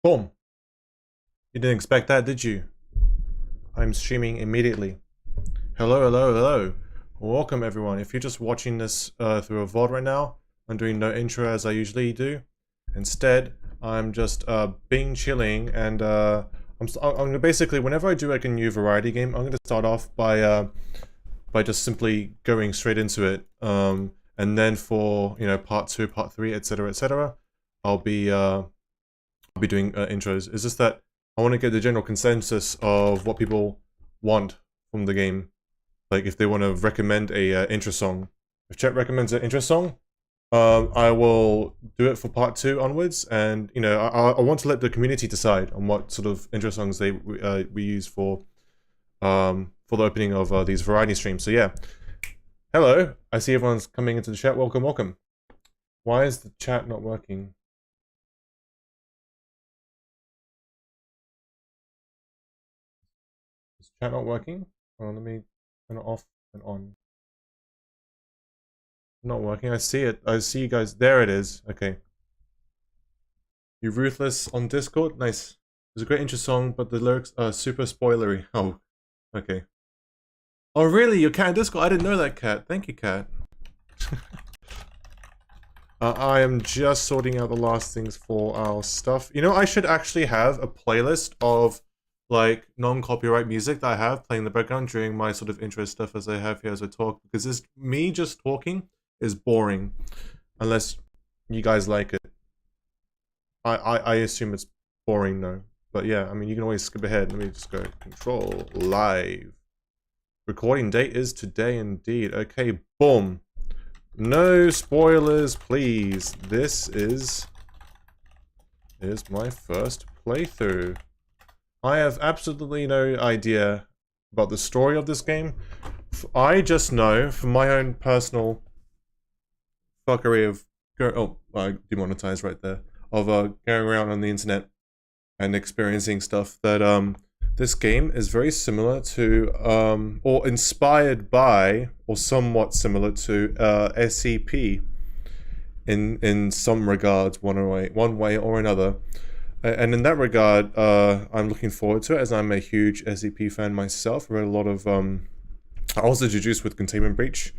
Boom. You didn't expect that, did you? I'm streaming immediately. Hello, hello, hello. Welcome everyone. If you're just watching this through a VOD right now, I'm doing no intro as I usually do. Instead, I'm just being chilling and I'm gonna basically, whenever I do like a new variety game, I'm gonna start off by just simply going straight into it. And then for, you know, part 2, part 3, etc., I'll be doing intros. It's just that I want to get the general consensus of what people want from the game. Like if they want to recommend a intro song. If chat recommends an intro song, I will do it for part 2 onwards. And you know, I want to let the community decide on what sort of intro songs we use for the opening of these variety streams. So yeah, hello. I see everyone's coming into the chat. Welcome, welcome. Why is the chat not working? Is chat not working? Hold on, let me turn it off and on. Not working. I see it. I see you guys. There it is. Okay. You Ruthless on Discord? Nice. It's a great intro song, but the lyrics are super spoilery. Oh, okay. Oh, really? You're Cat in Discord? I didn't know that, Cat. Thank you, Cat. I am just sorting out the last things for our stuff. You know, I should actually have a playlist of like non-copyright music that I have playing in the background during my sort of intro stuff as I have here as I talk, because this me just talking is boring unless you guys like it. I assume it's boring though. But yeah, I mean, you can always skip ahead. Let me just go control live. Recording date is today indeed. Okay, boom. No spoilers, please. This is my first playthrough. I have absolutely no idea about the story of this game. I just know from my own personal fuckery of I demonetized right there, of going around on the internet and experiencing stuff that this game is very similar to or inspired by or somewhat similar to SCP in some regards, one way or another. And in that regard, I'm looking forward to it, as I'm a huge SCP fan myself. I read a lot of I also introduced with Containment Breach,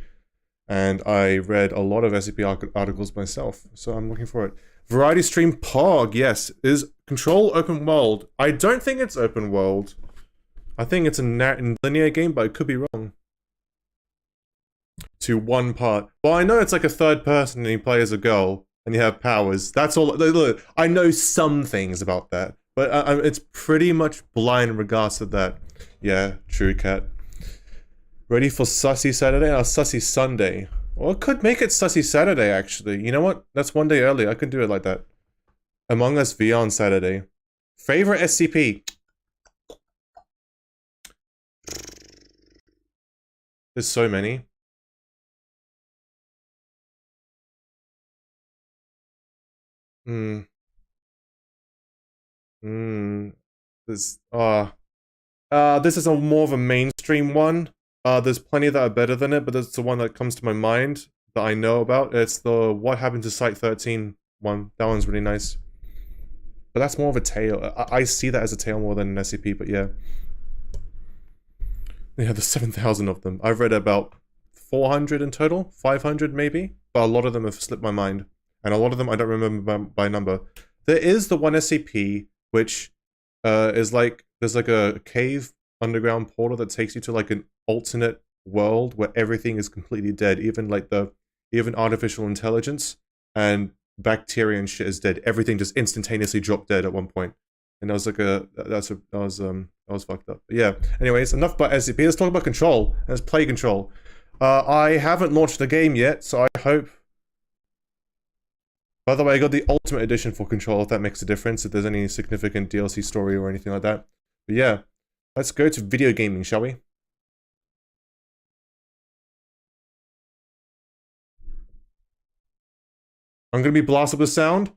and I read a lot of SCP articles myself, so I'm looking for it. Variety stream POG, yes. Is Control open world? I don't think it's open world. I think it's a linear game, but I could be wrong. To one part. Well, I know it's like a third person and you play as a girl and you have powers. That's all. Look, I know some things about that, but it's pretty much blind in regards to that. Yeah, true, Cat. Ready for Sussy Saturday or Sussy Sunday? Well, it could make it Sussy Saturday, actually. You know what? That's one day early. I could do it like that. Among Us VR on Saturday. Favorite SCP? There's so many. This this is a more of a mainstream one. There's plenty that are better than it, but that's the one that comes to my mind that I know about. It's the What Happened to Site 13 one. That one's really nice. But that's more of a tale. I see that as a tale more than an SCP, but yeah. Yeah, there's 7,000 of them. I've read about 400 in total, 500 maybe, but a lot of them have slipped my mind. And a lot of them I don't remember by number. There is the one SCP, which is like, there's like a cave underground portal that takes you to like an alternate world where everything is completely dead. Even like even artificial intelligence and bacteria and shit is dead. Everything just instantaneously dropped dead at one point. And that was like that was fucked up. But yeah. Anyways, enough about SCP. Let's talk about Control. Let's play Control. I haven't launched the game yet, so I hope. By the way, I got the Ultimate Edition for Control, if that makes a difference, if there's any significant DLC story or anything like that. But yeah, let's go to video gaming, shall we? I'm gonna be blasted with sound.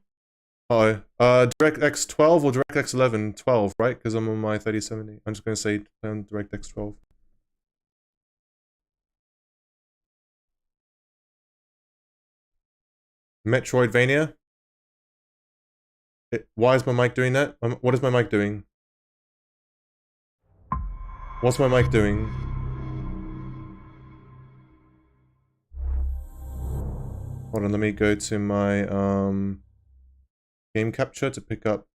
Oh, DirectX 12 or DirectX 11? 12, right? Because I'm on my 3070. I'm just gonna say DirectX 12. Metroidvania. Why is my mic doing that? What is my mic doing? What's my mic doing? Hold on, let me go to my game capture to pick up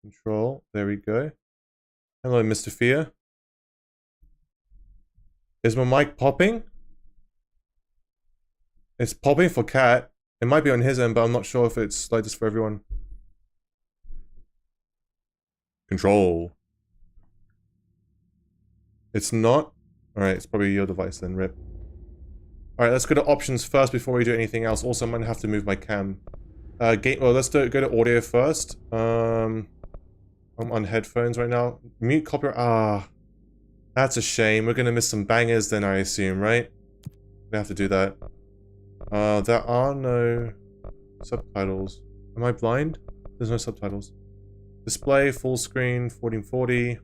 control. There we go. Hello, Mr. Fear. Is my mic popping? It's popping for Cat. It might be on his end, but I'm not sure if it's like this for everyone. Control. It's not? Alright, it's probably your device then, rip. Alright, let's go to options first before we do anything else. Also, I'm gonna have to move my cam. Well, let's go to audio first. I'm on headphones right now. Mute copyright. Ah, that's a shame. We're gonna miss some bangers then, I assume, right? We have to do that. There are no subtitles. Am I blind? There's no subtitles. Display, full screen, 1440.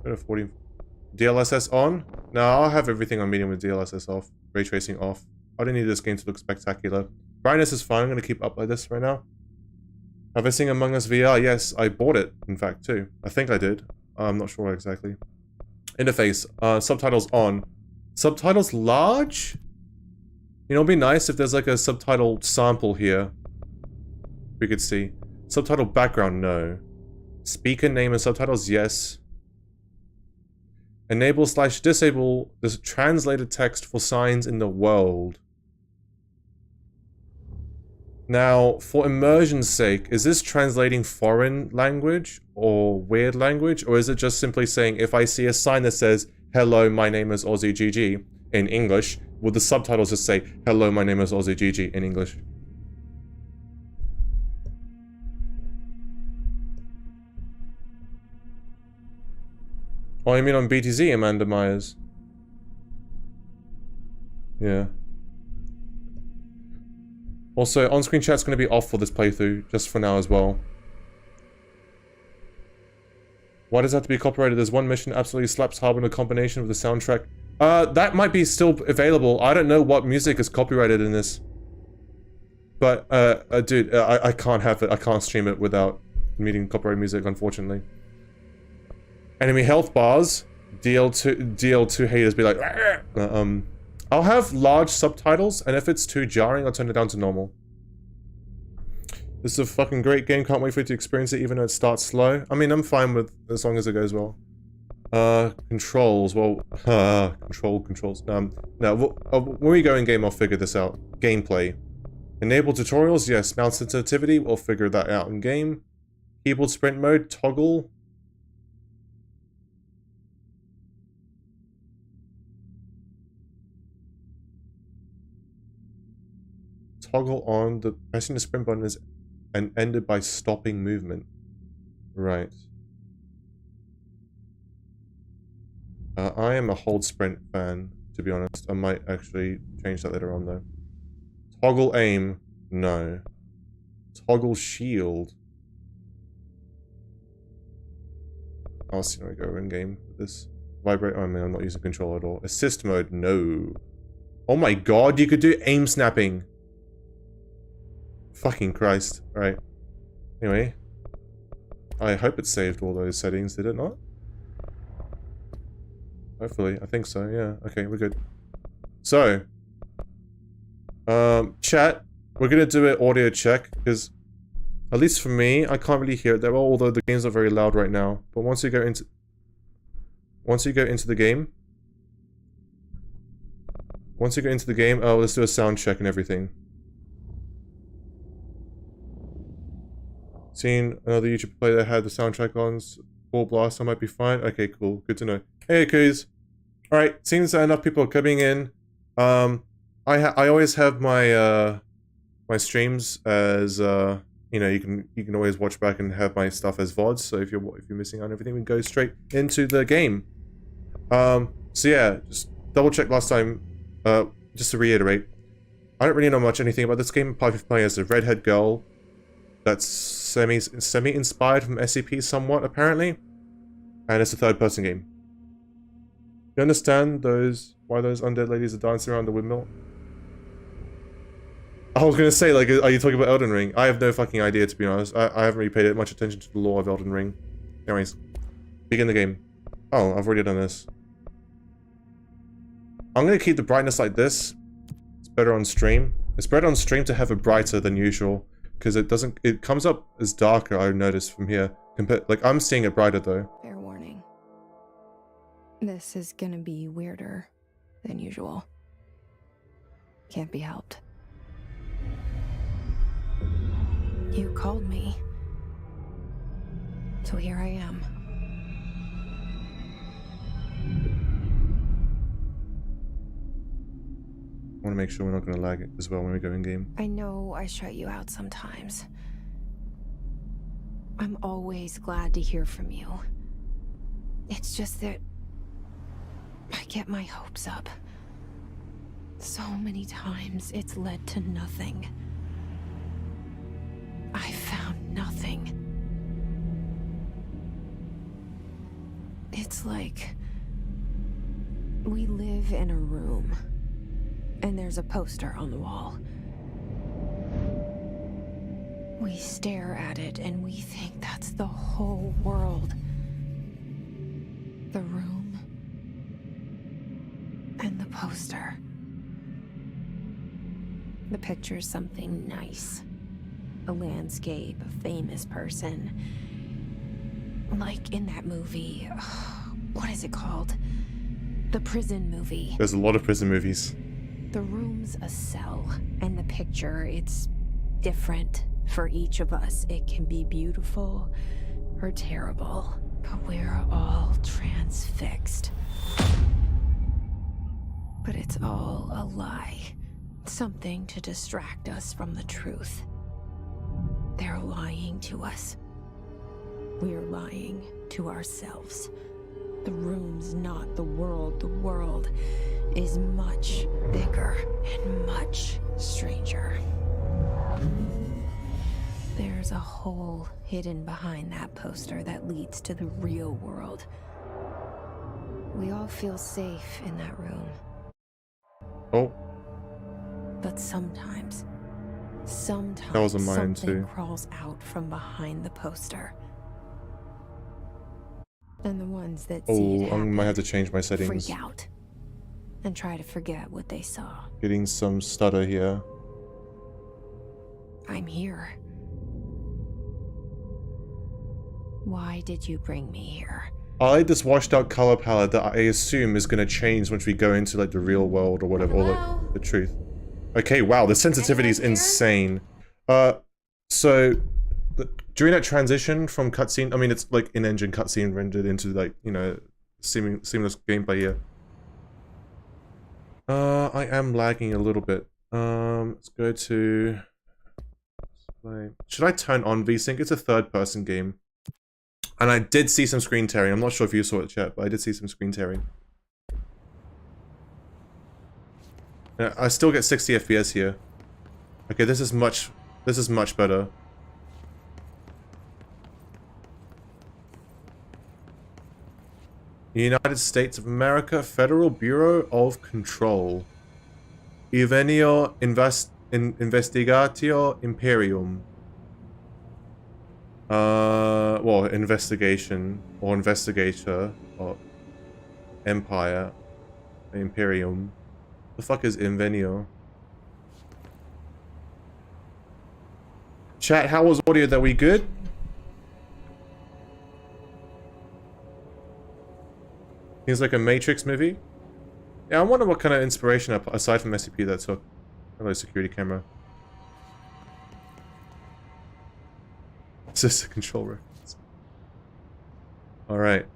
Go to 40. DLSS on? No, I'll have everything on medium with DLSS off. Ray tracing off. I don't need this game to look spectacular. Brightness is fine. I'm gonna keep up like this right now. Have I seen Among Us VR? Yes, I bought it, in fact, too. I think I did. I'm not sure exactly. Interface. Subtitles on. Subtitles large? You know, it'd be nice if there's like a subtitle sample here. We could see. Subtitle background, no. Speaker name and subtitles, yes. Enable/disable this translated text for signs in the world. Now, for immersion's sake, is this translating foreign language or weird language? Or is it just simply saying, if I see a sign that says, hello, my name is AussieGG in English, will the subtitles just say, hello, my name is AussieGG in English? Oh, you mean on BTZ, Amanda Myers? Yeah. Also, on-screen chat's going to be off for this playthrough, just for now as well. Why does it have to be copyrighted? There's one mission absolutely slaps hard in a combination with the soundtrack. That might be still available. I don't know what music is copyrighted in this. But, dude, I can't have it. I can't stream it without meeting copyright music, unfortunately. Enemy health bars. DL2 haters be like, I'll have large subtitles, and if it's too jarring, I'll turn it down to normal. This is a fucking great game, can't wait for you to experience it even though it starts slow. I mean, I'm fine with as long as it goes well. Controls, well, controls. Now, when we go in game, I'll figure this out. Gameplay. Enable tutorials, yes. Mouse sensitivity, we'll figure that out in game. Keyboard sprint mode, toggle. Toggle on, the pressing the sprint button is and ended by stopping movement. Right. I am a hold sprint fan, to be honest. I might actually change that later on though. Toggle aim, no. Toggle shield. I'll see when I go in game with this. Vibrate, oh man, I'm not using control at all. Assist mode, no. Oh my god, you could do aim snapping. Fucking Christ. Alright. Anyway. I hope it saved all those settings, did it not? Hopefully. I think so, yeah. Okay, we're good. So. Chat. We're gonna do an audio check, because at least for me, I can't really hear it there, although the games are very loud right now. But once you go into the game, oh, let's do a sound check and everything. Seen another YouTube player that had the soundtrack on full blast, I might be fine. Okay, cool. Good to know. Hey, Kuz. Alright, seems that enough people are coming in. I always have my my streams as you know, you can always watch back and have my stuff as VODs, so if you're missing out on everything, we can go straight into the game. So yeah, just double check last time, just to reiterate. I don't really know much anything about this game, apart from playing as a redhead girl that's semi-inspired from SCP somewhat, apparently. And it's a third-person game. You understand why those undead ladies are dancing around the windmill? I was gonna say, like, are you talking about Elden Ring? I have no fucking idea, to be honest. I haven't really paid much attention to the lore of Elden Ring. Anyways, begin the game. Oh, I've already done this. I'm gonna keep the brightness like this. It's better on stream. It's better on stream to have it brighter than usual, because it comes up as darker, I noticed from here. Like, I'm seeing it brighter though. Fair warning. This is gonna be weirder than usual. Can't be helped. You called me. So here I am. I want to make sure we're not going to lag it as well when we go in game. I know I shut you out sometimes. I'm always glad to hear from you. It's just that I get my hopes up. So many times it's led to nothing. I found nothing. It's like we live in a room, and there's a poster on the wall. We stare at it and we think that's the whole world. The room and the poster. The picture's something nice. A landscape, a famous person. Like in that movie, what is it called? The prison movie. There's a lot of prison movies. The room's a cell, and the picture, it's different for each of us. It can be beautiful or terrible, but we're all transfixed. But it's all a lie. Something to distract us from the truth. They're lying to us. We're lying to ourselves. The room's not the world. The world is much bigger and much stranger. There's a hole hidden behind that poster that leads to the real world. We all feel safe in that room. Oh. But sometimes That wasn't mine something too. crawls out from behind the poster. And the ones that see it I might have to happen change my settings. freak out and try to forget what they saw. Getting some stutter here. I'm here. Why did you bring me here? I like this washed out color palette that I assume is going to change once we go into like the real world or whatever, or like the truth. Okay, wow, the sensitivity is insane. So during that transition from cutscene, I mean, it's like in-engine cutscene rendered into like, you know, seamless gameplay here. I am lagging a little bit. Let's go to... Should I turn on VSync? It's a third-person game. And I did see some screen tearing. I'm not sure if you saw it, chat, but I did see some screen tearing. Yeah, I still get 60 FPS here. Okay, this is much better. United States of America Federal Bureau of Control. Ivenio Investigatio Imperium. Well, investigation or investigator or empire, Imperium. The fuck is Invenio? Chat, how was audio? That we good? Seems like a Matrix movie. Yeah, I wonder what kind of inspiration aside from SCP that took. Hello, security camera. It's just a control reference. Alright.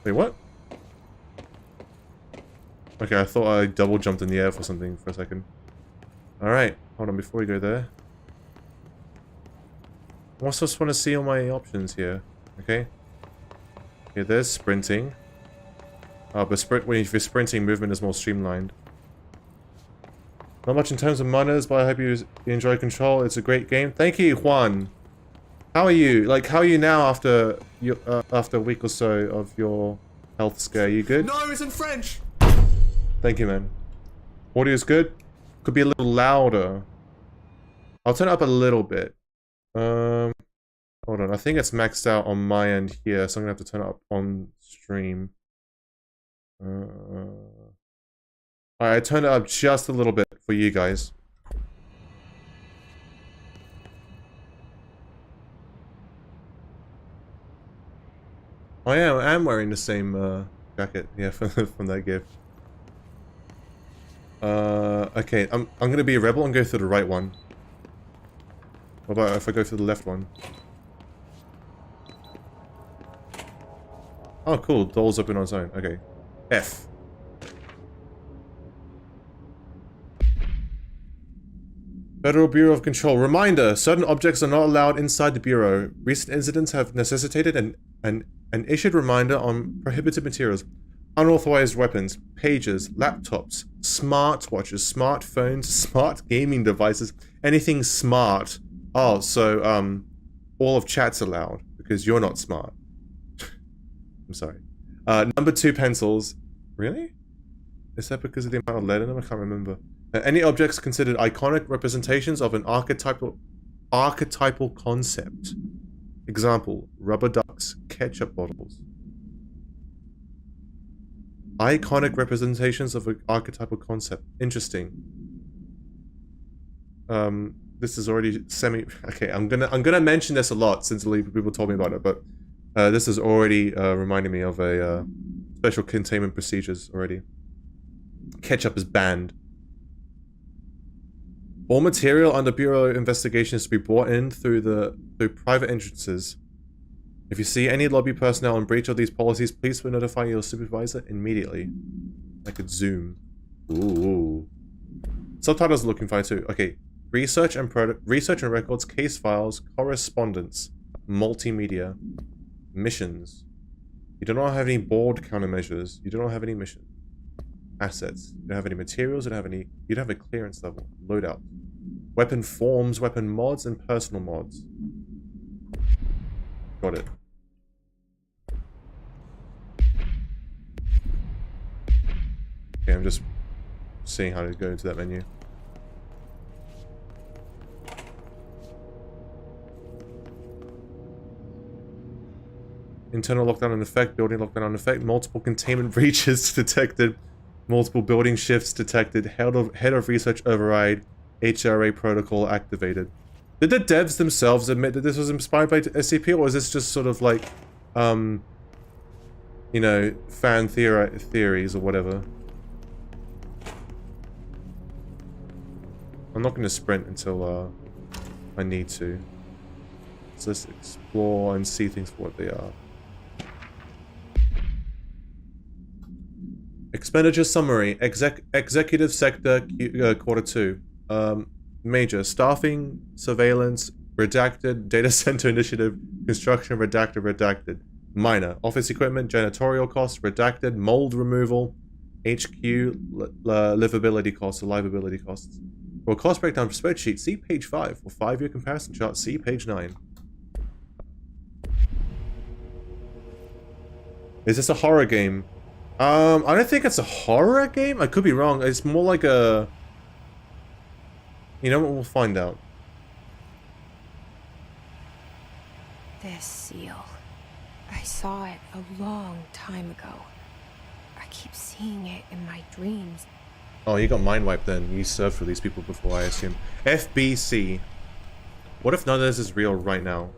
Wait, what? Okay, I thought I double jumped in the air for something for a second. Alright, hold on, before we go there. I also just want to see all my options here. Okay. Okay, there's sprinting. But if you're sprinting, movement is more streamlined. Not much in terms of miners, but I hope you enjoy Control. It's a great game. Thank you, Juan. How are you? Like, how are you now after after a week or so of your health scare? You good? No, it's in French! Thank you, man. Audio's good. Could be a little louder. I'll turn it up a little bit. Hold on. I think it's maxed out on my end here, so I'm gonna have to turn it up on stream. Alright, I turned it up just a little bit for you guys. I am wearing the same jacket, yeah, from that gift. Okay, I'm gonna be a rebel and go through the right one. What about if I go through the left one? Oh, cool. Door's open on its own. Okay. F. Federal Bureau of Control. Reminder, certain objects are not allowed inside the Bureau. Recent incidents have necessitated an issued reminder on prohibited materials. Unauthorized weapons, pages, laptops, smartwatches, smartphones, smart gaming devices, anything smart. Oh, so, all of chat's allowed, because you're not smart. I'm sorry. Number 2 pencils. Really? Is that because of the amount of lead in them? I can't remember. Any objects considered iconic representations of an archetypal concept. Example, rubber ducks, ketchup bottles. Iconic representations of an archetypal concept. Interesting. This is already okay, I'm gonna mention this a lot since people told me about it, but this is already reminding me of a special containment procedures already. Ketchup is banned. All material under Bureau investigation is to be brought in through private entrances. If you see any lobby personnel in breach of these policies, please notify your supervisor immediately. I could zoom. Ooh. Subtitles are looking fine too. Okay. Research and records, case files, correspondence, multimedia, missions. You do not have any board countermeasures. You do not have any mission assets. You don't have any materials. You don't have a clearance level. Loadout. Weapon forms, weapon mods, and personal mods. Got it. Okay, I'm just seeing how to go into that menu. Internal lockdown in effect, building lockdown in effect, multiple containment breaches detected, multiple building shifts detected, head of research override, HRA protocol activated. Did the devs themselves admit that this was inspired by SCP, or is this just sort of like, you know, fan theories or whatever? I'm not going to sprint until I need to. So let's explore and see things for what they are. Expenditure summary. Executive sector quarter 2. Major staffing, surveillance, redacted, data center initiative, construction, redacted. Minor office equipment, janitorial costs, redacted, mold removal, HQ, livability costs or livability costs. For a cost breakdown spreadsheet, see page 5. For 5-year comparison chart, see page 9. Is this a horror game? I don't think it's a horror game. I could be wrong. It's more like a... You know what? We'll find out. This seal. I saw it a long time ago. I keep seeing it in my dreams. Oh, you got mind wiped then. You served for these people before, I assume. FBC. What if none of this is real right now?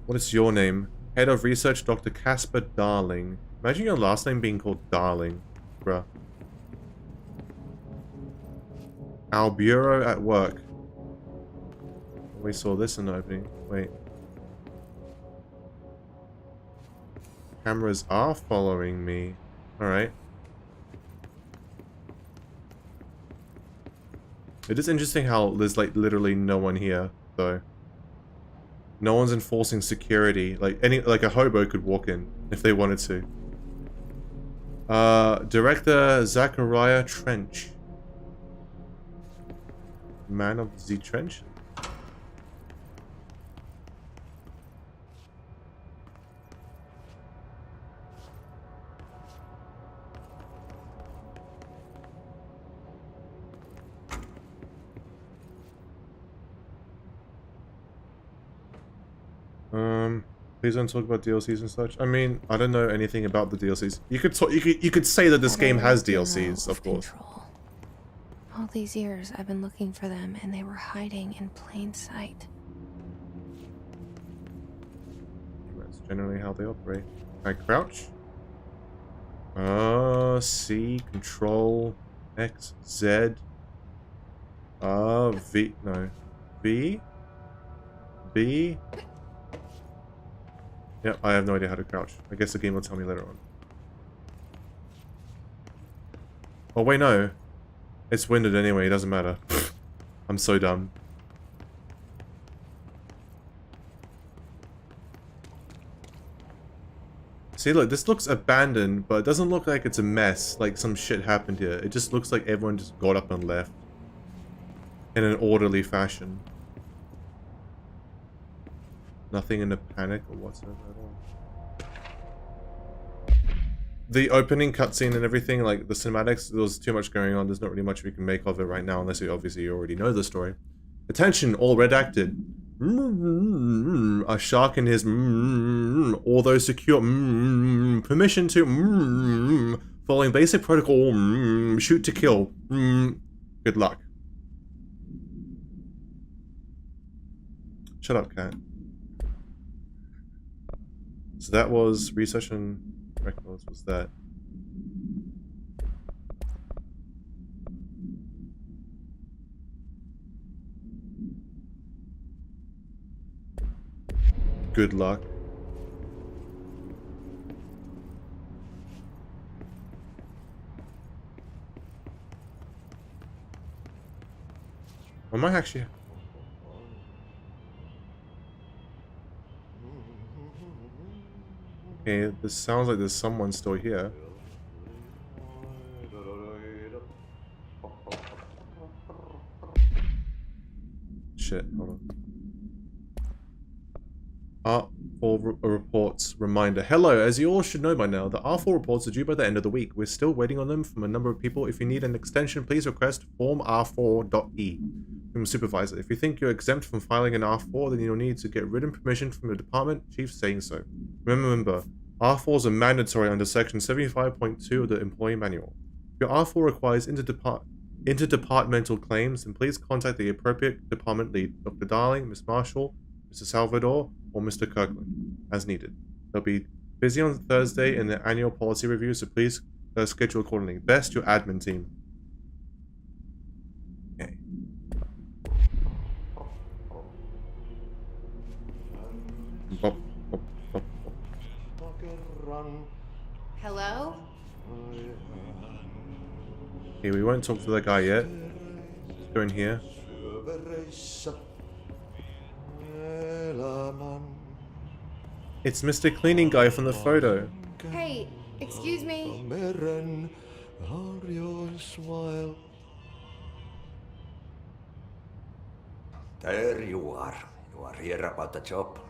What is your name? Head of Research, Dr. Casper Darling. Imagine your last name being called Darling. Bruh. Our Bureau at work. We saw this in the opening. Wait. Cameras are following me. Alright. It is interesting how there's like literally no one here, though. No one's enforcing security. Like a hobo could walk in if they wanted to. Director Zachariah Trench. Man of the Trench. Please don't talk about DLCs and such. I mean, I don't know anything about the DLCs. You could talk, you could say that this game has DLCs, of course. Control. All these years I've been looking for them and they were hiding in plain sight. That's generally how they operate. Can I crouch? C, Control, X, Z. V, no. B? B? Yep, I have no idea how to crouch. I guess the game will tell me later on. Oh wait, no. It's winded anyway, it doesn't matter. I'm so dumb. See, look, this looks abandoned, but it doesn't look like it's a mess, like some shit happened here. It just looks like everyone just got up and left. In an orderly fashion. Nothing in a panic or whatsoever at all. The opening cutscene and everything, like the cinematics, there was too much going on. There's not really much we can make of it right now, unless you obviously already know the story. Attention, all redacted. A shark in his although secure permission to following basic protocol shoot to kill. Good luck. Shut up, cat. So that was research and records, was that? Good luck. I might actually... Okay, this sounds like there's someone still here. Shit, hold on. R4 reports reminder. Hello, as you all should know by now, the R4 reports are due by the end of the week. We're still waiting on them from a number of people. If you need an extension, please request form R4.E from supervisor. If you think you're exempt from filing an R4, then you'll need to get written permission from the department chief saying so. Remember, R4s are mandatory under section 75.2 of the employee manual. If your R4 requires interdepartmental claims, then please contact the appropriate department lead, Dr. Darling, Ms. Marshall, Mr. Salvador, or Mr. Kirkland, as needed. They'll be busy on Thursday in the annual policy review, so please schedule accordingly. Best, your admin team. Okay. Bop, bop, bop, bop. Hello? Okay, we won't talk to that guy yet. Let's go in here. It's Mr. Cleaning Guy from the photo. Hey, excuse me. There you are. You are here about the job.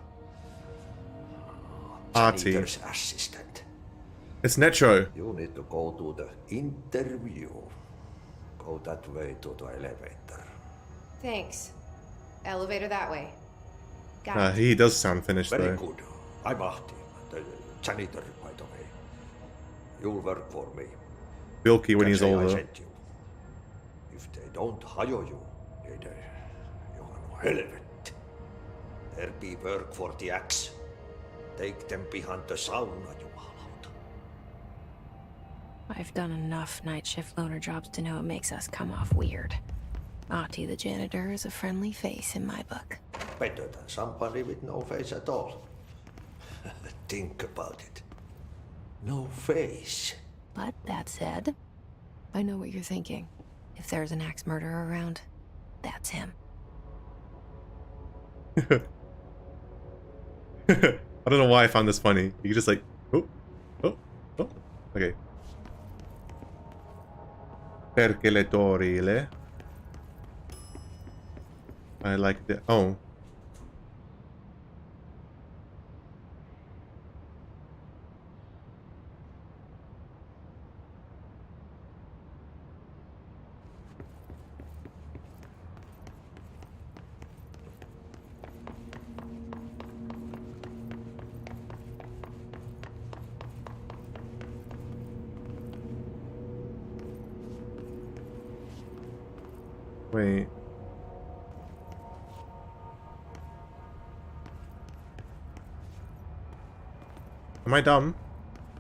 Artie. Janitor's assistant. It's Netro. You need to go to the interview. Go that way to the elevator. Thanks. Elevator that way. Got it. He does sound finished Very though. good. I'm Ahti, the janitor, by the way. You'll work for me. Bilky when Can he's say I older. sent you. If they don't hire you, then you are no helvet. There be work for the axe. Take them behind the sauna, jumalauta. I've done enough night shift loner jobs to know it makes us come off weird. Ahti the janitor is a friendly face in my book. Better than somebody with no face at all. Think about it. No face. But that said, I know what you're thinking. If there's an axe murderer around, that's him. I don't know why I found this funny. You just like, oh, oh, oh. Okay. Percolatorile. I like the... Oh. Wait. Am I dumb?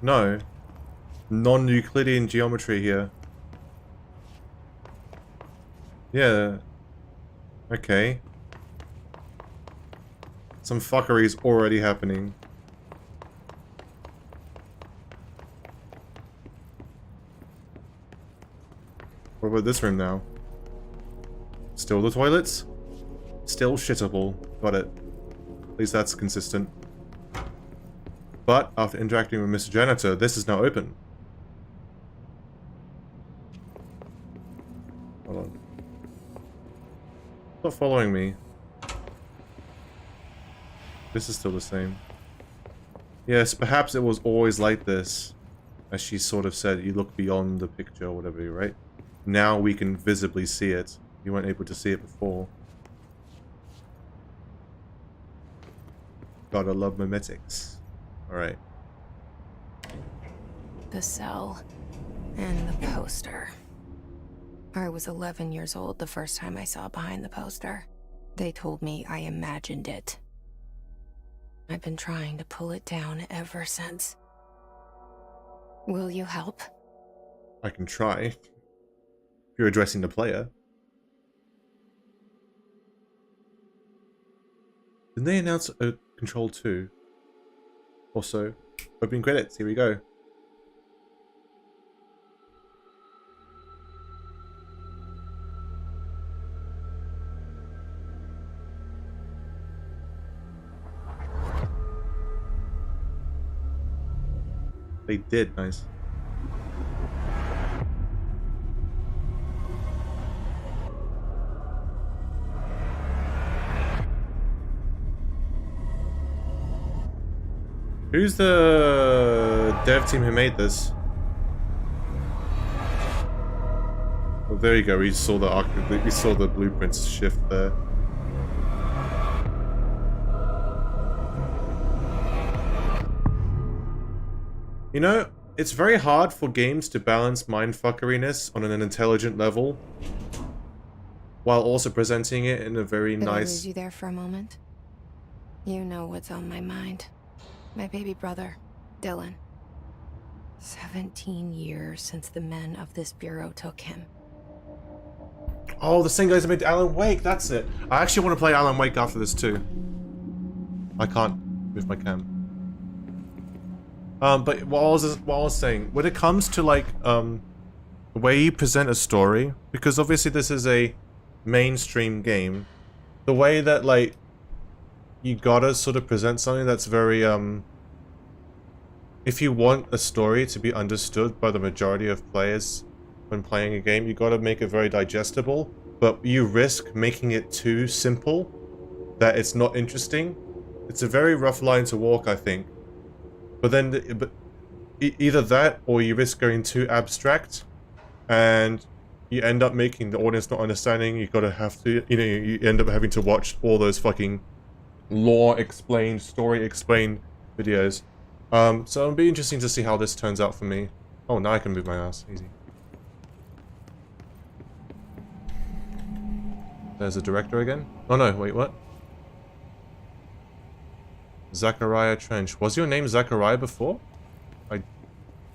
No. Non-Euclidean geometry here. Yeah. Okay. Some fuckery is already happening. What about this room now? Still the toilets? Still shittable. Got it. At least that's consistent. But after interacting with Mr. Janitor, this is now open. Hold on. Stop following me. This is still the same. Yes, perhaps it was always like this. As she sort of said, you look beyond the picture or whatever, right? Now we can visibly see it. You weren't able to see it before. Gotta love memetics. Alright. The cell and the poster. I was 11 years old the first time I saw behind the poster. They told me I imagined it. I've been trying to pull it down ever since. Will you help? I can try. If you're addressing the player. Didn't they announce a Control 2? Also, opening credits, here we go. They did, nice. Who's the dev team who made this? Well, there you go. We saw the blueprints shift there. You know, it's very hard for games to balance mindfuckeriness on an intelligent level, while also presenting it in a very Did I nice. lose you there for a moment? You know what's on my mind. My baby brother, Dylan. 17 years since the men of this bureau took him. Oh, the same guys that made Alan Wake, that's it. I actually want to play Alan Wake after this too. I can't move my cam. But what I was saying, when it comes to like the way you present a story, because obviously this is a mainstream game, the way that like you gotta sort of present something that's very if you want a story to be understood by the majority of players when playing a game, you gotta make it very digestible, but you risk making it too simple that it's not interesting. It's a very rough line to walk, I think. But then, either that, or you risk going too abstract, and you end up making the audience not understanding. You gotta have to, you know, you end up having to watch all those fucking lore explained, story explained videos. So it'll be interesting to see how this turns out for me. Oh, now I can move my ass, easy. There's a director again. Oh no, wait, what? Zachariah Trench. Was your name Zachariah before? I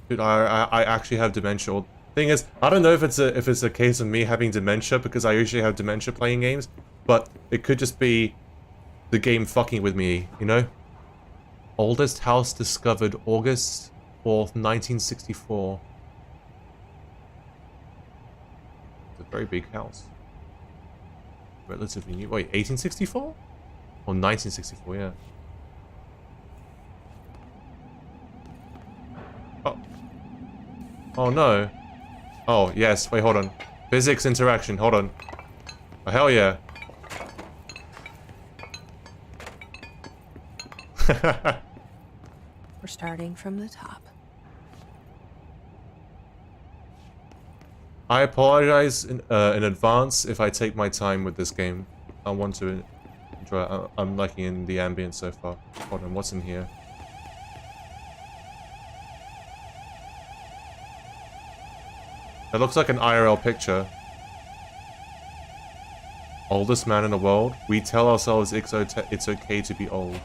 actually have dementia. Thing is, I don't know if it's a case of me having dementia, because I usually have dementia playing games, but it could just be the game fucking with me, you know? Oldest house discovered August 4th, 1964. It's a very big house. Relatively new. Wait, 1864? Or 1964, yeah. Oh. Oh no. Oh, yes. Wait, hold on. Physics interaction. Hold on. Oh, hell yeah. We're starting from the top. I apologize in advance if I take my time with this game. I want to enjoy it. I'm liking the ambience so far. Hold on, what's in here? It looks like an IRL picture. Oldest man in the world? We tell ourselves it's okay to be old.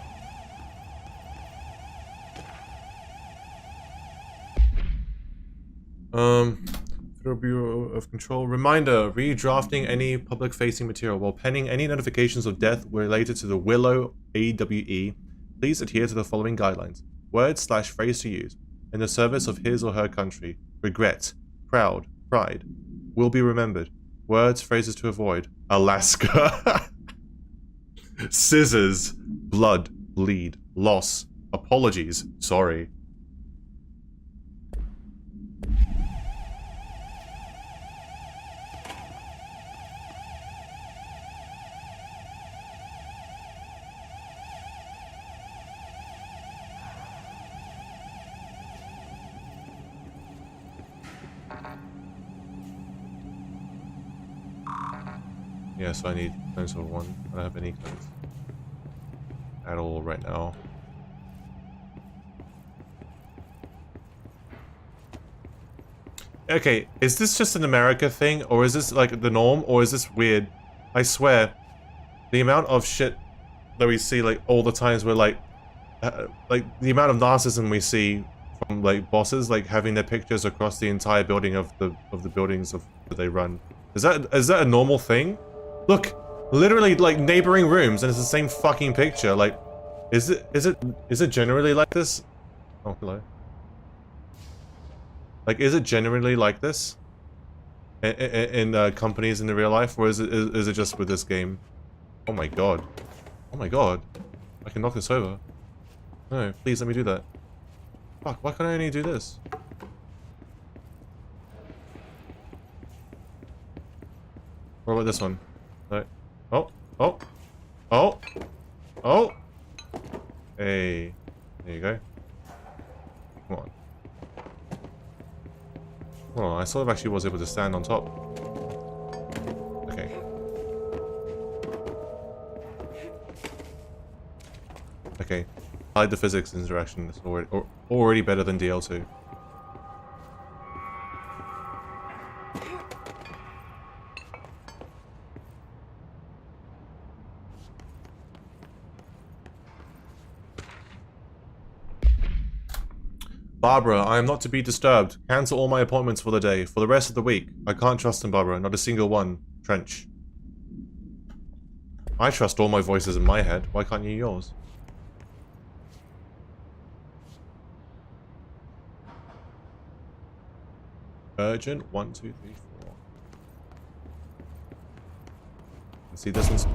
Federal Bureau of Control. Reminder, redrafting any public-facing material while penning any notifications of death related to the Willow AWE. Please adhere to the following guidelines. Word/phrase to use. In the service of his or her country. Regret. Proud. Pride. Will be remembered. Words, phrases to avoid. Alaska. Scissors. Blood. Bleed. Loss. Apologies. Sorry. Yeah, so I need cleanse of 1. I don't have any cleanse at all right now. Okay, is this just an America thing, or is this like the norm, or is this weird? I swear, the amount of shit that we see like all the times where like the amount of narcissism we see from like bosses like having their pictures across the entire building of the buildings that they run. Is that a normal thing? Look, literally like neighboring rooms, and it's the same fucking picture. Like, is it generally like this? Oh, hello. Like, is it generally like this in companies in the real life, or is it just with this game? Oh my god! Oh my god! I can knock this over. No, please let me do that. Fuck! Why can't I only do this? What about this one? No. Oh! Oh! Oh! Oh! Hey! There you go. Come on. Oh, I sort of actually was able to stand on top. Okay. Okay. I like the physics interaction. It's already better than DL2. Barbara, I am not to be disturbed. Cancel all my appointments for the day. For the rest of the week. I can't trust him, Barbara. Not a single one. Trench. I trust all my voices in my head. Why can't you yours? Urgent. 1, 2, 3, 4. Let's see, this one's...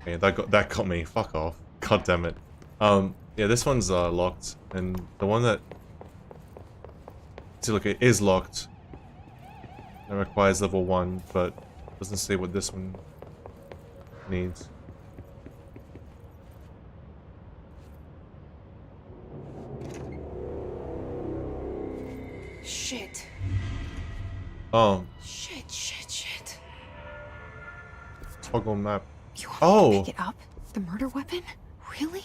Okay, that got me. Fuck off. God damn it. Yeah, this one's locked, and the one that... See, look, it is locked. It requires level 1, but doesn't say what this one needs. Shit. Shit. Toggle map. You want me to pick it up? The murder weapon? Really?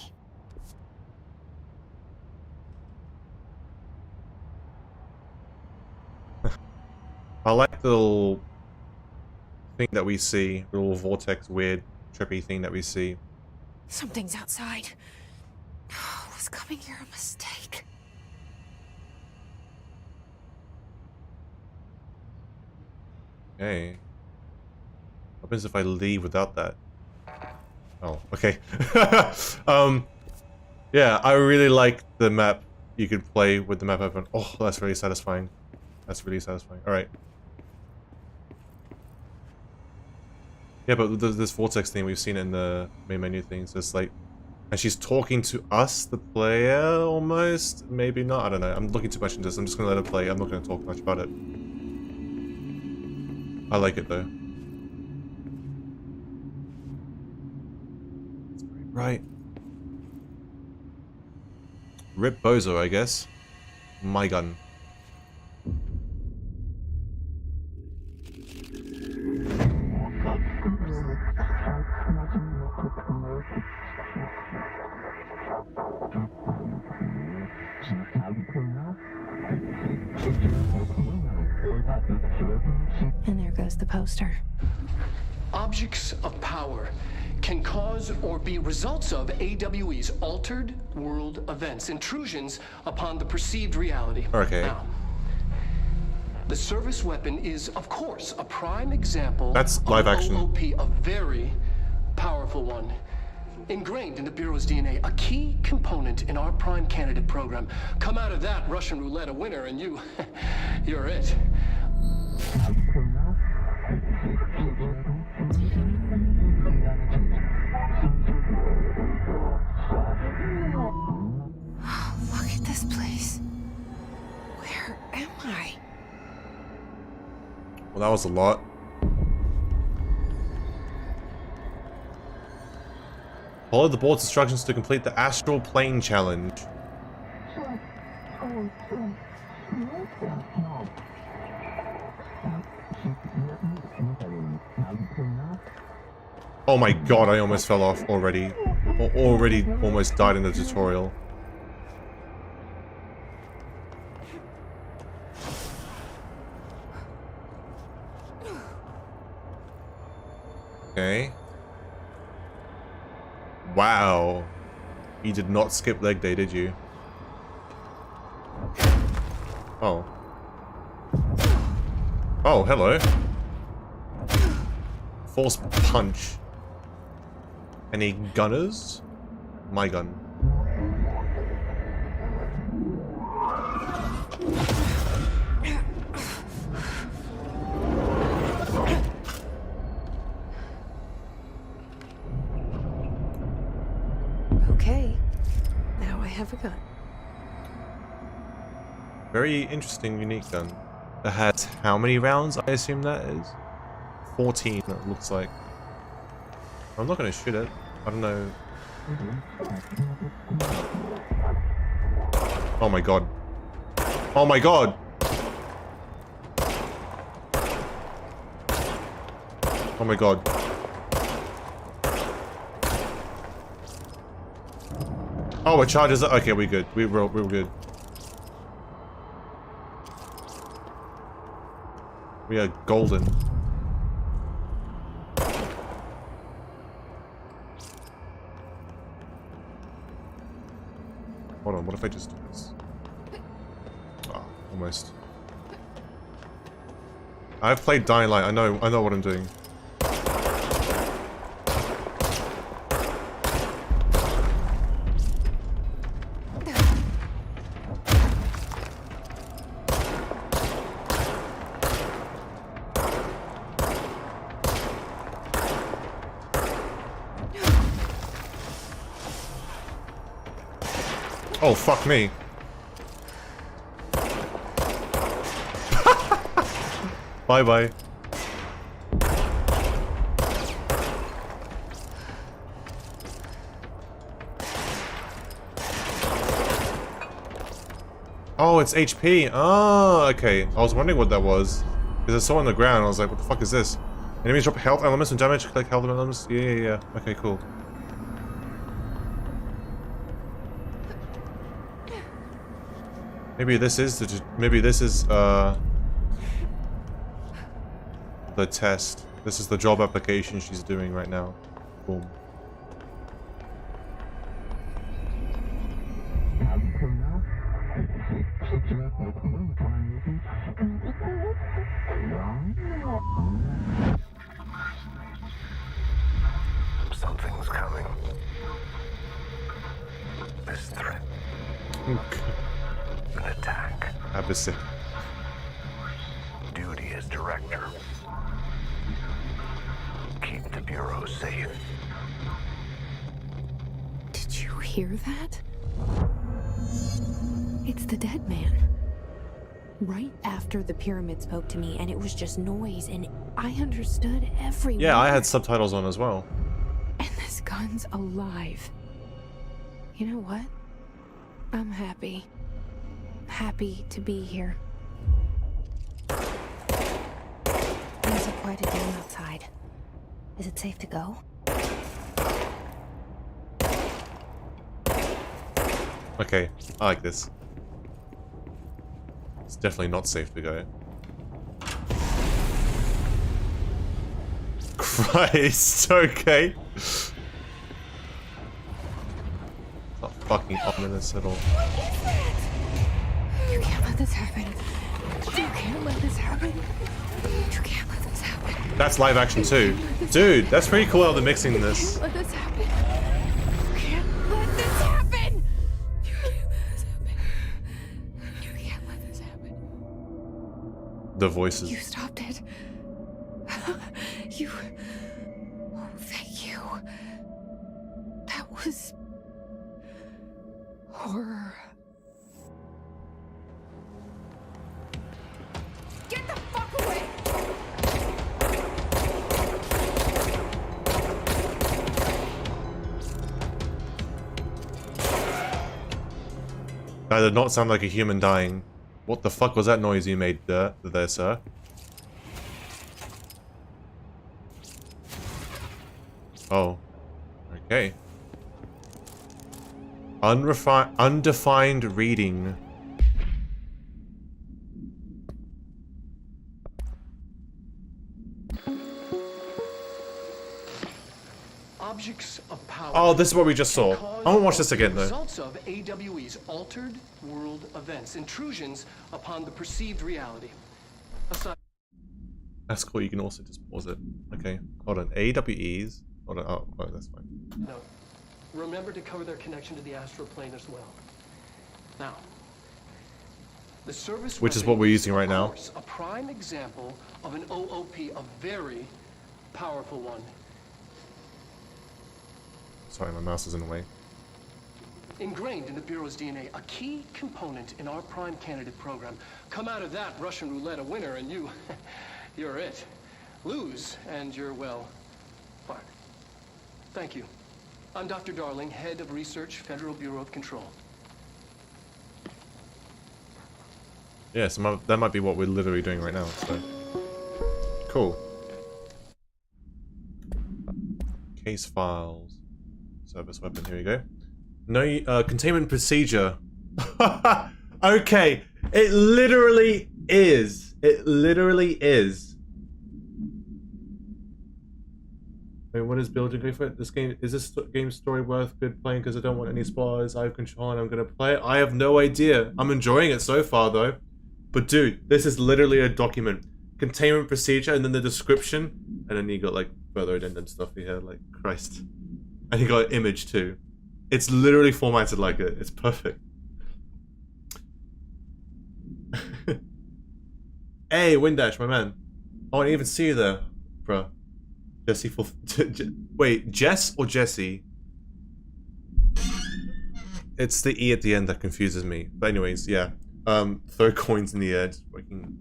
I like the little thing that we see, the little vortex, weird, trippy thing that we see. Something's outside. Was coming here a mistake? Okay. What happens if I leave without that? Oh, okay. Yeah, I really like the map. You could play with the map open. Oh, that's really satisfying. That's really satisfying. Alright. Yeah, but this vortex thing, we've seen it in the main menu things. It's like And she's talking to us, the player, almost? Maybe not, I don't know. I'm looking too much into this. I'm just gonna let her play. I'm not gonna talk much about it. I like it though. It's pretty bright. Rip Bozo, I guess. My gun. And there goes the poster. Objects of power can cause or be results of AWE's altered world events, intrusions upon the perceived reality. Okay. Now, the service weapon is, of course, a prime example That's live of action. OOP, a very powerful one. Ingrained in the Bureau's DNA, a key component in our prime candidate program. Come out of that Russian roulette a winner and you're it. Look at this place. Where am I? Well, that was a lot. Follow the board's instructions to complete the Astral Plane Challenge. Oh my god, I almost fell off already. Or already almost died in the tutorial. Okay. Wow. You did not skip leg day, did you? Oh. Oh, hello. Force punch. Any gunners? My gun. Okay. Now I have a gun. Very interesting, unique gun. That has how many rounds, I assume that is? 14, it looks like. I'm not gonna shoot it. I don't know. Oh my god. Oh my god! Oh my god. Oh, it charges it. Okay, we're good. We're good. We are golden. Hold on, what if I just do this? Ah, almost. I've played Dying Light. I know what I'm doing. Oh, fuck me. Bye-bye. Oh, it's HP. Oh, okay. I was wondering what that was. Because I saw it on the ground. I was like, what the fuck is this? Enemies drop health elements and damage. Click health elements. Yeah. Okay, cool. Maybe this is the test. This is the job application she's doing right now. Boom. Something's coming. This threat. An attack. Opposite. Duty as director. Keep the Bureau safe. Did hear that? It's the dead man. Right after the pyramid spoke to me, and it was just noise, and I understood every Yeah, I word. had subtitles on as well. And this gun's alive. You know what? I'm happy. Happy to be here. Things are quite a game outside. Is it safe to go? Okay, I like this. It's definitely not safe to go. Christ, okay. It's not fucking ominous at all. You can't let this happen. You can't let this happen. You can't let this happen. That's live action too. Dude, that's pretty cool how they're mixing this. Let this happen. You can't let this happen. You can't let this happen. You can't let this happen. The voices. You stopped it. You. Oh, thank you. That was horror. Get the fuck away! That did not sound like a human dying. What the fuck was that noise you made there, sir? Oh. Okay. Undefined reading. Objects of power. Oh, this is what we just saw. I want to watch this again, though. Results of AWE's altered world events, intrusions upon the perceived reality. Aside That's cool, you can also just pause it. Okay, hold on. AWEs. Hold on. Oh, that's fine. note, remember to cover their connection to the astral plane as well. Now, the service Which is weapon what we're using right now. of course, a prime example of an OOP, a very powerful one. Sorry, my mouse is in the way. Ingrained in the Bureau's DNA, a key component in our prime candidate program. Come out of that Russian roulette a winner and you're it. Lose and you're, well, fine. Thank you. I'm Dr. Darling, Head of Research, Federal Bureau of Control. Yeah, so that might be what we're literally doing right now, so. Cool. Case files. Service weapon, here we go. No, containment procedure. Okay, it literally is. It literally is. Wait, what is building go for it? This game, is this game story worth good playing? Because I don't want any spoilers. I have control and I'm gonna play it. I have no idea. I'm enjoying it so far though. But dude, this is literally a document. Containment procedure and then the description. And then you got like further addendum stuff here, like Christ. And you got an image too. It's literally formatted like it. It's perfect. Hey, Windash, my man. Oh, I didn't even see you there, bruh. Jesse for... Wait, Jess or Jesse? It's the E at the end that confuses me. But anyways, yeah. Throw coins in the air. Just fucking...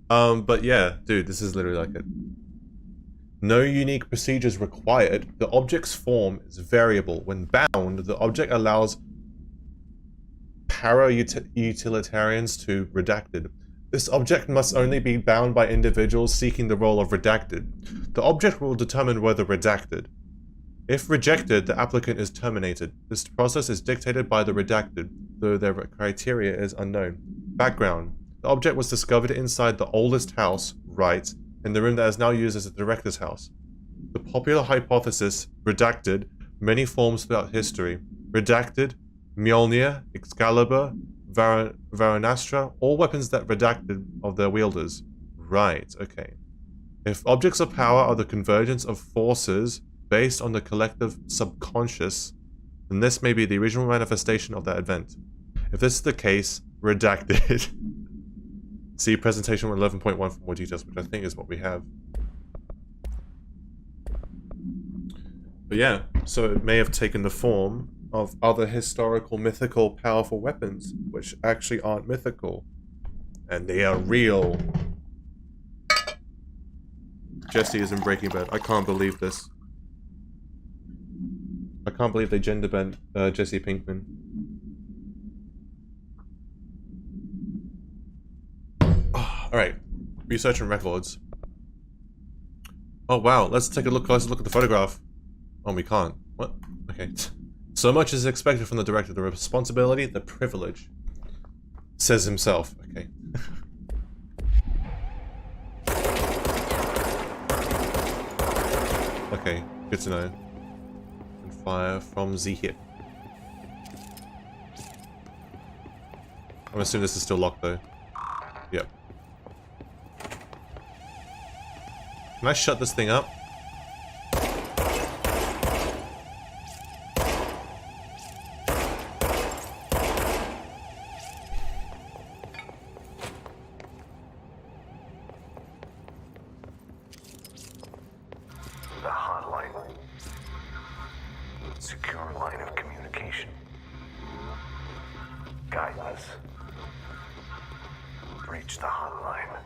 but yeah, dude, this is literally like it. No unique procedures required. The object's form is variable. When bound, the object allows para-utilitarians to redacted. This object must only be bound by individuals seeking the role of redacted. The object will determine whether redacted. If rejected, the applicant is terminated. This process is dictated by the redacted, though their criteria is unknown. Background. The object was discovered inside the oldest house, right, in the room that is now used as a director's house. The popular hypothesis, redacted, many forms throughout history. Redacted, Mjolnir, Excalibur, Varanastra, all weapons that redacted of their wielders. Right, okay. If objects of power are the convergence of forces based on the collective subconscious, then this may be the original manifestation of that event. If this is the case, redacted. See presentation 11.1 for more details, which I think is what we have. But yeah, so it may have taken the form of other historical, mythical, powerful weapons, which actually aren't mythical. And they are real. Jesse is in Breaking Bad. I can't believe this. I can't believe they gender bent Jesse Pinkman. Alright. Research and records. Oh wow, let's take a closer look at the photograph. Oh, we can't. What? Okay. So much is expected from the director. The responsibility, the privilege. Says himself. Okay. Okay, good to know. And fire from the hip. I'm assuming this is still locked though. Yep. Can I shut this thing up? The hotline. Secure line of communication. Guidance. Reach the hotline.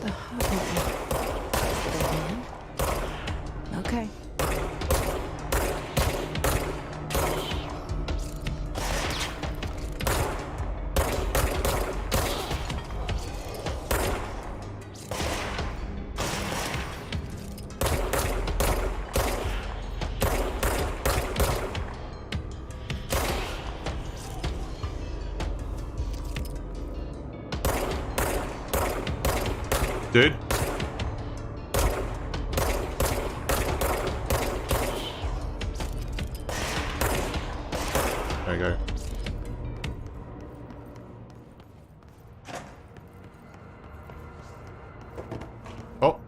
The hotline. Okay. Dude. There we go. Oh.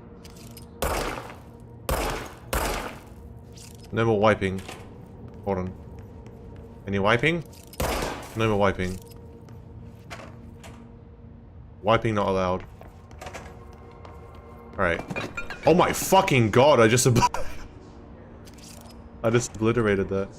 No more wiping. Hold on. Any wiping? No more wiping. Wiping not allowed. Alright. Oh my fucking god, I just obliterated that.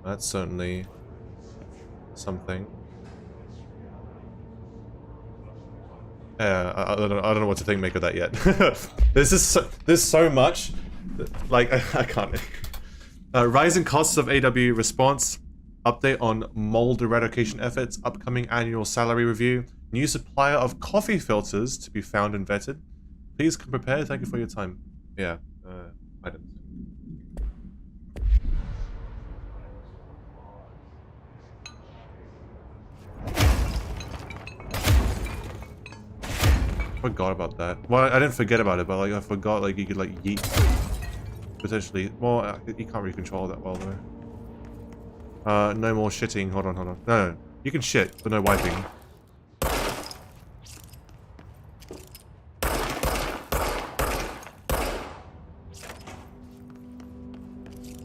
That's certainly something. Yeah, I don't know what to think make of that yet. There's so much. Like I can't. Rising costs of AW response. Update on mold eradication efforts. Upcoming annual salary review. New supplier of coffee filters to be found and vetted. Please come prepared. Thank you for your time. Yeah. Items. Forgot about that. Well, I didn't forget about it, but like I forgot like you could like yeet. Potentially. Well, you can't really control that well though. No more shitting. Hold on. No. You can shit, but no wiping.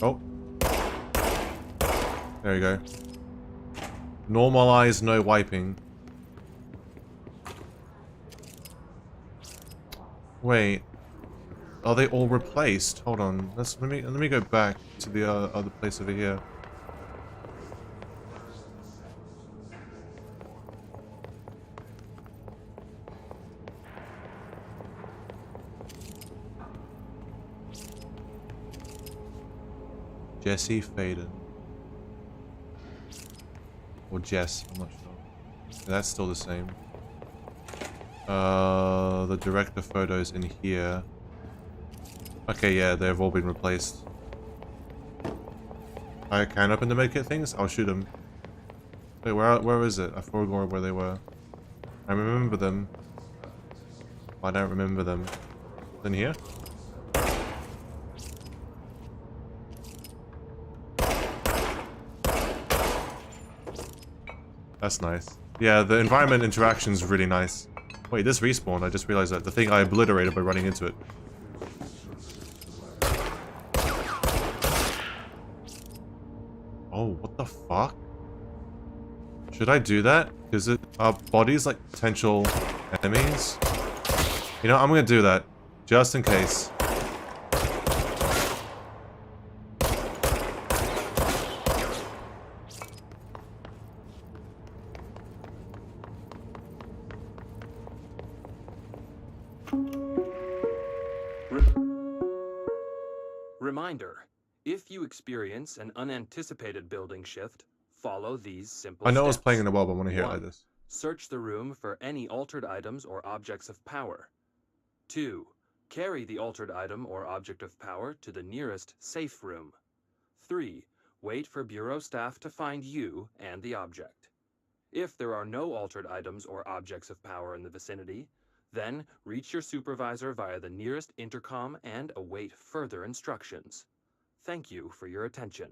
Oh. There you go. Normalize no wiping. Wait. Are they all replaced? Hold on. Let me go back to the other place over here. Jesse Faden. Or Jess, I'm not sure. Yeah, that's still the same. The director photos in here. Okay, yeah, they've all been replaced. I can open the medkit things? I'll shoot them. Wait, where is it? I forgot where they were. I remember them. I don't remember them. In here? That's nice. Yeah, the environment interaction is really nice. Wait, this respawn, I just realized that. The thing I obliterated by running into it. Should I do that? Because are bodies like potential enemies? You know, I'm gonna do that. Just in case. Reminder, if you experience an unanticipated building shift, follow these simple I know I was steps. playing in a while, but I want to hear it 1. like this. Search the room for any altered items or objects of power. 2. Carry the altered item or object of power to the nearest safe room. 3. Wait for Bureau staff to find you and the object. If there are no altered items or objects of power in the vicinity, then reach your supervisor via the nearest intercom and await further instructions. Thank you for your attention.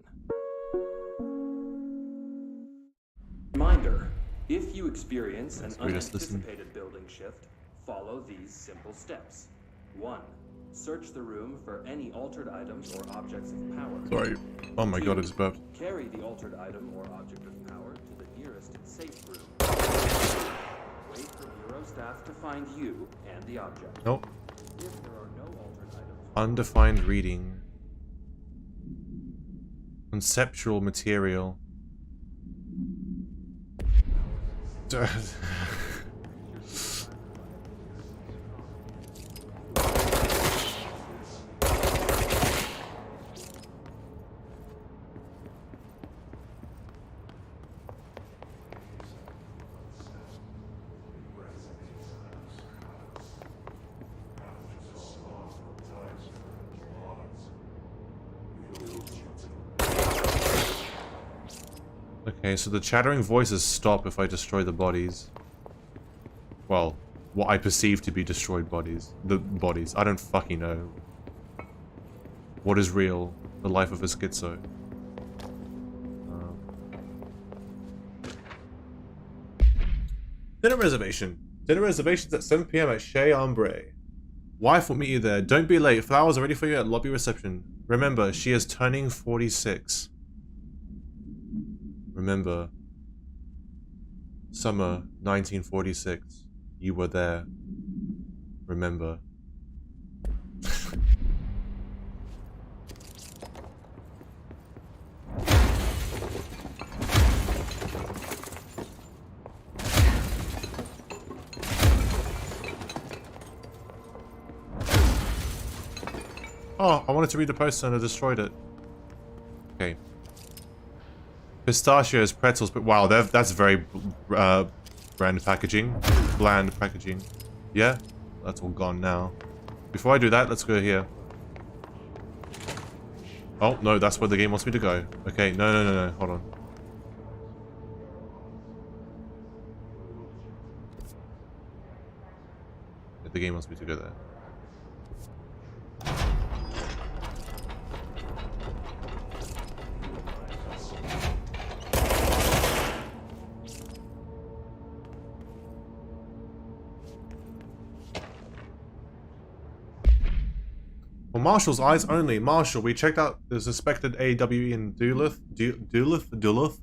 Reminder, if you experience an we just listen. unanticipated building shift, follow these simple steps. 1. Search the room for any altered items or objects of power. Sorry. Oh my 2. god, it's burped. Carry the altered item or object of power to the nearest safe room. Wait for Bureau staff to find you and the object. Nope. If there are no altered items... Undefined reading. Conceptual material. Okay, so the chattering voices stop if I destroy the bodies. Well, what I perceive to be destroyed bodies. The bodies. I don't fucking know. What is real? The life of a schizo. Dinner reservation. Dinner reservations at 7 PM at Chez Ambre. Wife will meet you there. Don't be late. Flowers are ready for you at lobby reception. Remember, she is turning 46. Remember, summer 1946. You were there. Remember. Oh, I wanted to read the poster and I destroyed it. Okay. Pistachios, pretzels, but wow, that's very bland packaging. Bland packaging. Yeah? That's all gone now. Before I do that, let's go here. Oh, no, that's where the game wants me to go. Okay, no, hold on. The game wants me to go there. For Marshall's eyes only. Marshall, we checked out the suspected AWE in Duluth. Duluth?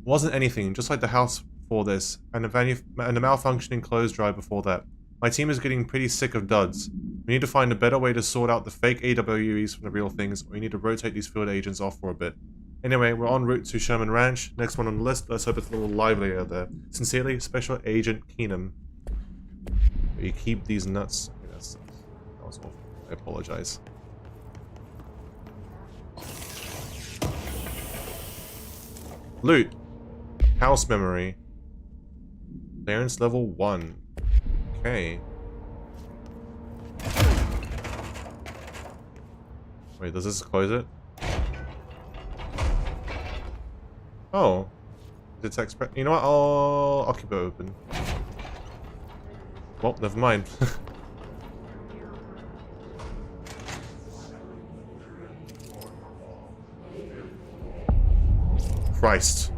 Wasn't anything, just like the house for this, and a malfunctioning clothes dryer before that. My team is getting pretty sick of duds. We need to find a better way to sort out the fake AWEs from the real things, or we need to rotate these field agents off for a bit. Anyway, we're en route to Sherman Ranch. Next one on the list, let's hope it's a little livelier there. Sincerely, Special Agent Keenum. You keep these nuts. Okay, that was awful. I apologize. Loot. House memory. Clearance level 1. Okay. Wait, does this close it? Oh. Detect. You know what? I'll keep it open. Well, never mind. Christ.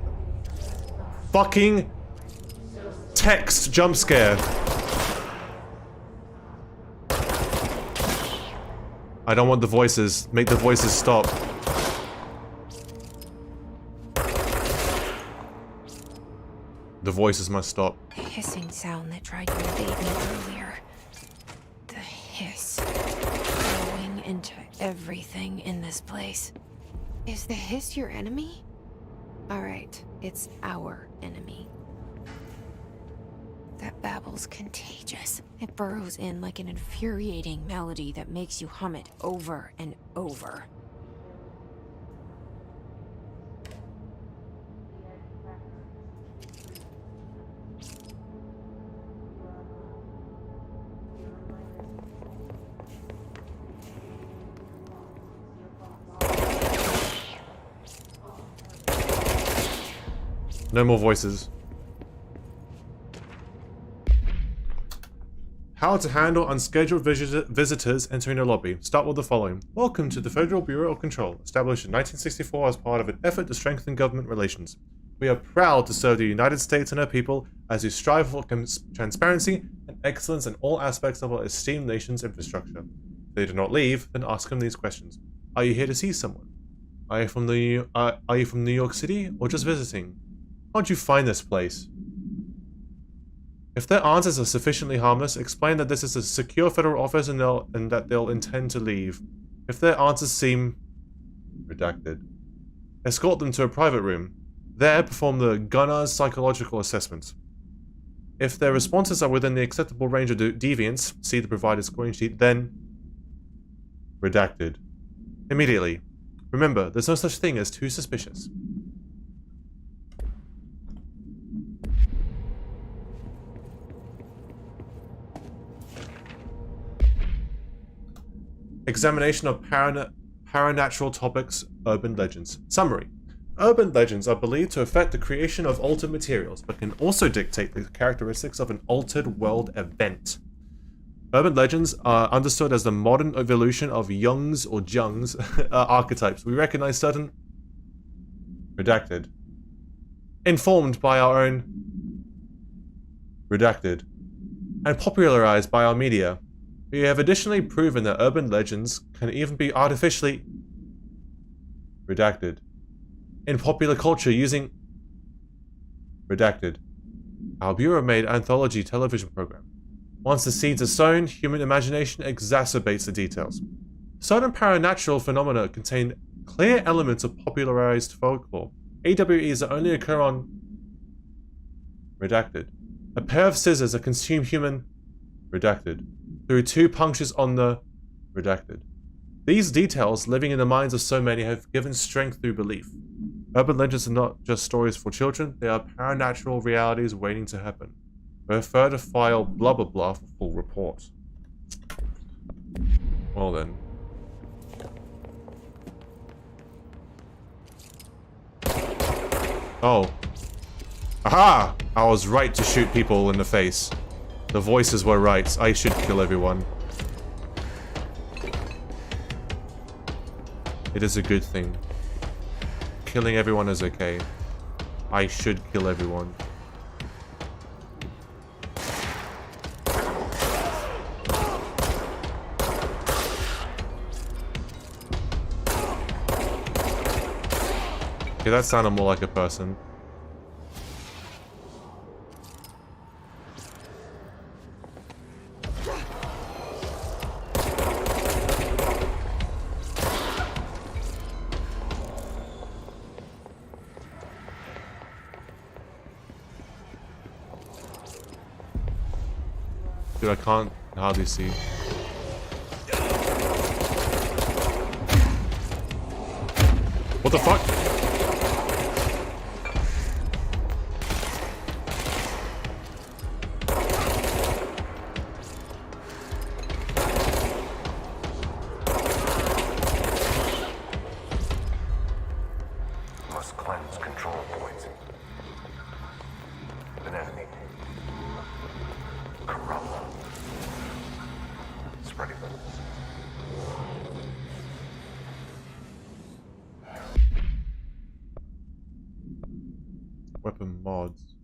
Fucking text jump scare. I don't want the voices. Make the voices stop. The voices must stop. The hissing sound that tried to invade me earlier. The hiss. Going into everything in this place. Is the hiss your enemy? Alright, it's our enemy. That babble's contagious. It burrows in like an infuriating melody that makes you hum it over and over. No more voices. How to handle unscheduled visitors entering a lobby. Start with the following. Welcome to the Federal Bureau of Control, established in 1964 as part of an effort to strengthen government relations. We are proud to serve the United States and our people as we strive for transparency and excellence in all aspects of our esteemed nation's infrastructure. If they do not leave, then ask them these questions. Are you here to see someone? Are you from New York City or just visiting? How'd you find this place? If their answers are sufficiently harmless, explain that this is a secure federal office and that they'll intend to leave. If their answers seem redacted, escort them to a private room. There, perform the gunner's psychological assessment. If their responses are within the acceptable range of deviance, see the provided scoring sheet, then redacted. Immediately. Remember, there's no such thing as too suspicious. Examination of paranatural topics, urban legends. Summary. Urban legends are believed to affect the creation of altered materials, but can also dictate the characteristics of an altered world event. Urban legends are understood as the modern evolution of Jung's or Jung's archetypes. We recognize certain redacted, informed by our own redacted, and popularized by our media. We have additionally proven that urban legends can even be artificially redacted in popular culture using redacted. Our Bureau made anthology television program. Once the seeds are sown, human imagination exacerbates the details. Certain paranatural phenomena contain clear elements of popularized folklore. AWEs that only occur on redacted. A pair of scissors that consume human redacted. Through 2 punctures on the redacted. These details, living in the minds of so many, have given strength through belief. Urban legends are not just stories for children, they are paranatural realities waiting to happen. Refer to file blah blah blah for full report. Well then. Oh. Aha! I was right to shoot people in the face. The voices were right. I should kill everyone. It is a good thing. Killing everyone is okay. I should kill everyone. Okay, that sounded more like a person. Dude, I can't hardly see. What the fuck? Must cleanse control points. An enemy. Corrupt. Spreading them. Weapon mods.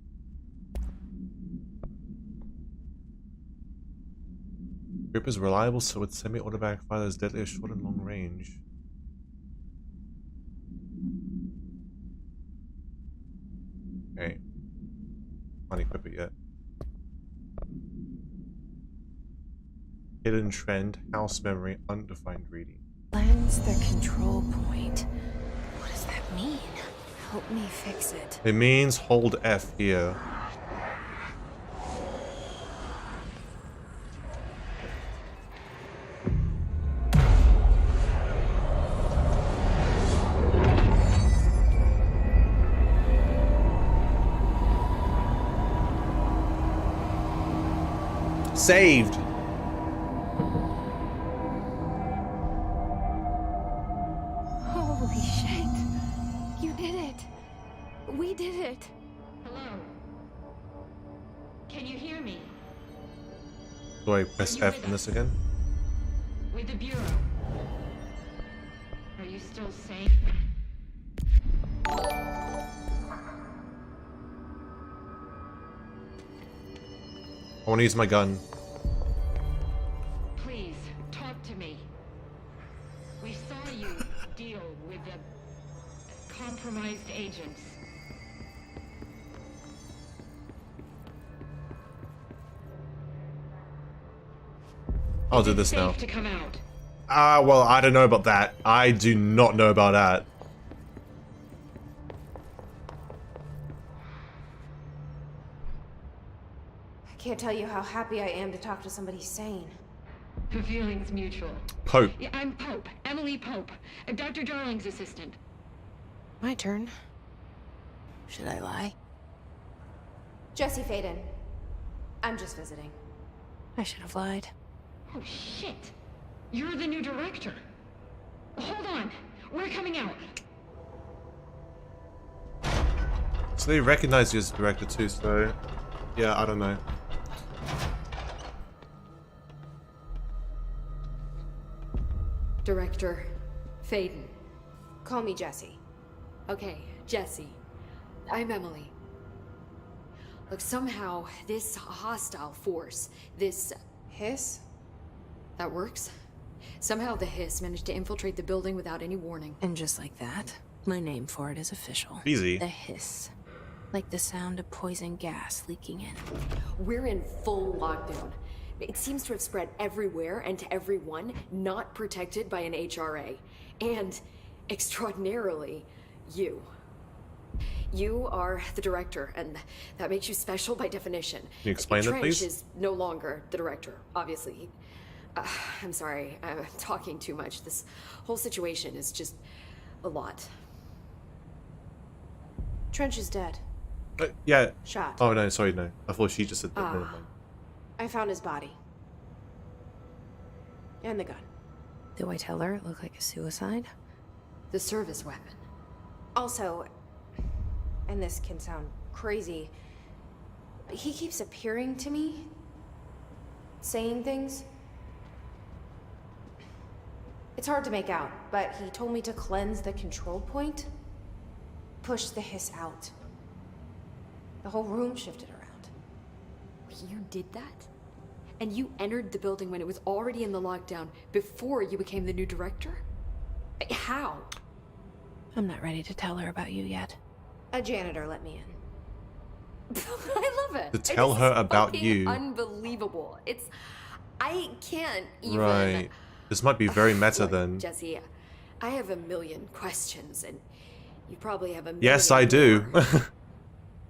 Grip is reliable, so with semi-automatic fire that is deadly at short and long range. Okay. Can't equip it yet. Hidden trend, house memory, undefined reading. Cleanse the control point. What does that mean? Help me fix it. It means hold F here. Saved. Holy shit. You did it. We did it. Hello? Can you hear me? Do I press F on this again? With the Bureau? Are you still safe? I want to use my gun. Please, talk to me. We saw you deal with the compromised agents. I'll do this now. Safe to come out. Well, I don't know about that. I do not know about that. I can't tell you how happy I am to talk to somebody sane. The feeling's mutual. Pope. Yeah, I'm Pope. Emily Pope. Dr. Darling's assistant. My turn. Should I lie? Jesse Faden. I'm just visiting. I should have lied. Oh, shit. You're the new director. Hold on. We're coming out. So they recognize you as the director too, so... Yeah, I don't know. Director Faden. Call me Jesse. Okay, Jesse. I'm Emily. Look, somehow this hostile force, this... Hiss? That works? Somehow the hiss managed to infiltrate the building without any warning. And just like that, my name for it is official. Easy. The hiss. Like the sound of poison gas leaking in. We're in full lockdown. It seems to have spread everywhere and to everyone not protected by an HRA. And, extraordinarily, you. You are the director, and that makes you special by definition. Can you explain that, Trench please? is no longer the director, obviously. I'm sorry, I'm talking too much. This whole situation is just a lot. Trench is dead. Yeah. Shot. Oh, no, sorry, no. I thought she just said that. Never mind. I found his body. And the gun. Do I tell her it looked like a suicide? The service weapon. Also, and this can sound crazy, but he keeps appearing to me, saying things. It's hard to make out, but he told me to cleanse the control point, push the hiss out. The whole room shifted around. You did that? And you entered the building when it was already in the lockdown before you became the new director? How? I'm not ready to tell her about you yet. A janitor let me in. I love it. To tell It's her about fucking you. Unbelievable. I can't even. Right. This might be very meta Look, then. Jesse, I have a million questions, and you probably have a million. Yes, I do. more.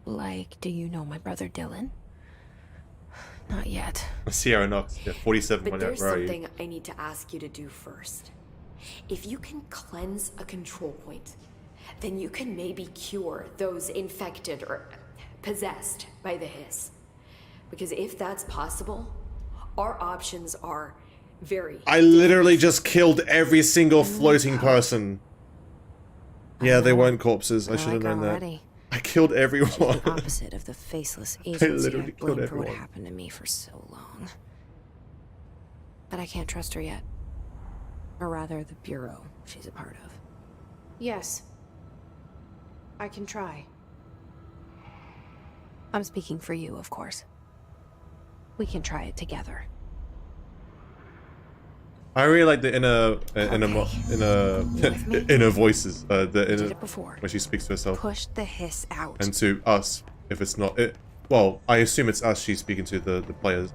Like, do you know my brother Dylan? Not yet. Sierra Knox, yeah, 47. But there's Where are you? something I need to ask you to do first. If you can cleanse a control point, then you can maybe cure those infected or possessed by the hiss. Because if that's possible, our options are very... I literally just killed every single floating person. Yeah, they weren't corpses. I should have known that. already. I killed She's everyone. the opposite of the faceless agency literally I killed blamed for what everyone. happened to me for so long. But I can't trust her yet. Or rather, the Bureau she's a part of. Yes. I can try. I'm speaking for you, of course. We can try it together. I really like the inner voices. The I did inner it before. when she speaks to herself Push the hiss out. and to us if it's not it. Well, I assume it's us she's speaking to, the players.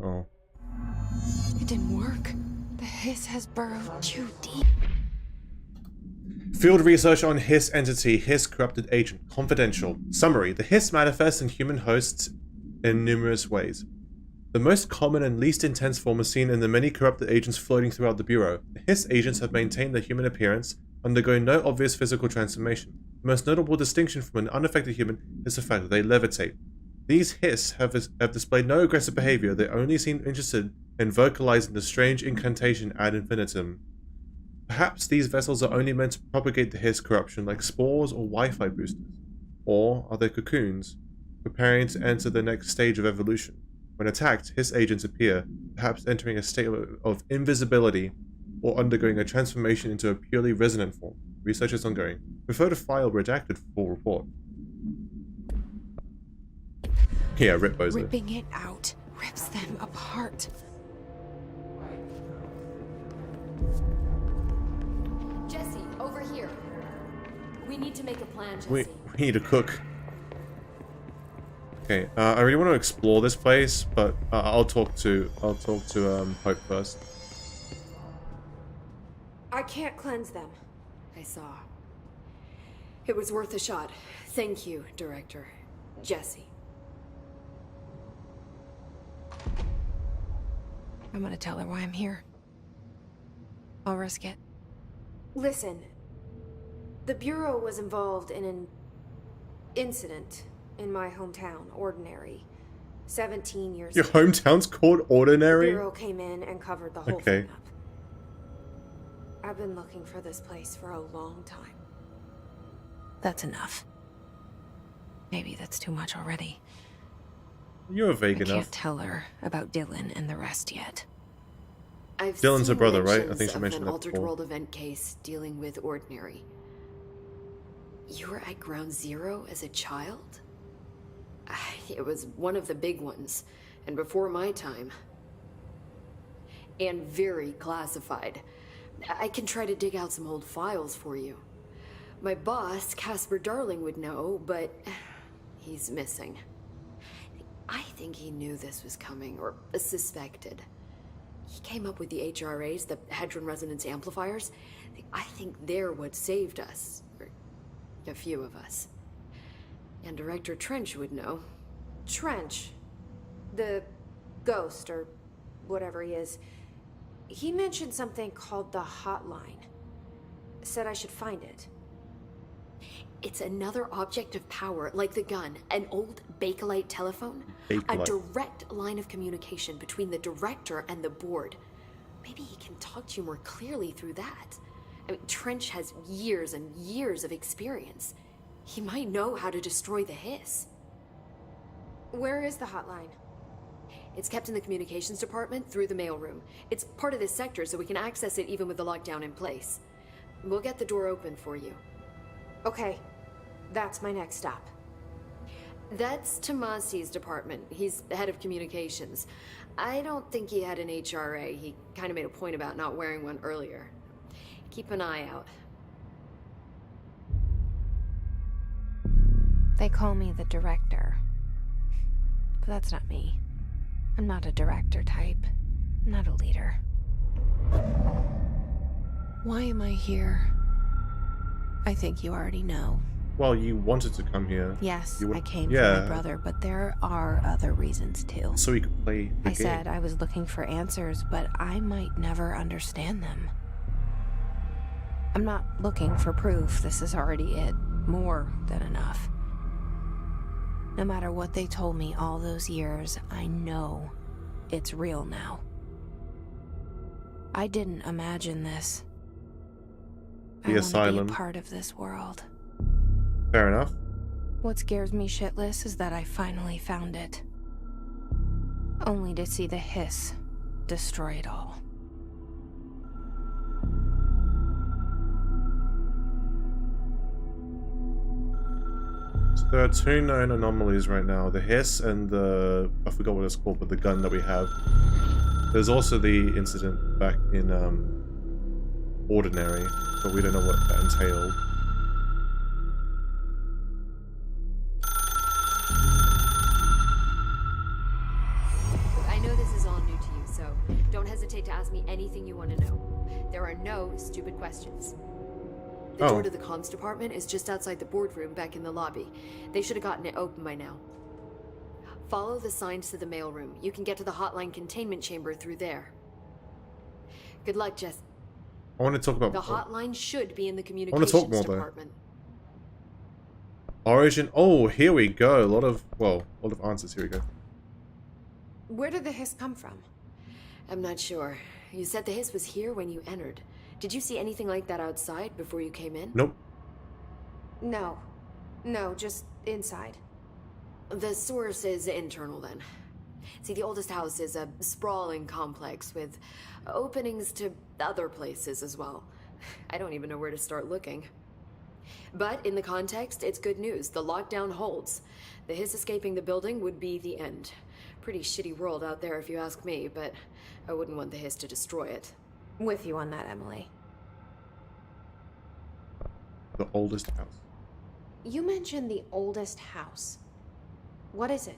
Oh. It didn't work. The hiss has burrowed too deep. Field research on Hiss entity, Hiss corrupted agent, confidential. Summary: the Hiss manifests in human hosts in numerous ways. The most common and least intense form is seen in the many corrupted agents floating throughout the Bureau. The Hiss agents have maintained their human appearance, undergoing no obvious physical transformation. The most notable distinction from an unaffected human is the fact that they levitate. These Hiss have displayed no aggressive behavior, they only seem interested in vocalizing the strange incantation ad infinitum. Perhaps these vessels are only meant to propagate the Hiss corruption like spores or Wi-Fi boosters. Or are they cocoons, preparing to enter the next stage of evolution? When attacked, Hiss agents appear, perhaps entering a state of invisibility or undergoing a transformation into a purely resonant form. Research is ongoing. Refer to file redacted for full report. Yeah, rip bozo. Ripping it out rips them apart. Jesse, over here. We need to make a plan, Jesse. We need to cook. Okay, I really want to explore this place, but I'll talk to Hope first. I can't cleanse them. I saw. It was worth a shot. Thank you, Director. Jesse. I'm gonna tell her why I'm here. I'll risk it. Listen, the Bureau was involved in an incident in my hometown, Ordinary, 17 years Your ago. hometown's called Ordinary? The Bureau came in and covered the whole thing up. I've been looking for this place for a long time. That's enough. Maybe that's too much already. You're vague I enough. can't tell her about Dylan and the rest yet. I've Dylan's seen a brother, right? I mentions think she of mentioned an that altered before. world event case dealing with Ordinary. You were at Ground Zero as a child? It was one of the big ones, and before my time. And very classified. I can try to dig out some old files for you. My boss, Casper Darling, would know, but he's missing. I think he knew this was coming, or suspected. He came up with the HRAs, the Hadron Resonance Amplifiers. I think they're what saved us. Or a few of us. And Director Trench would know. Trench, the ghost, or whatever he is, he mentioned something called the hotline. Said I should find it. It's another object of power, like the gun, an old Bakelite telephone. Bakelite. A direct line of communication between the director and the board. Maybe he can talk to you more clearly through that. I mean, Trench has years and years of experience. He might know how to destroy the Hiss. Where is the hotline? It's kept in the communications department through the mailroom. It's part of this sector, so we can access it even with the lockdown in place. We'll get the door open for you. Okay, that's my next stop. That's Tomasi's department. He's the head of communications. I don't think he had an HRA. He kind of made a point about not wearing one earlier. Keep an eye out. They call me the director. But that's not me. I'm not a director type. I'm not a leader. Why am I here? I think you already know. Well, you wanted to come here. Yes, You I came for yeah. my brother, but there are other reasons too. So we could play the I game. said I was looking for answers, but I might never understand them. I'm not looking for proof. This is already it. More than enough. No matter what they told me all those years, I know it's real now. I didn't imagine this. The I asylum. want to be a part of this world. Fair enough. What scares me shitless is that I finally found it. Only to see the hiss destroy it all. So there are two known anomalies right now. The hiss and the... I forgot what it's called, but the gun that we have. There's also the incident back in Ordinary, but we don't know what that entailed. I know this is all new to you, so don't hesitate to ask me anything you want to know. There are no stupid questions. The door to the comms department is just outside the boardroom back in the lobby. They should have gotten it open by now. Follow the signs to the mailroom. You can get to the hotline containment chamber through there. Good luck, Jess. I want to talk about... The hotline should be in the I communications want to talk more, department. Though. Origin... Oh, here we go. A lot of... Well, a lot of answers. Here we go. Where did the hiss come from? I'm not sure. You said the hiss was here when you entered. Did you see anything like that outside before you came in? Nope. No. No, just inside. The source is internal then. See, the oldest house is a sprawling complex with openings to other places as well. I don't even know where to start looking. But in the context, it's good news. The lockdown holds. The hiss escaping the building would be the end. Pretty shitty world out there if you ask me, but I wouldn't want the hiss to destroy it. With you on that, Emily. The oldest house. You mentioned the oldest house. What is it?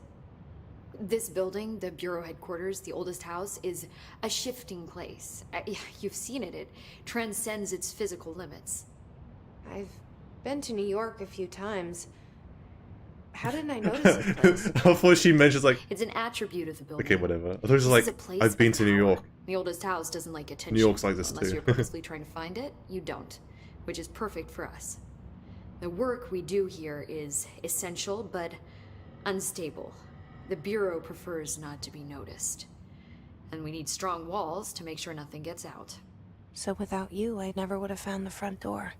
This building, the Bureau headquarters, the oldest house, is a shifting place. You've seen it. It transcends its physical limits. I've been to New York a few times. How didn't I notice this place? I thought she mentioned like... It's an attribute of the building. Okay, whatever. I thought it was like, I've been to New York. The oldest house doesn't like attention. New York's like this Unless too. you're purposely trying to find it, you don't. Which is perfect for us. The work we do here is essential, but unstable. The Bureau prefers not to be noticed. And we need strong walls to make sure nothing gets out. So without you, I never would have found the front door.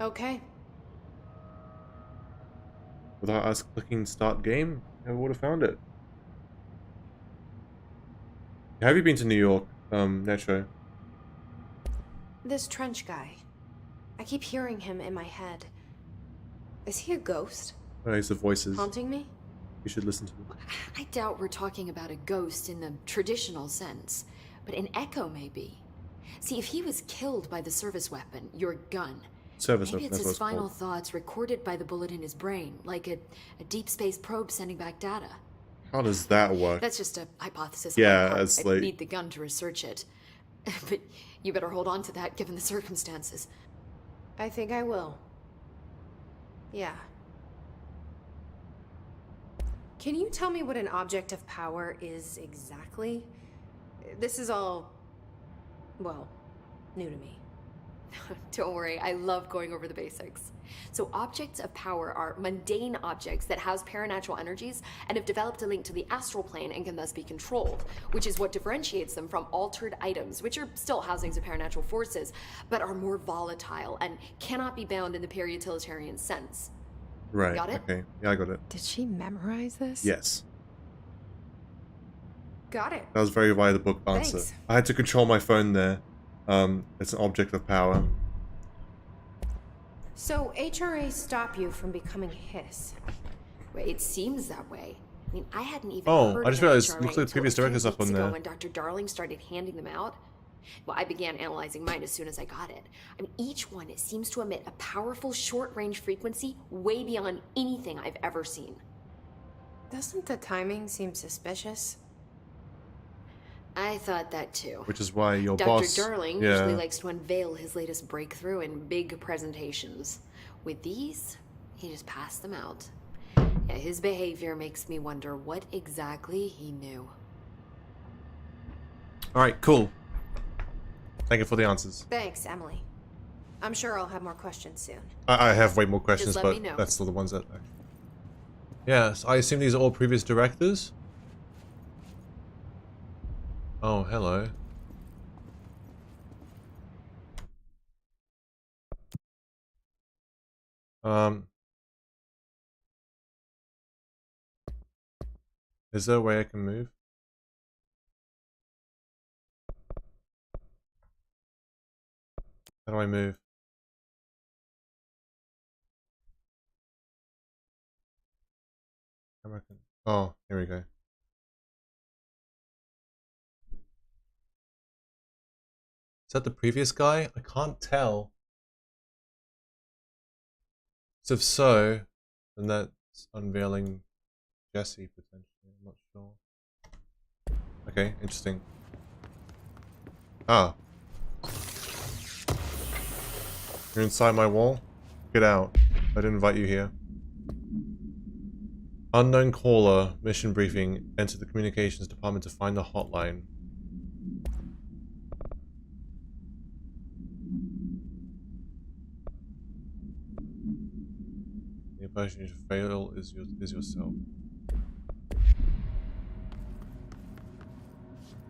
Okay. Without us clicking start game, never would have found it. Have you been to New York, Netro? This trench guy. I keep hearing him in my head. Is he a ghost? Oh, it's the voices. Haunting me? You should listen to them. I doubt we're talking about a ghost in the traditional sense, but an echo maybe. See, if he was killed by the service weapon, your gun, maybe it's his final thoughts recorded by the bullet in his brain, like a deep space probe sending back data. How does that work? That's just a hypothesis. Yeah, it's like... I need the gun to research it. But you better hold on to that given the circumstances. I think I will. Yeah. Can you tell me what an object of power is exactly? This is all, well, new to me. Don't worry, I love going over the basics. So objects of power are mundane objects that house paranatural energies and have developed a link to the astral plane and can thus be controlled, which is what differentiates them from altered items, which are still housings of paranatural forces, but are more volatile and cannot be bound in the peri-utilitarian sense. Right, got it? Okay, yeah, I got it. Did she memorize this? Yes. Got it. That was very by the book answer. Thanks. I had to control my phone there. It's an object of power. So HRA stop you from becoming Hiss? Well, it seems that way. I mean, I hadn't even heard I just of realized, HRA looks like the previous until a few director's up weeks on ago there. when Dr. Darling started handing them out. Well, I began analyzing mine as soon as I got it. I mean, each one, it seems to emit a powerful short-range frequency way beyond anything I've ever seen. Doesn't the timing seem suspicious? I thought that too. Which is why your Dr. boss... Darling usually likes to unveil his latest breakthrough in big presentations. With these, he just passed them out. Yeah, his behavior makes me wonder what exactly he knew. Alright, cool. Thank you for the answers. Thanks, Emily. I'm sure I'll have more questions soon. I have way more questions, Just let me but know. that's still the ones that... Yes, I assume these are all previous directors? Oh, hello. Is there a way I can move? How do I move? Oh, here we go. Is that the previous guy? I can't tell. So if so, then that's unveiling Jesse potentially. I'm not sure. Okay, interesting. Ah. You're inside my wall? Get out. I didn't invite you here. Unknown caller, mission briefing. Enter the communications department to find the hotline. The person you should fail is yourself.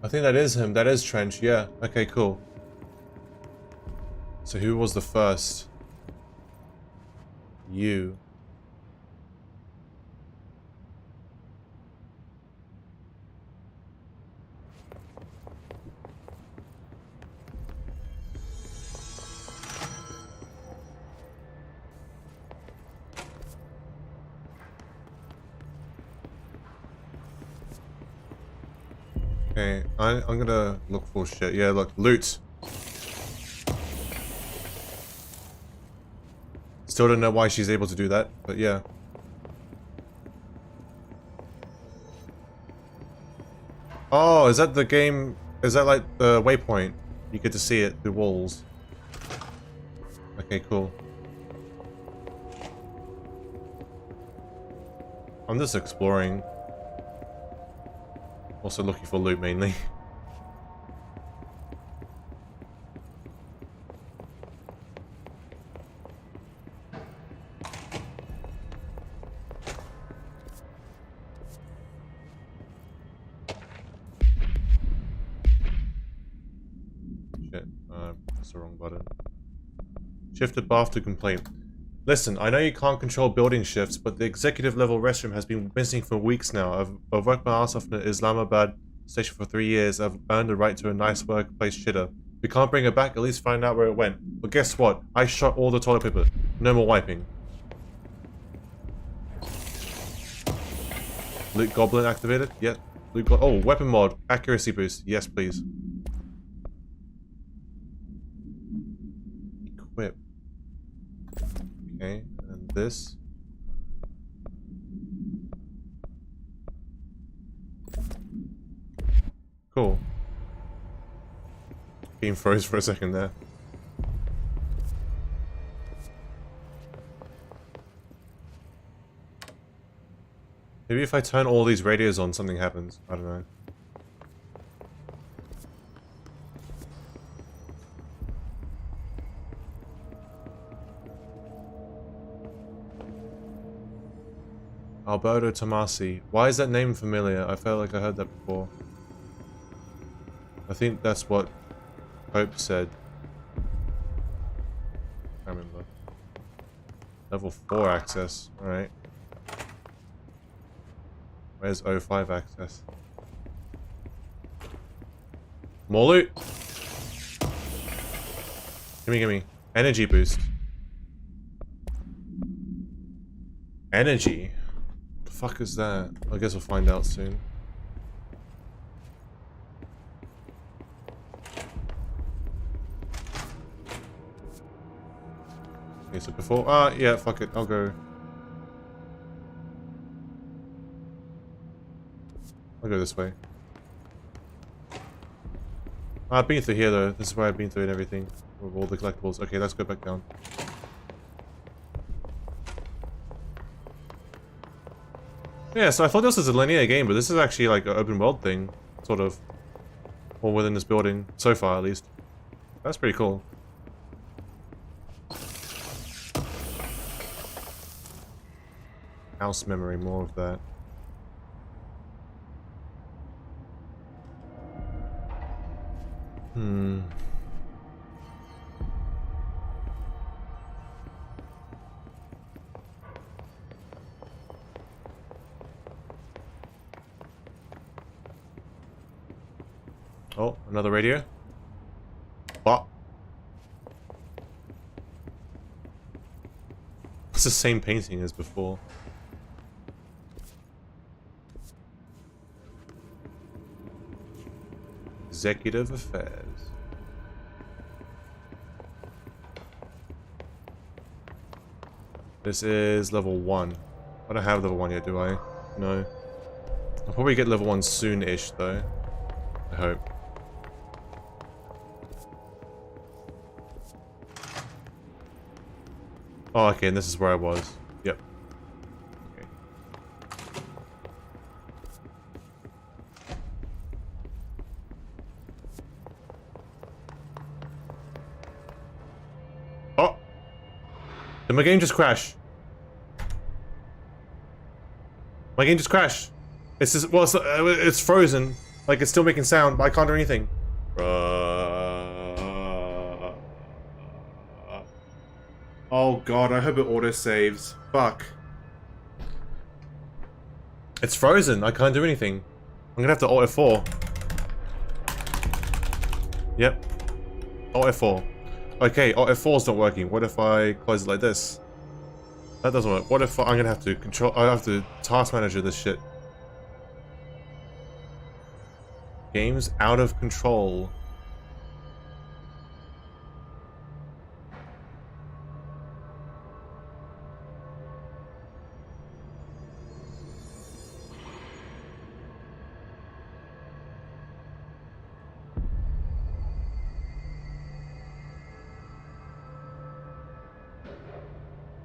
I think that is him. That is Trench. Yeah. Okay, cool. So who was the first? You. Okay, I'm gonna look for shit. Yeah, look, loot. Still don't know why she's able to do that, but yeah. Oh, is that the game? Is that like the waypoint? You get to see it through walls. Okay, cool. I'm just exploring. Also looking for loot mainly. Shit, that's the wrong button. Shifted bath to complaint. Listen, I know you can't control building shifts, but the executive level restroom has been missing for weeks now. I've worked my ass off in the Islamabad station for 3 years. I've earned the right to a nice workplace shitter. If we can't bring it back, at least find out where it went. But guess what? I shot all the toilet paper. No more wiping. Loot Goblin activated? Yep. Oh, weapon mod. Accuracy boost. Yes, please. Equip. Okay, and this. Cool. Game froze for a second there. Maybe if I turn all these radios on, something happens. I don't know. Alberto Tomasi. Why is that name familiar? I felt like I heard that before. I think that's what Hope said. I remember. Level 4 access. Alright. Where's 05 access? More loot! Gimme, gimme. Energy boost. Energy? What the fuck is that? I guess we'll find out soon. Okay, so before... yeah, fuck it. I'll go... I'll go this way. I've been through here though. This is where I've been through and everything. With all the collectibles. Okay, let's go back down. Yeah, so I thought this was a linear game, but this is actually like an open world thing. Sort of. All within this building. So far, at least. That's pretty cool. House memory, more of that. Oh, another radio. What? It's the same painting as before. Executive Affairs. This is level 1. I don't have level 1 yet, do I? No. I'll probably get level 1 soon-ish, though. I hope. Oh, okay, and this is where I was. Yep. Okay. Oh! Did my game just crash? My game just crashed. It's just, well, it's frozen. Like, it's still making sound, but I can't do anything. Oh god, I hope it auto-saves. Fuck. It's frozen. I can't do anything. I'm gonna have to Alt F4. Yep. Alt F4. Okay, Alt F4's not working. What if I close it like this? That doesn't work. What if I'm gonna have to control... I have to task manager this shit. Game's out of control.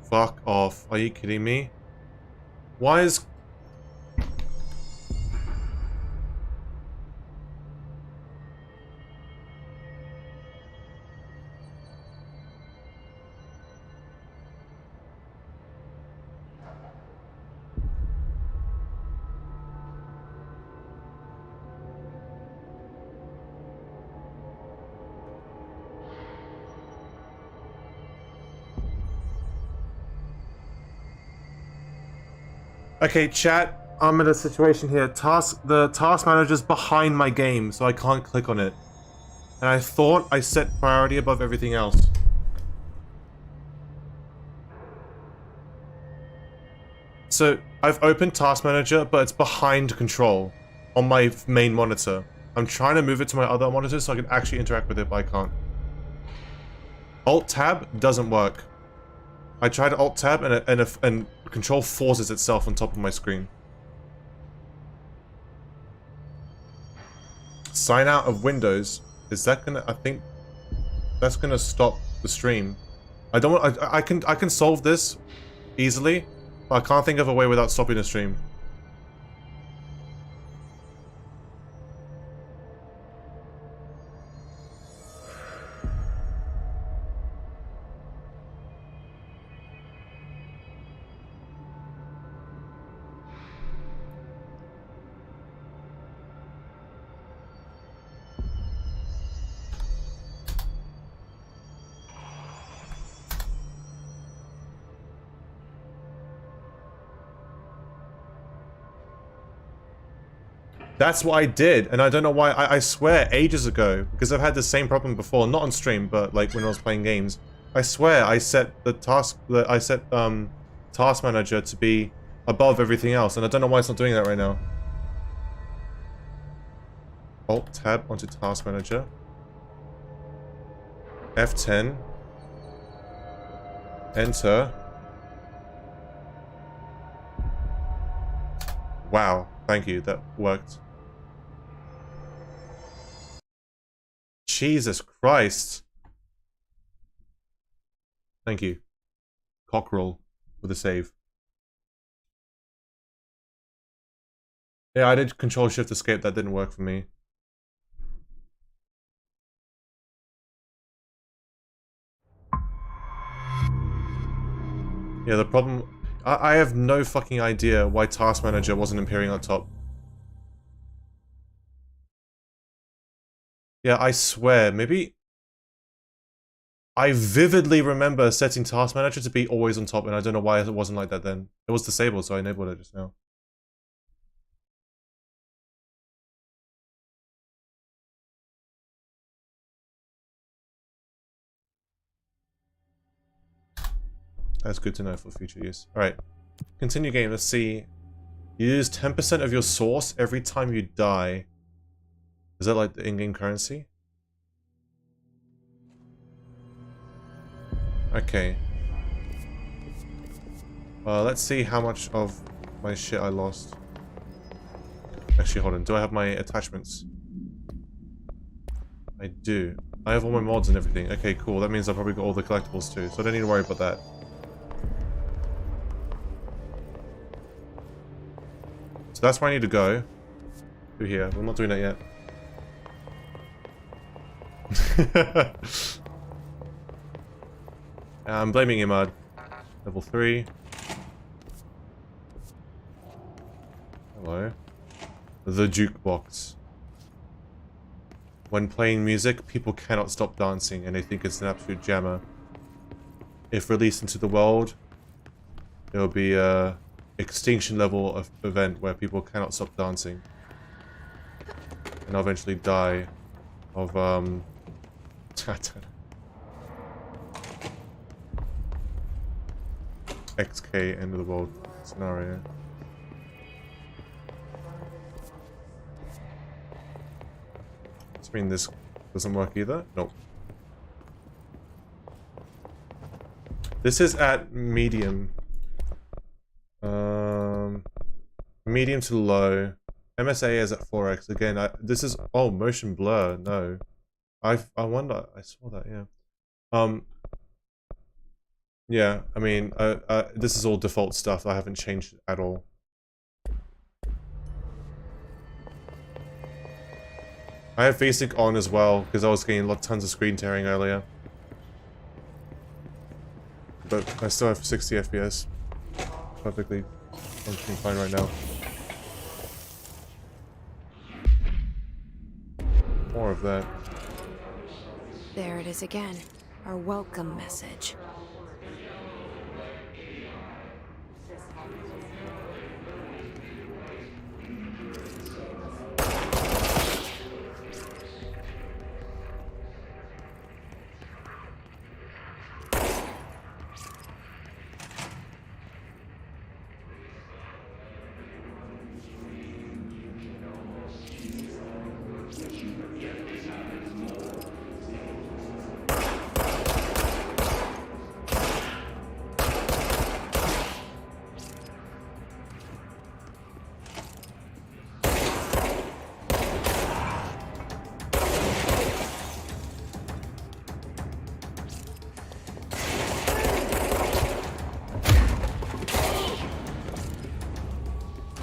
Fuck off. Are you kidding me? Why is... Okay, chat, I'm in a situation here. The task manager's behind my game, so I can't click on it. And I thought I set priority above everything else. So, I've opened task manager, but it's behind control on my main monitor. I'm trying to move it to my other monitor so I can actually interact with it, but I can't. Alt-tab doesn't work. I tried Alt-tab and control forces itself on top of my screen. Sign out of Windows. Is that gonna... I think that's gonna stop the stream. I don't want... I can solve this easily, but I can't think of a way without stopping the stream. That's what I did, and I don't know why. I swear ages ago, because I've had the same problem before, not on stream, but like when I was playing games. I swear I set the task task manager to be above everything else, and I don't know why it's not doing that right now. Alt tab onto task manager. F10. Enter. Wow, thank you, that worked. Jesus Christ. Thank you. Cockerel for the save. Yeah, I did Control Shift Escape, that didn't work for me. Yeah, the problem... I have no fucking idea why Task Manager wasn't appearing on top. Yeah, I swear, maybe... I vividly remember setting Task Manager to be always on top, and I don't know why it wasn't like that then. It was disabled, so I enabled it just now. That's good to know for future use. Alright. Continue game. Let's see. You lose 10% of your source every time you die. Is that like the in-game currency? Okay. Let's see how much of my shit I lost. Actually, hold on. Do I have my attachments? I do. I have all my mods and everything. Okay, cool. That means I probably got all the collectibles too, so I don't need to worry about that. So that's where I need to go. Through here. We're not doing that yet. I'm blaming Imad. Level 3. Hello. The jukebox. When playing music, people cannot stop dancing and they think it's an absolute jammer. If released into the world, there will be a extinction level of event where people cannot stop dancing. And I'll eventually die of XK end of the world scenario. I mean, this doesn't work either. Nope. This is at medium. Medium to low. MSA is at 4x. Again, this is... Oh, motion blur. No. I wonder... I saw that, yeah. Yeah, I mean, this is all default stuff. I haven't changed it at all. I have basic on as well, because I was getting tons of screen tearing earlier. But I still have 60 FPS. Perfectly functioning fine right now. More of that. There it is again. Our welcome message.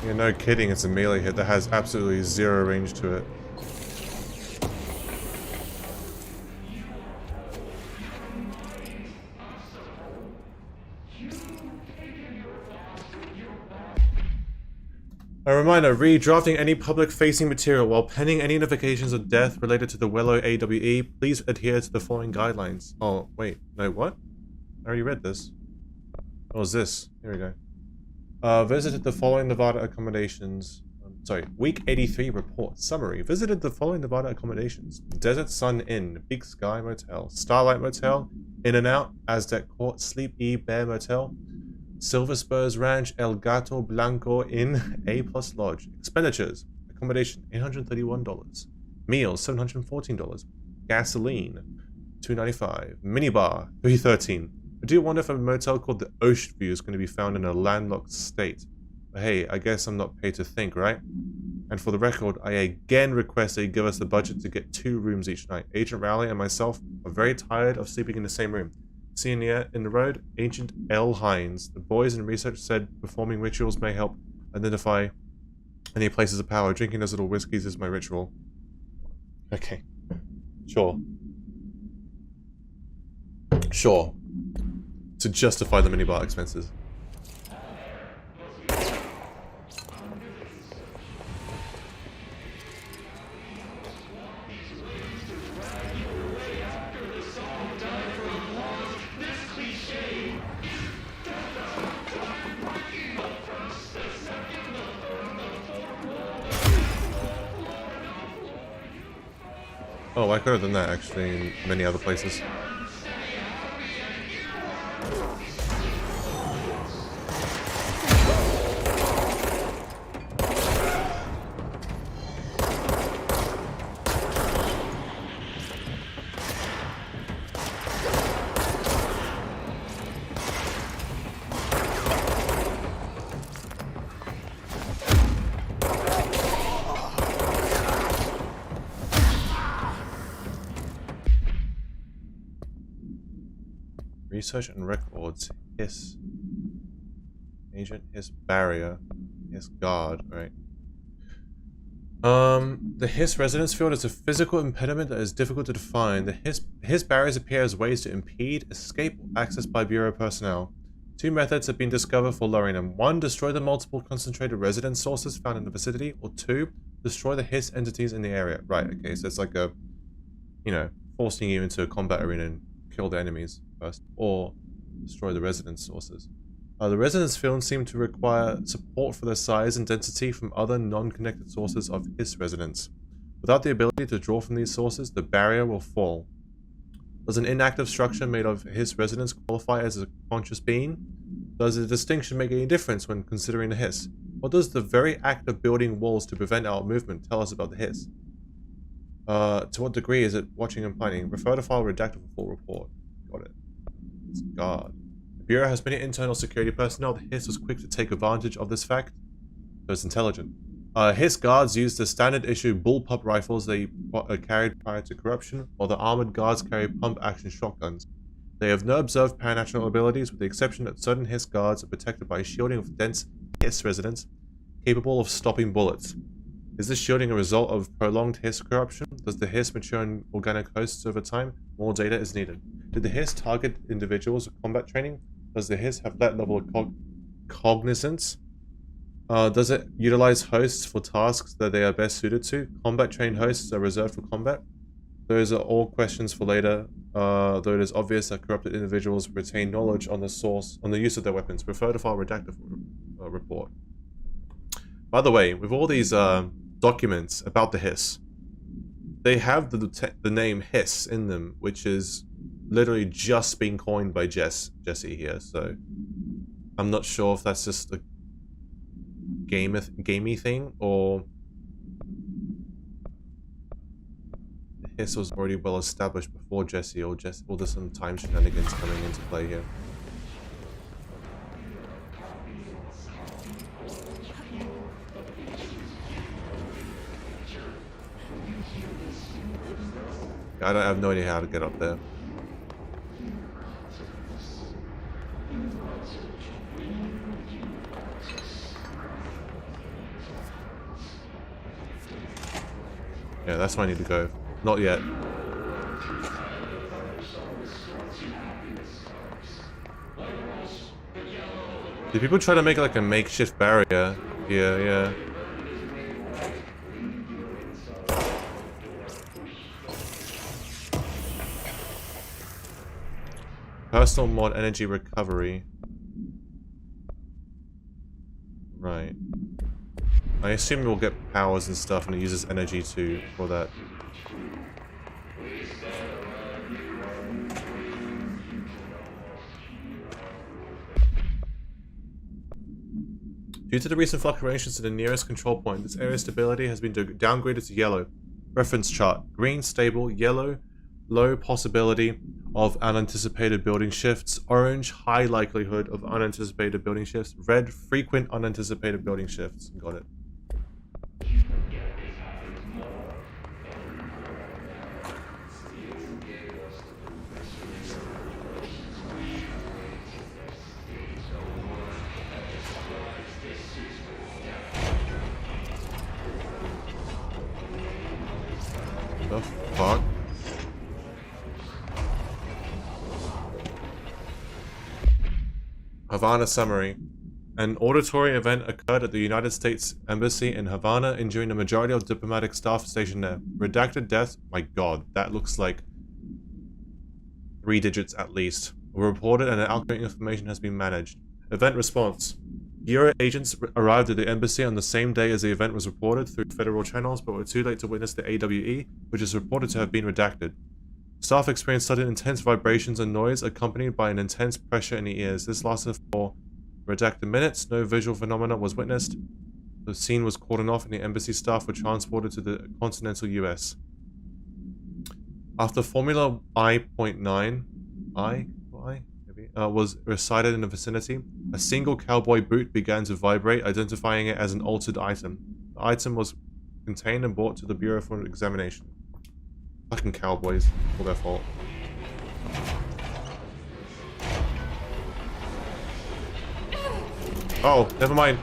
Yeah, no kidding, it's a melee hit that has absolutely zero range to it. A reminder, redrafting any public-facing material while pending any notifications of death related to the Wello AWE, please adhere to the following guidelines. Oh, wait, no, what? I already read this. What was this? Here we go. Visited the following Nevada accommodations. Week 83 report. Summary. Visited the following Nevada accommodations. Desert Sun Inn, Big Sky Motel, Starlight Motel, In-N-Out, Aztec Court, Sleep E, Bear Motel, Silver Spurs Ranch, El Gato Blanco Inn, A+ Lodge. Expenditures. Accommodation, $831. Meals, $714. Gasoline, $295. Minibar, $313. I do wonder if a motel called the Ocean View is going to be found in a landlocked state. But hey, I guess I'm not paid to think, right? And for the record, I again request that you give us the budget to get 2 rooms each night. Agent Rowley and myself are very tired of sleeping in the same room. Seeing here in the road, Agent L. Hines. The boys in research said performing rituals may help identify any places of power. Drinking those little whiskeys is my ritual. Okay. Sure. Sure. To justify the minibar expenses. Oh, I could have done that actually in many other places. Research and records. Hiss. Agent, hiss barrier. Hiss guard, right. The hiss resonance field is a physical impediment that is difficult to define. The hiss barriers appear as ways to impede, escape, or access by Bureau personnel. 2 methods have been discovered for lowering them. 1, destroy the multiple concentrated resonance sources found in the vicinity, or 2, destroy the hiss entities in the area. Right, okay, so it's like a, you know, forcing you into a combat arena and kill the enemies first, or destroy the resonance sources. The resonance fields seem to require support for their size and density from other non-connected sources of hiss resonance. Without the ability to draw from these sources, the barrier will fall. Does an inactive structure made of hiss resonance qualify as a conscious being? Does the distinction make any difference when considering the hiss? What does the very act of building walls to prevent our movement tell us about the hiss? To what degree is it watching and planning? Refer to file redacted for full report. Got it. It's guard. The Bureau has many internal security personnel. The hiss was quick to take advantage of this fact, so it's intelligent. Hiss guards use the standard issue bullpup rifles they carried prior to corruption, while the armored guards carry pump-action shotguns. They have no observed paranatural abilities, with the exception that certain hiss guards are protected by a shielding of dense hiss resonance, capable of stopping bullets. Is this shielding a result of prolonged hiss corruption? Does the hiss mature in organic hosts over time? More data is needed. Did the hiss target individuals with combat training? Does the hiss have that level of cognizance? Does it utilize hosts for tasks that they are best suited to? Combat trained hosts are reserved for combat. Those are all questions for later, though it is obvious that corrupted individuals retain knowledge on the use of their weapons. Refer to file redacted report. By the way, with all these documents about the hiss, they have the name hiss in them, which is literally just been coined by Jesse here, so I'm not sure if that's just a gamey thing, or the hiss was already well established before Jesse, or there's some time shenanigans coming into play here. I have no idea how to get up there. Yeah, that's where I need to go. Not yet. Did people try to make like a makeshift barrier? Yeah. Personal mod energy recovery. Right. I assume we'll get powers and stuff, and it uses energy for that. Due to the recent fluctuations to the nearest control point, this area's stability has been downgraded to yellow. Reference chart. Green, stable. Yellow, low possibility of unanticipated building shifts. Orange, high likelihood of unanticipated building shifts. Red, frequent unanticipated building shifts. Got it. The fuck? Havana summary. An auditory event occurred at the United States Embassy in Havana, injuring the majority of diplomatic staff stationed there. Redacted deaths, my god, that looks like 3 digits at least, were reported and outgoing information has been managed. Event response. Bureau agents arrived at the embassy on the same day as the event was reported through federal channels, but were too late to witness the AWE, which is reported to have been redacted. Staff experienced sudden intense vibrations and noise, accompanied by an intense pressure in the ears. This lasted for redacted minutes. No visual phenomena was witnessed. The scene was cordoned off and the embassy staff were transported to the continental US. After Formula I.9 was recited in the vicinity, a single cowboy boot began to vibrate, identifying it as an altered item. The item was contained and brought to the Bureau for examination. Fucking cowboys. All their fault. Oh, never mind.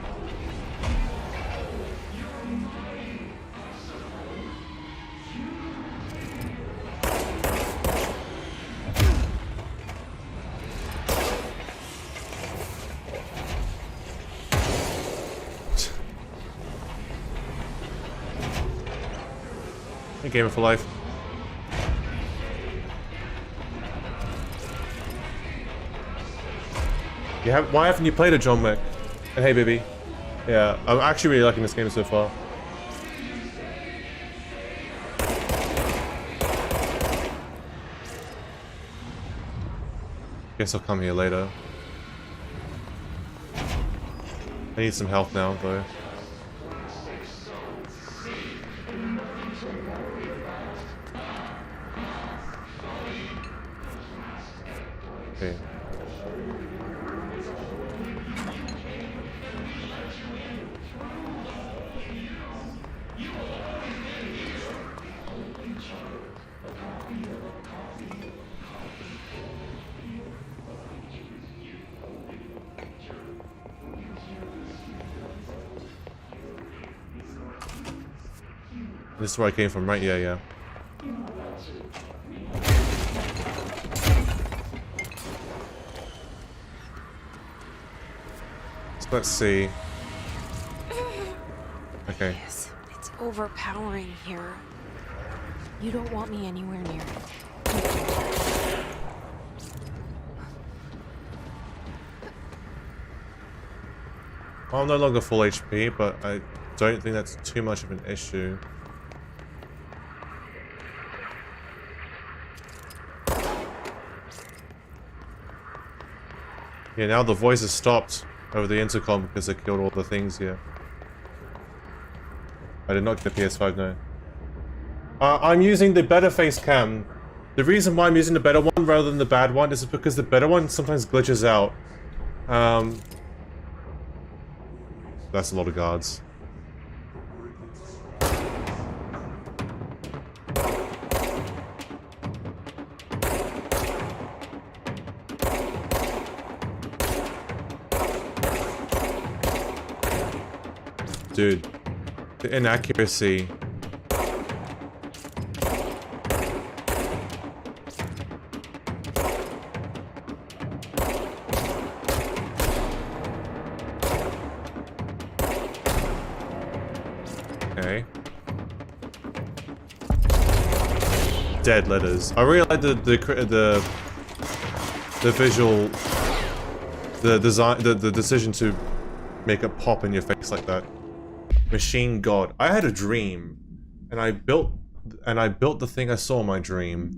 A gamer for life. Why haven't you played a John Wick? And hey, baby. Yeah, I'm actually really liking this game so far. Guess I'll come here later. I need some health now, though. Okay. This is where I came from, right? Yeah, yeah. So let's see. Okay. Yes, it's overpowering here. You don't want me anywhere near it. Well, I'm no longer full HP, but I don't think that's too much of an issue. Yeah, now the voice has stopped over the intercom because I killed all the things here. I did not get the PS5, no. I'm using the better face cam. The reason why I'm using the better one rather than the bad one is because the better one sometimes glitches out. That's a lot of guards. Dude, the inaccuracy. Okay. Dead letters. I really like the visual, the design, the decision to make it pop in your face like that. Machine God. I had a dream, and I built the thing I saw in my dream.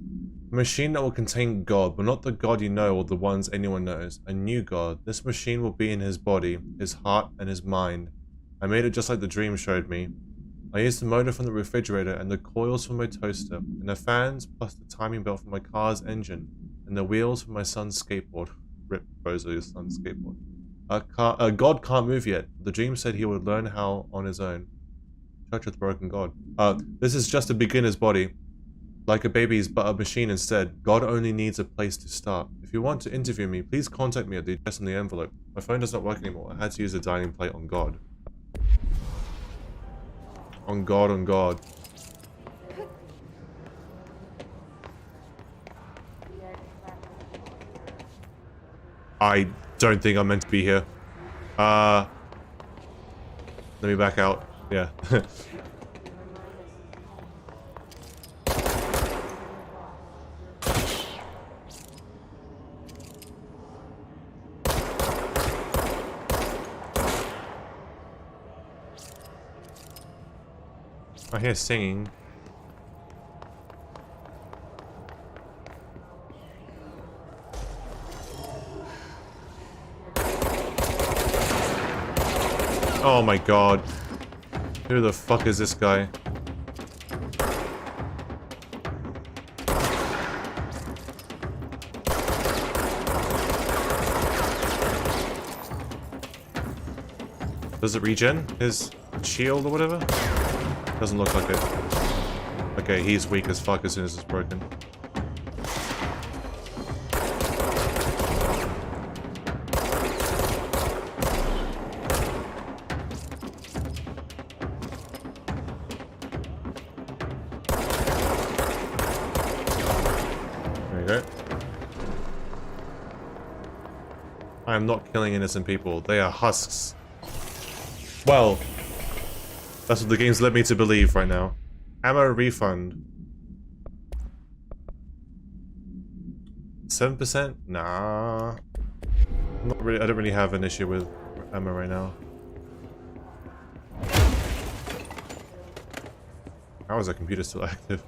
A machine that will contain God, but not the God you know or the ones anyone knows. A new God. This machine will be in his body, his heart, and his mind. I made it just like the dream showed me. I used the motor from the refrigerator and the coils from my toaster, and the fans, plus the timing belt from my car's engine, and the wheels from my son's skateboard. Rip Bozo's son's skateboard. God can't move yet. The dream said he would learn how on his own. Church of the Broken God. This is just a beginner's body. Like a baby's, but a machine instead. God only needs a place to start. If you want to interview me, please contact me at the address in the envelope. My phone does not work anymore. I had to use a dining plate on God. On God, on God. I don't think I'm meant to be here. Let me back out. Yeah. I hear singing. Oh my god. Who the fuck is this guy? Does it regen his shield or whatever? Doesn't look like it. Okay, he's weak as fuck as soon as it's broken. I am not killing innocent people. They are husks. Well, that's what the game's led me to believe right now. Ammo refund. 7%? Nah. Not really. I don't really have an issue with ammo right now. How is our computer still active?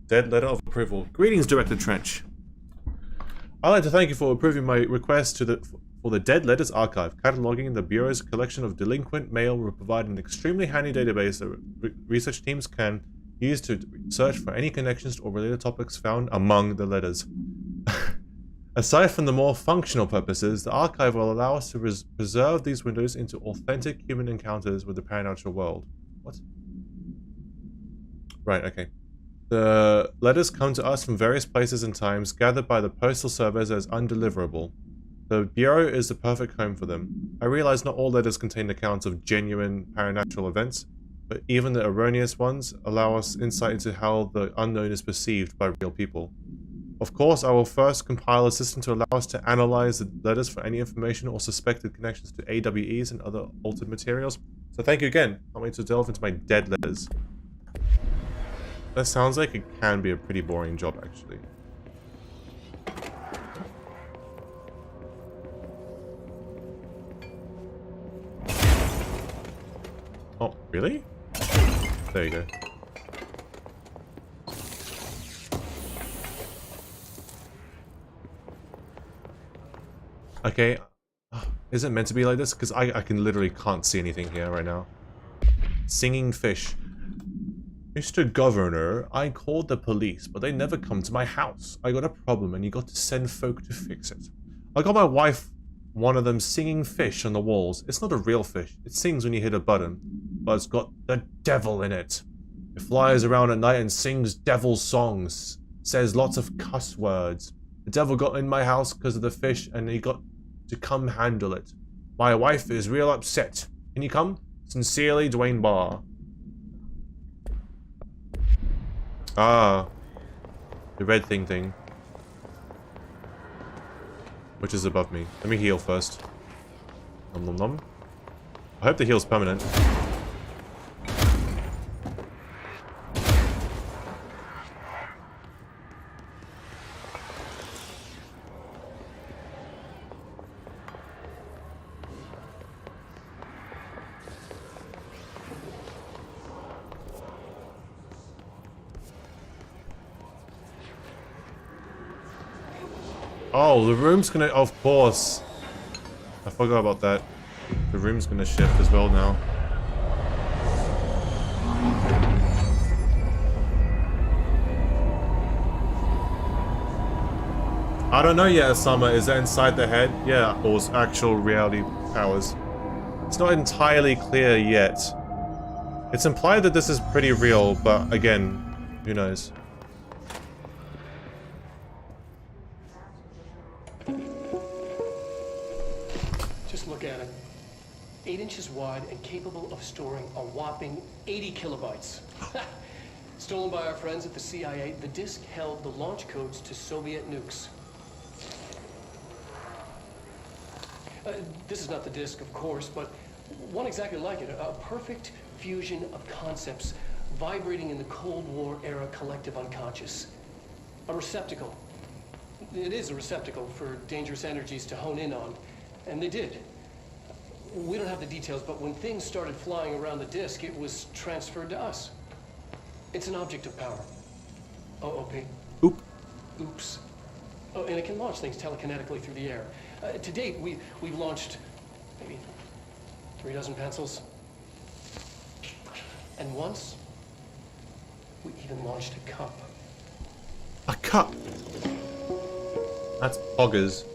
Dead letter of approval. Greetings, Director Trench. I'd like to thank you for approving my request for the Dead Letters Archive. Cataloging the Bureau's collection of delinquent mail will provide an extremely handy database that research teams can use to search for any connections or related topics found among the letters. Aside from the more functional purposes, the archive will allow us to preserve these windows into authentic human encounters with the paranatural world. What? Right, okay. The letters come to us from various places and times, gathered by the postal service as undeliverable. The Bureau is the perfect home for them. I realize not all letters contain accounts of genuine paranatural events, but even the erroneous ones allow us insight into how the unknown is perceived by real people. Of course, I will first compile a system to allow us to analyze the letters for any information or suspected connections to AWEs and other altered materials. So thank you again. Can't wait to delve into my dead letters. That sounds like it can be a pretty boring job, actually. Oh, really? There you go. Okay. Is it meant to be like this? Because I can literally can't see anything here right now. Singing fish. Mr. Governor, I called the police, but they never come to my house. I got a problem and you got to send folk to fix it. I got my wife one of them singing fish on the walls. It's not a real fish. It sings when you hit a button, but it's got the devil in it. It flies around at night and sings devil songs. Says lots of cuss words. The devil got in my house because of the fish and he got to come handle it. My wife is real upset. Can you come? Sincerely, Dwayne Barr. Ah. The red thing. Which is above me. Let me heal first. Nom nom nom. I hope the heal's permanent. Oh, the room's gonna... Of course. I forgot about that. The room's gonna shift as well now. I don't know yet, Asama. Is that inside the head? Yeah, or is actual reality powers? It's not entirely clear yet. It's implied that this is pretty real, but again, who knows? Look at it. 8 inches wide and capable of storing a whopping 80 kilobytes. Stolen by our friends at the CIA, the disk held the launch codes to Soviet nukes. This is not the disk, of course, but one exactly like it. A perfect fusion of concepts vibrating in the Cold War era collective unconscious. A receptacle. It is a receptacle for dangerous energies to hone in on, and they did. We don't have the details, but when things started flying around the disk, it was transferred to us. It's an object of power. OOP. Oops. Oh, and it can launch things telekinetically through the air. To date, we've launched maybe 3 dozen pencils. And once, we even launched a cup. A cup? That's boggers.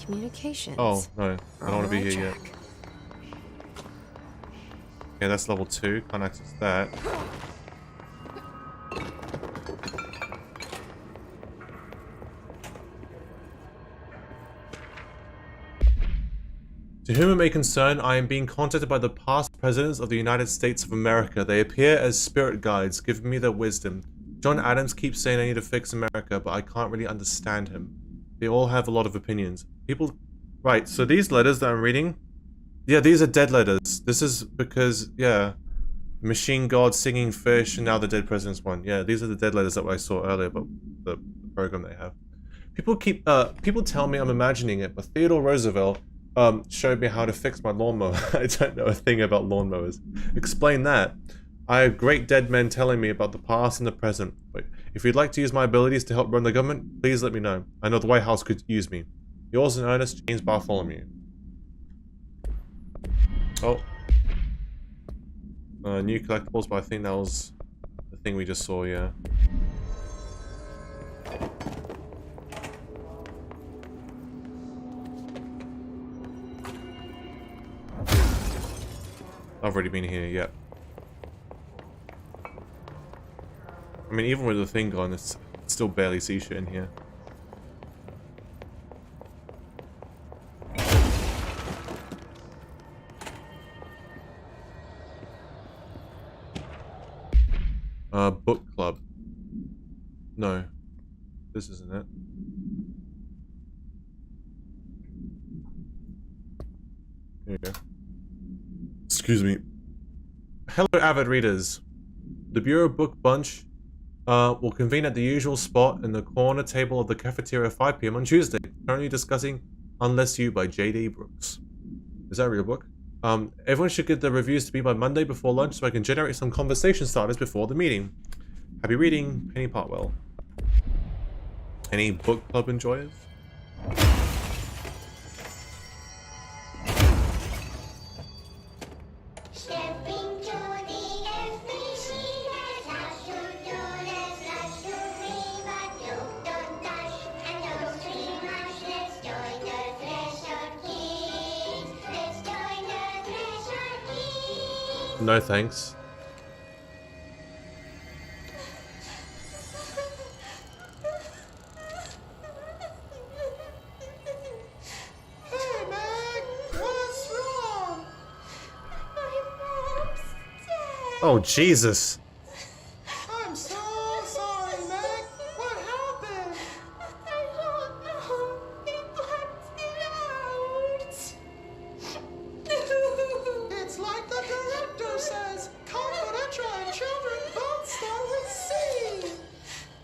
Communications. Oh, no. I don't want to be here yet. Okay, that's level 2. Can't access that. To whom it may concern, I am being contacted by the past presidents of the United States of America. They appear as spirit guides, giving me their wisdom. John Adams keeps saying I need to fix America, but I can't really understand him. They all have a lot of opinions. People... Right, so these letters that I'm reading... Yeah, these are dead letters. This is because, yeah... Machine God, Singing Fish, and now the Dead President's one. Yeah, these are the dead letters that I saw earlier about the program they have. People tell me I'm imagining it, but Theodore Roosevelt showed me how to fix my lawnmower. I don't know a thing about lawnmowers. Explain that. I have great dead men telling me about the past and the present. But if you'd like to use my abilities to help run the government, please let me know. I know the White House could use me. Yours in earnest, James Bartholomew. Oh. New collectibles, but I think that was the thing we just saw, yeah. I've already been here, yep. I mean, even with the thing gone, it's still barely see shit in here. Book club. No. This isn't it. There you go. Excuse me. Hello, avid readers. The Bureau Book Bunch will convene at the usual spot in the corner table of the cafeteria at 5 PM on Tuesday. Currently discussing Unless You by J.D. Brooks. Is that a real book? Everyone should get the reviews to me by Monday before lunch so I can generate some conversation starters before the meeting. Happy reading, Penny Partwell. Any book club enjoyers? No thanks. Hey Meg, what's wrong? My mom's dead. Oh Jesus. I'm so sorry, Meg. What happened? I don't know. They blacked it out. It's like the director says, confidential and children both start with C.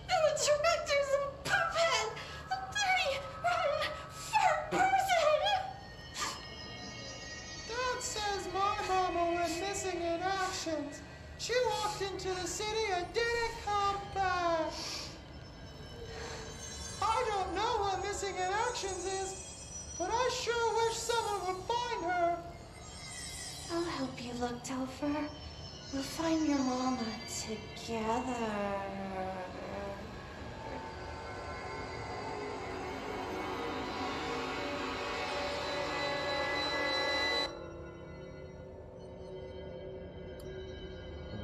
The director's a puppet. A dirty, rotten, fat person. Dad says my mama went missing in actions. She walked into the city and didn't come back. I don't know what missing in actions is, but I sure wish someone would find her. I'll help you look, Telfer. We'll find your mama together.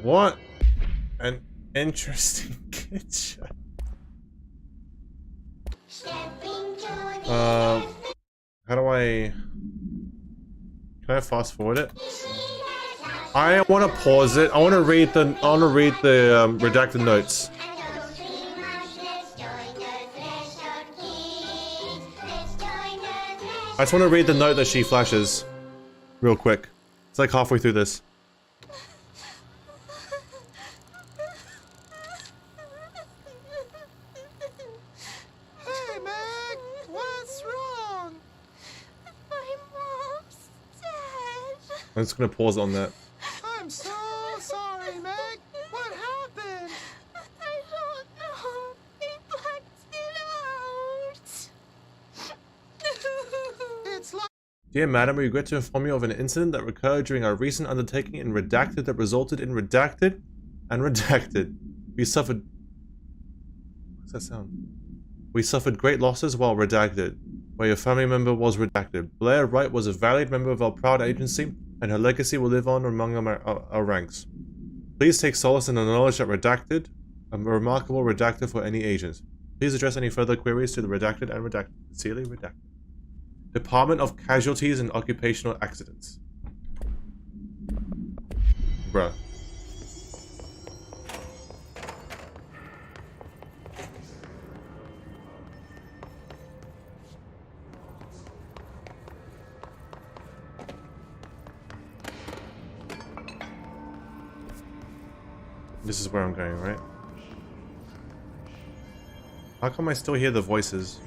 What an interesting kid show. How do I... Can I fast forward it? I want to pause it. I want to read the redacted notes. I just want to read the note that she flashes real quick. It's like halfway through this. Hey Meg, what's wrong? My mom's dead. I'm just going to pause on that. I'm so sorry, Meg. What happened? I don't know. They blacked it out. It's like Dear Madam, we regret to inform you of an incident that occurred during our recent undertaking in Redacted that resulted in Redacted and Redacted. We suffered... What's that sound? We suffered great losses while Redacted, where your family member was redacted. Blair Wright was a valued member of our proud agency, and her legacy will live on among our ranks. Please take solace in the knowledge that Redacted, a remarkable redactor for any agent. Please address any further queries to the Redacted and Redacted. Sincerely, Redacted. Department of Casualties and Occupational Accidents. Bruh. This is where I'm going, right? How come I still hear the voices?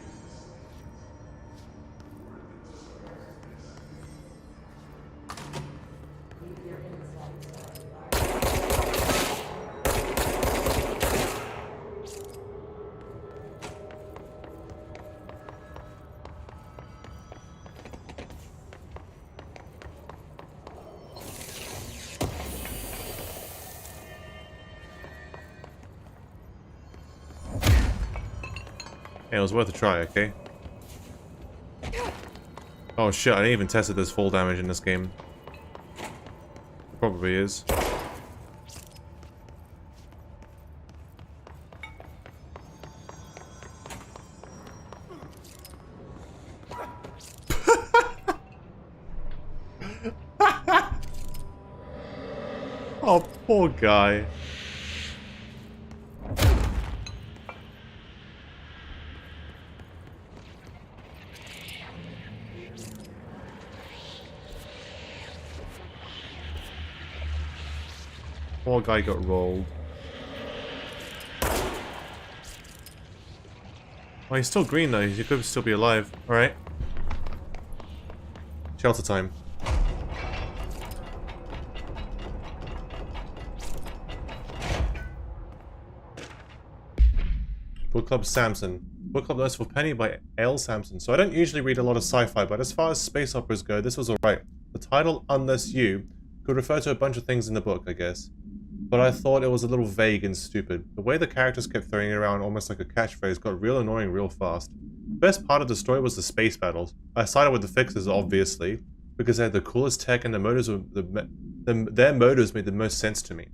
Hey, it was worth a try, okay? Oh shit, I didn't even test if there's full damage in this game. It probably is. Oh, poor guy. Poor guy got rolled. Oh, he's still green though. He could still be alive. Alright. Shelter time. Book Club Samson. Book Club Notes for Penny by L. Samson. So I don't usually read a lot of sci-fi, but as far as space operas go, this was alright. The title, Unless You, could refer to a bunch of things in the book, I guess. But I thought it was a little vague and stupid. The way the characters kept throwing it around almost like a catchphrase got real annoying real fast. The best part of the story was the space battles. I sided with the fixers, obviously, because they had the coolest tech and the motives were their motives made the most sense to me.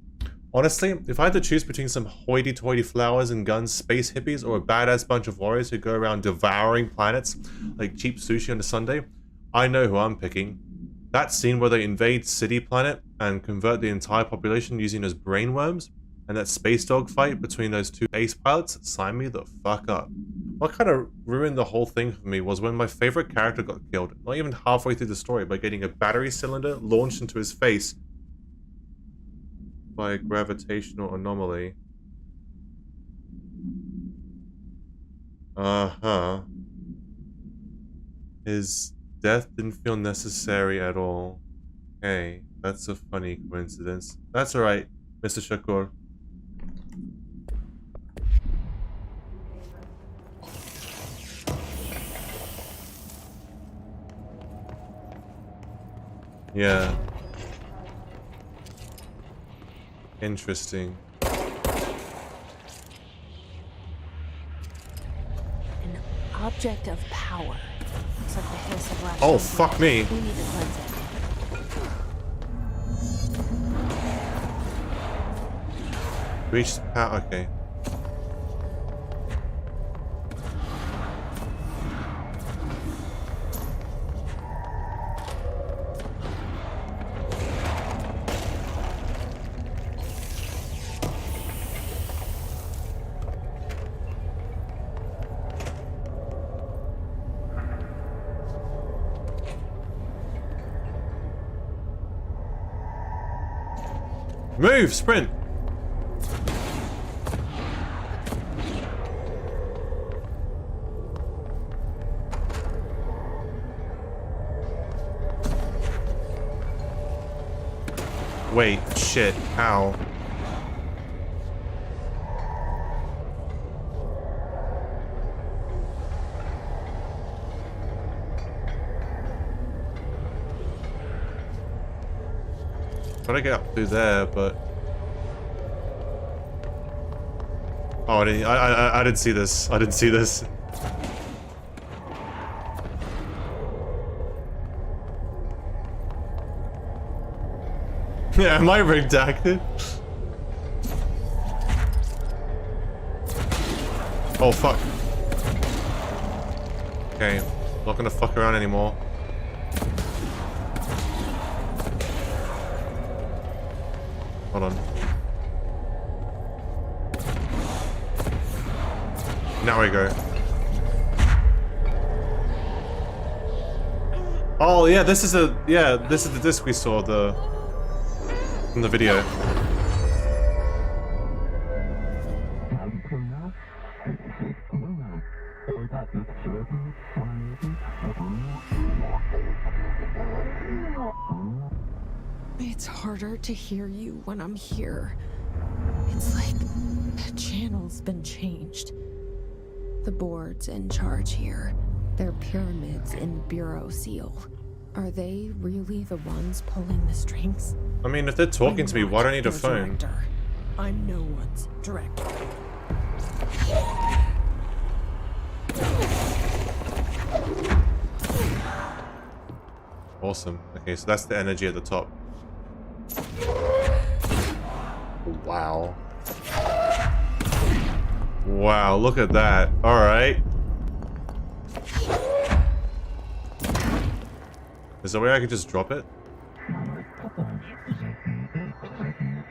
Honestly, if I had to choose between some hoity-toity flowers and guns space hippies or a badass bunch of warriors who go around devouring planets like cheap sushi on a Sunday, I know who I'm picking. That scene where they invade City Planet and convert the entire population using those brainworms, and that space dog fight between those two ace pilots, sign me the fuck up. What kind of ruined the whole thing for me was when my favorite character got killed, not even halfway through the story, by getting a battery cylinder launched into his face by a gravitational anomaly. Uh-huh. His death didn't feel necessary at all. Hey, that's a funny coincidence. That's alright, Mr. Shakur. Yeah. Interesting. An object of power. Looks like the hiss of last. Oh, fuck me. We need to cleanse it. Reach the power. Okay. Move! Sprint! Wait, shit, how? Try to get up through there, but oh, I didn't see this. I didn't see this. Yeah, am I redacted? Oh fuck. Okay, Not gonna fuck around anymore. Hold on. Now we go. Oh yeah, this is the disc we saw in the video. It's harder to hear you when I'm here. It's like the channel's been changed. The board's in charge here. They're pyramids in Bureau Seal. Are they really the ones pulling the strings? I mean, if they're talking to me, why do I need a phone? Director. I'm no one's director. Awesome. Okay, so that's the energy at the top. Wow. Wow, look at that. Alright. Is there a way I could just drop it?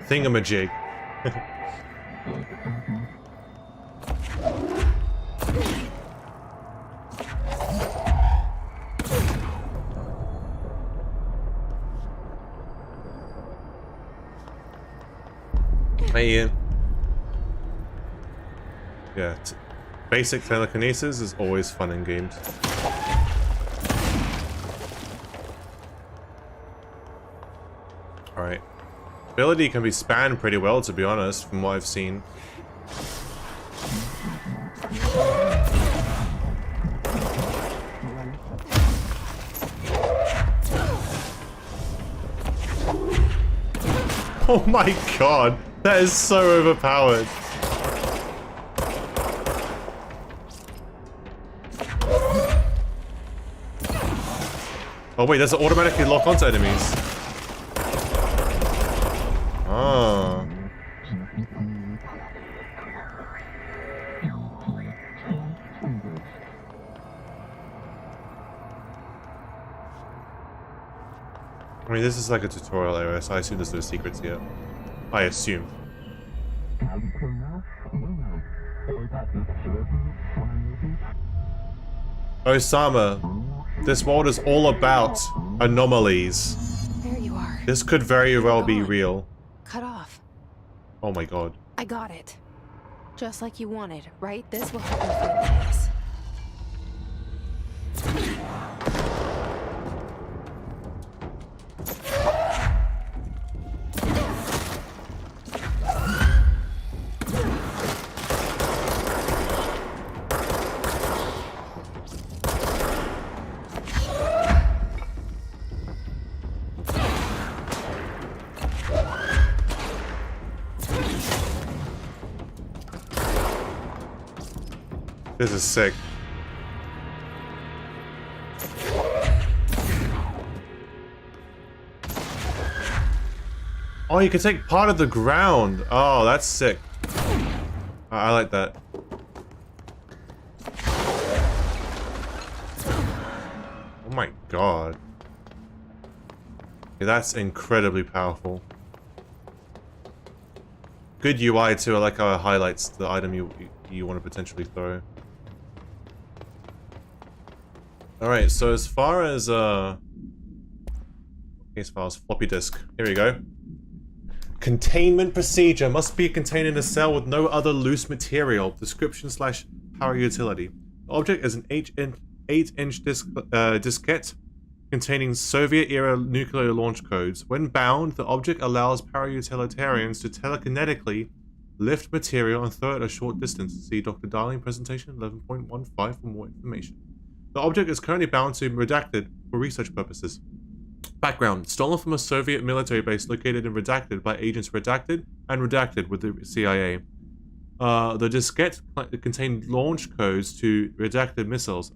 Thingamajig. Hey Ian. Yeah, basic telekinesis is always fun in games. Alright. Ability can be spanned pretty well, to be honest, from what I've seen. Oh my god, that is so overpowered. Oh wait, does it automatically lock onto enemies? Ah. I mean, this is like a tutorial area, so I assume there's no secrets here. I assume. Osama, this world is all about anomalies. There you are. This could very well be real. Cut off. Oh my god. I got it. Just like you wanted, right? This will help me find this. This is sick. Oh, you can take part of the ground. Oh, that's sick. I like that. Oh my god. Okay, that's incredibly powerful. Good UI too. I like how it highlights the item you want to potentially throw. Alright, so as far as case files, floppy disk. Here we go. Containment procedure must be contained in a cell with no other loose material. Description / power utility. The object is an 8-inch diskette containing Soviet-era nuclear launch codes. When bound, the object allows para-utilitarians to telekinetically lift material and throw it a short distance. See Dr. Darling presentation 11.15 for more information. The object is currently bound to Redacted for research purposes. Background: stolen from a Soviet military base located in Redacted by agents Redacted and Redacted with the CIA. The diskette contained launch codes to Redacted missiles.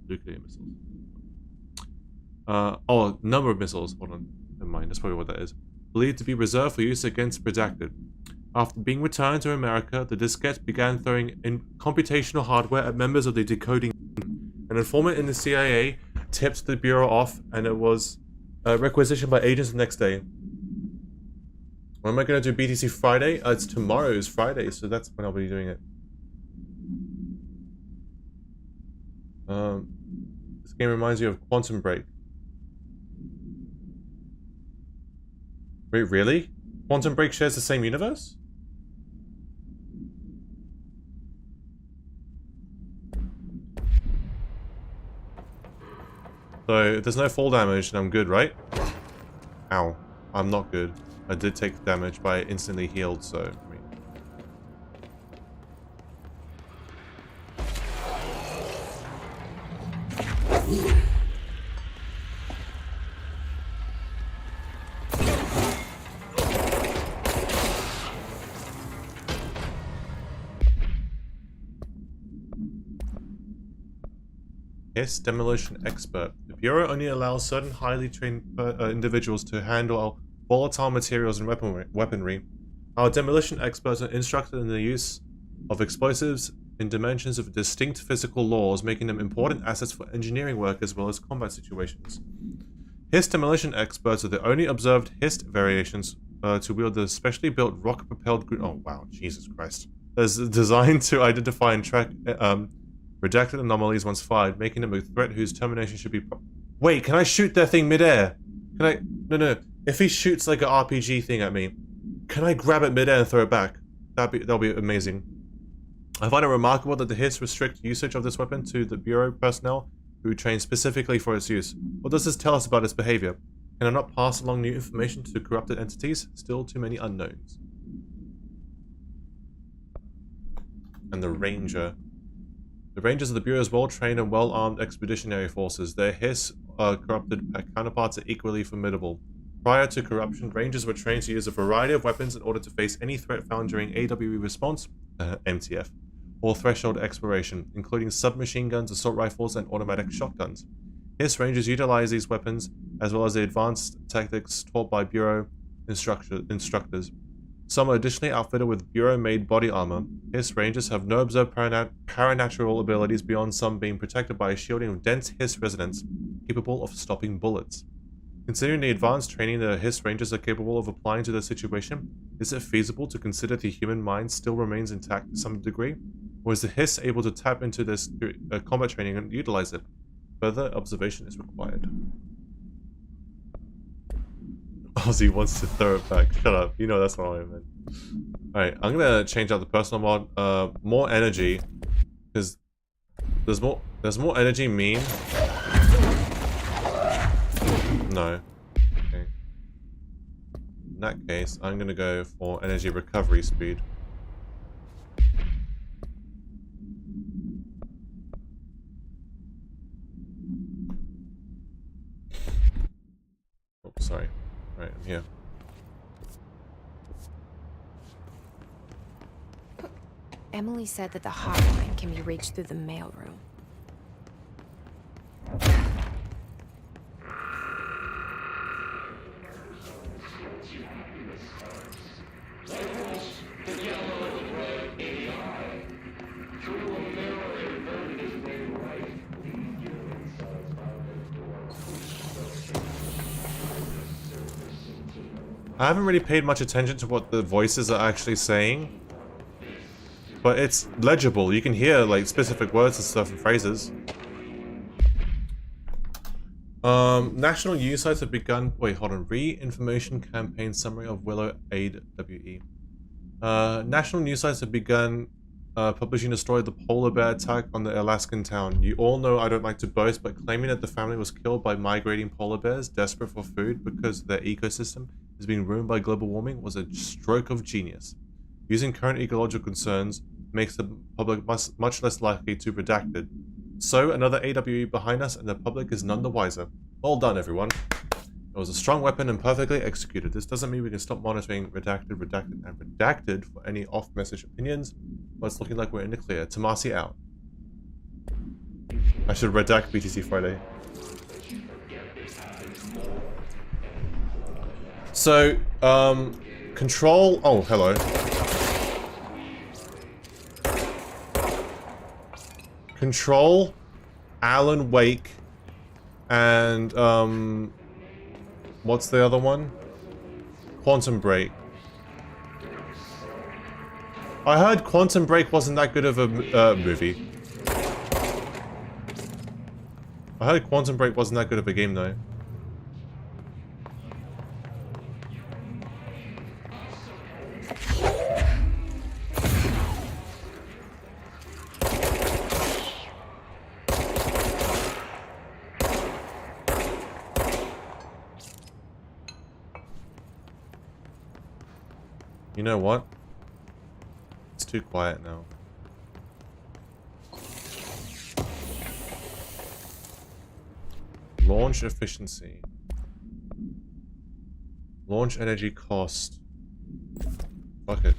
Nuclear missiles. Number of missiles. Hold on. Never mind. That's probably what that is. Believed to be reserved for use against Redacted. After being returned to America, the diskette began throwing in computational hardware at members of the decoding. An informant in the CIA tipped the Bureau off, and it was requisitioned by agents the next day. When am I going to do BTC Friday? It's tomorrow's Friday, so that's when I'll be doing it. This game reminds you of Quantum Break. Wait, really? Quantum Break shares the same universe? So, if there's no fall damage, then I'm good, right? Ow. I'm not good. I did take damage, but I instantly healed, so... I mean... Yes, demolition expert. The Bureau only allows certain highly trained individuals to handle volatile materials and weaponry. Our demolition experts are instructed in the use of explosives in dimensions of distinct physical laws, making them important assets for engineering work as well as combat situations. Hiss demolition experts are the only observed Hiss variations to wield the specially built rocket-propelled... Oh, wow, Jesus Christ. As designed to identify and track redacted anomalies once fired, making them a threat whose termination should be... Wait, can I shoot that thing mid-air? Can I... No. If he shoots like an RPG thing at me, can I grab it mid-air and throw it back? That'll be amazing. I find it remarkable that the Hiss restrict usage of this weapon to the Bureau personnel who train specifically for its use. What does this tell us about its behavior? Can I not pass along new information to corrupted entities? Still too many unknowns. And the Ranger. The Rangers are the Bureau's well-trained and well-armed expeditionary forces. Their Hiss corrupted counterparts are equally formidable. Prior to corruption, Rangers were trained to use a variety of weapons in order to face any threat found during AWE response, MTF, or threshold exploration, including submachine guns, assault rifles, and automatic shotguns. Hiss Rangers utilize these weapons, as well as the advanced tactics taught by Bureau instructors. Some are additionally outfitted with Bureau-made body armor. Hiss Rangers have no observed paranatural abilities beyond some being protected by a shielding of dense Hiss resonance, capable of stopping bullets. Considering the advanced training the Hiss Rangers are capable of applying to the situation, is it feasible to consider the human mind still remains intact to some degree? Or is the Hiss able to tap into this combat training and utilize it? Further observation is required. Aussie wants to throw it back. Shut up. You know that's not what I meant. Alright, I'm gonna change out the personal mod. More energy. Because does more energy mean? No. Okay. In that case, I'm gonna go for energy recovery speed. Oh, sorry. Right, I'm here. Emily said that the hotline can be reached through the mailroom. I haven't really paid much attention to what the voices are actually saying, but it's legible. You can hear like specific words and stuff and phrases. National news sites have begun. Wait, hold on. Re-information campaign summary of Willow AWE. National news sites have begun publishing a story of the polar bear attack on the Alaskan town. You all know I don't like to boast, but claiming that the family was killed by migrating polar bears desperate for food because their ecosystem is being ruined by global warming was a stroke of genius. Using current ecological concerns makes the public much less likely to redact it. So, another AWE behind us, and the public is none the wiser. Well done, everyone. It was a strong weapon and perfectly executed. This doesn't mean we can stop monitoring redacted for any off-message opinions, but it's looking like we're in the clear. Tomasi out. I should redact BTC Friday. So, control... Oh, hello. Control Alan Wake, and what's the other one? Quantum Break. I heard Quantum Break wasn't that good of a movie. I heard Quantum Break wasn't that good of a game though. You know what? It's too quiet now. Launch efficiency. Launch energy cost. Fuck it.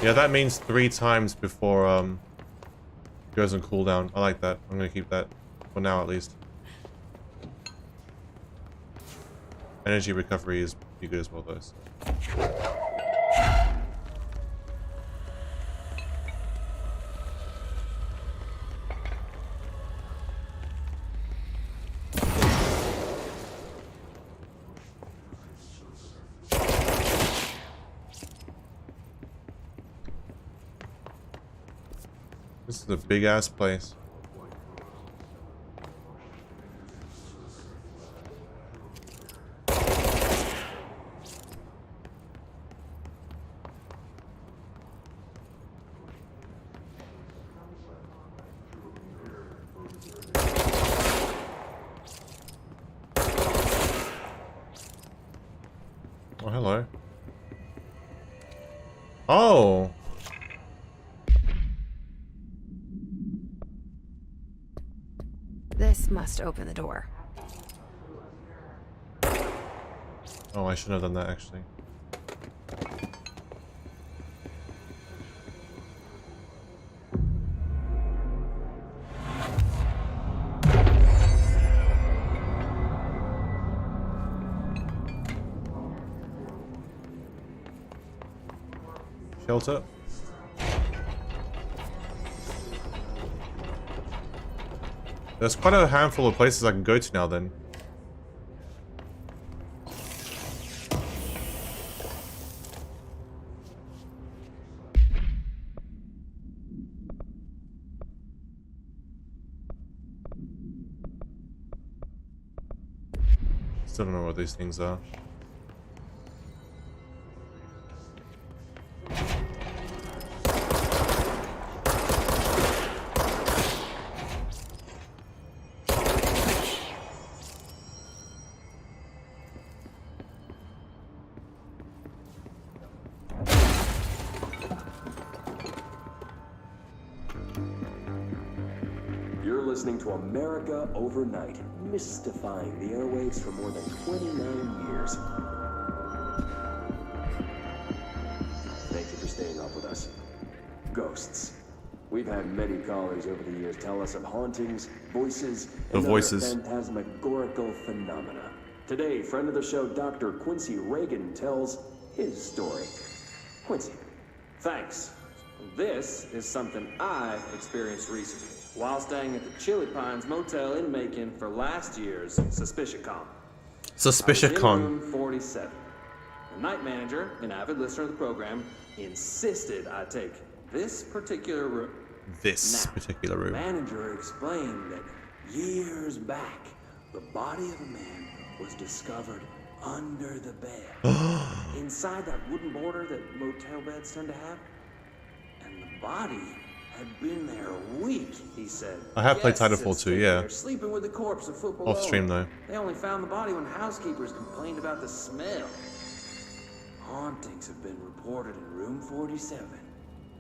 Yeah, that means 3 times before it goes on cooldown. I like that. I'm gonna keep that for now at least. Energy recovery is pretty good as well though. So. This is a big ass place. Oh, hello. Oh! This must open the door. Oh, I should have done that actually. Shelter. There's quite a handful of places I can go to now then. Still don't know what these things are. Listening to America Overnight, mystifying the airwaves for more than 29 years. Thank you for staying up with us. Ghosts. We've had many callers over the years tell us of hauntings, voices, and other phantasmagorical phenomena. Today, friend of the show, Dr. Quincy Reagan, tells his story. Quincy, Thanks. This is something I experienced recently while staying at the Chili Pines Motel in Macon for last year's SuspiciaCon. SuspiciaCon. Room 47. The night manager, an avid listener of the program, insisted I take this particular room. The manager explained that years back, the body of a man was discovered under the bed. Inside that wooden border that motel beds tend to have. And the body had been there a week, he said. I have played Titanfall 2, yeah. Sleeping with the corpse of football. Off stream though. They only found the body when housekeepers complained about the smell. Hauntings have been reported in room 47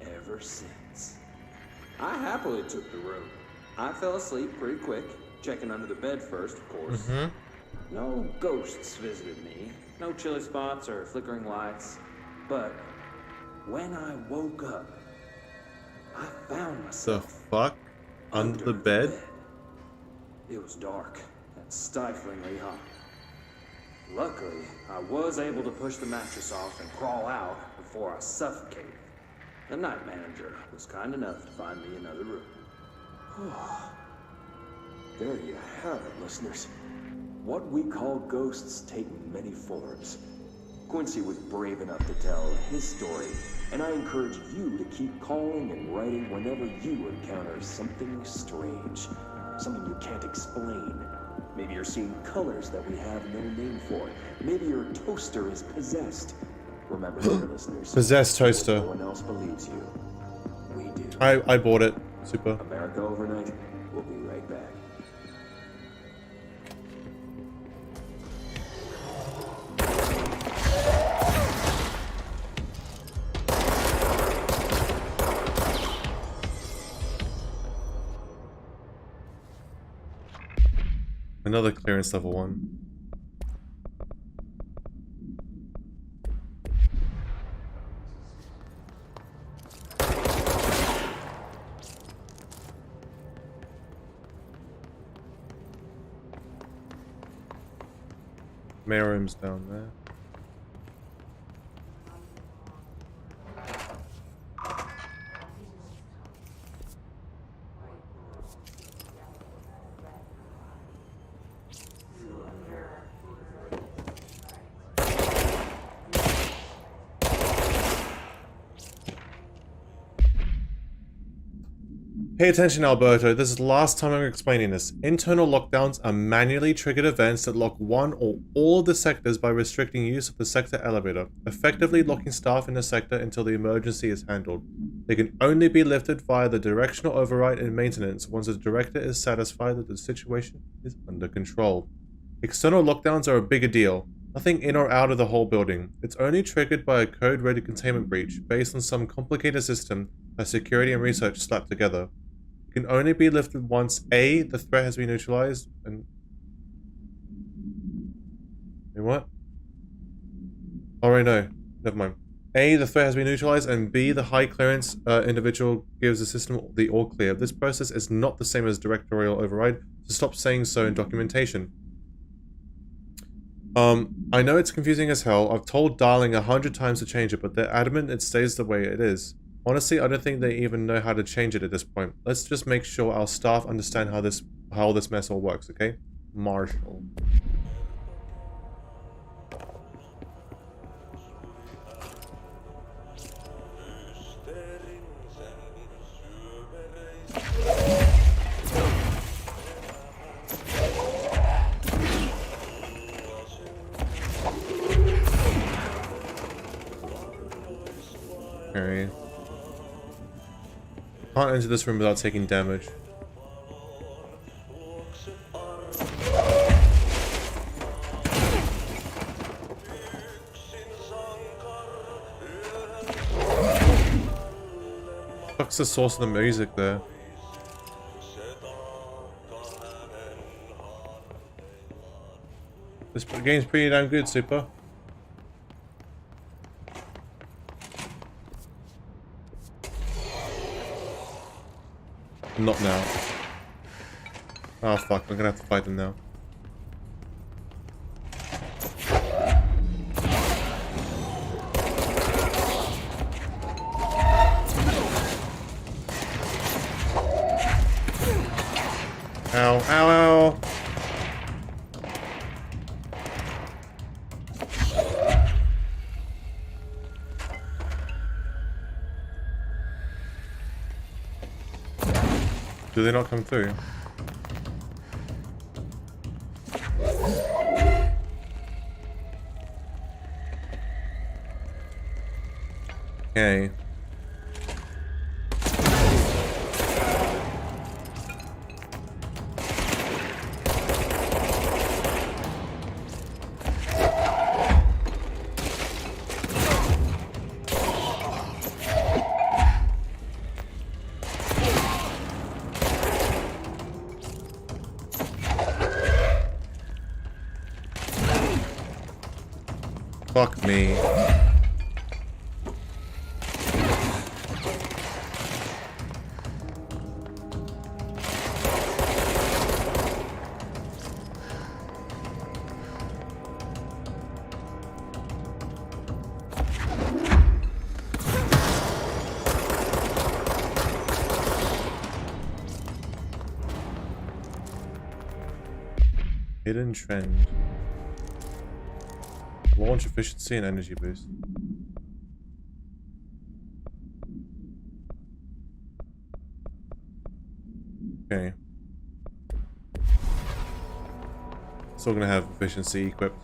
ever since. I happily took the room. I fell asleep pretty quick, checking under the bed first, of course. No ghosts visited me, no chilly spots or flickering lights. But when I woke up, I found myself under the bed? It was dark and stiflingly hot. Luckily, I was able to push the mattress off and crawl out before I suffocated. The night manager was kind enough to find me another room. There you have it, listeners. What we call ghosts take many forms. Quincy was brave enough to tell his story, and I encourage you to keep calling and writing whenever you encounter something strange, something you can't explain. Maybe you're seeing colors that we have no name for. Maybe your toaster is possessed. Remember, dear listeners, possessed toaster. No one else believes you. We do. I bought it. Super. America Overnight. We'll be right back. Another clearance level 1. Mail room's down there. Pay attention, Alberto. This is the last time I'm explaining this. Internal lockdowns are manually triggered events that lock one or all of the sectors by restricting use of the sector elevator, effectively locking staff in the sector until the emergency is handled. They can only be lifted via the directional override and maintenance once the director is satisfied that the situation is under control. External lockdowns are a bigger deal. Nothing in or out of the whole building. It's only triggered by a code-red containment breach based on some complicated system that security and research slapped together. Can only be lifted once A, the threat has been neutralized, and... Wait, what? Alright, no. Never mind. A, the threat has been neutralized, and B, the high clearance individual gives the system the all clear. This process is not the same as directorial override, so stop saying so in documentation. I know it's confusing as hell. I've told Darling 100 times to change it, but they're adamant it stays the way it is. Honestly, I don't think they even know how to change it at this point. Let's just make sure our staff understand how this mess all works, okay? Marshall. Okay. Can't enter this room without taking damage. What's the source of the music there? This game's pretty damn good, Super. Not now. Oh fuck, I'm gonna have to fight them now. Ow, ow, ow! Do they not come through? Okay. Fuck me. Hidden trend. Launch efficiency and energy boost. Okay. Still gonna have efficiency equipped.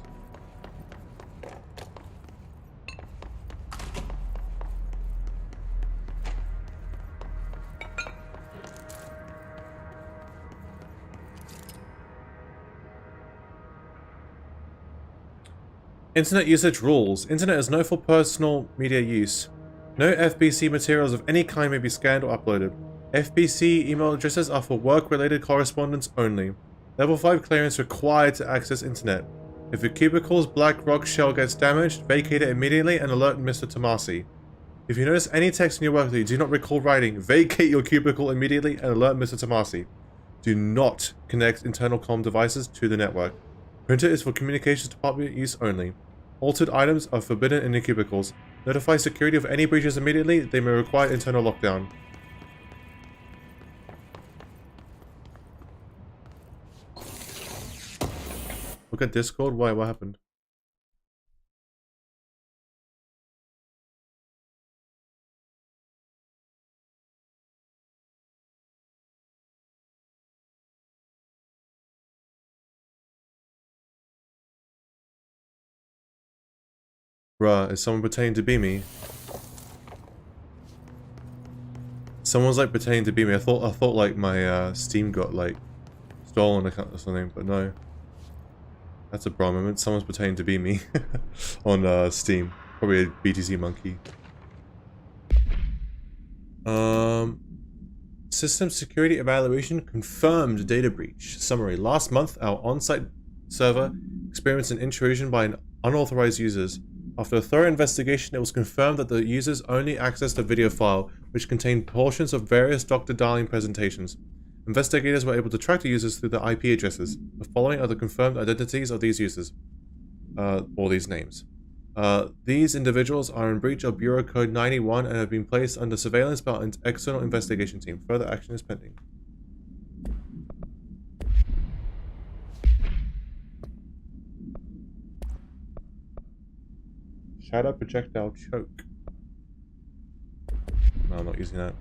Internet usage rules. Internet is no for personal media use. No FBC materials of any kind may be scanned or uploaded. FBC email addresses are for work-related correspondence only. Level 5 clearance required to access internet. If your cubicle's black rock shell gets damaged, vacate it immediately and alert Mr. Tomasi. If you notice any text in your work that you do not recall writing, vacate your cubicle immediately and alert Mr. Tomasi. Do not connect internal comm devices to the network. Printer is for communications department use only. Altered items are forbidden in the cubicles. Notify security of any breaches immediately. They may require internal lockdown. Look at Discord. Why? What happened? Bruh, is someone pretending to be me? Someone's like pretending to be me. I thought like my Steam got like stolen or something, but no. That's a bra moment. Someone's pretending to be me on Steam. Probably a BTC monkey. System security evaluation confirmed data breach. Summary. Last month, our on-site server experienced an intrusion by unauthorized users. After a thorough investigation, it was confirmed that the users only accessed a video file, which contained portions of various Dr. Darling presentations. Investigators were able to track the users through the IP addresses. The following are the confirmed identities of these users. Or these names. These individuals are in breach of Bureau Code 91 and have been placed under surveillance by an external investigation team. Further action is pending. Shadow projectile choke. No, I'm not using that.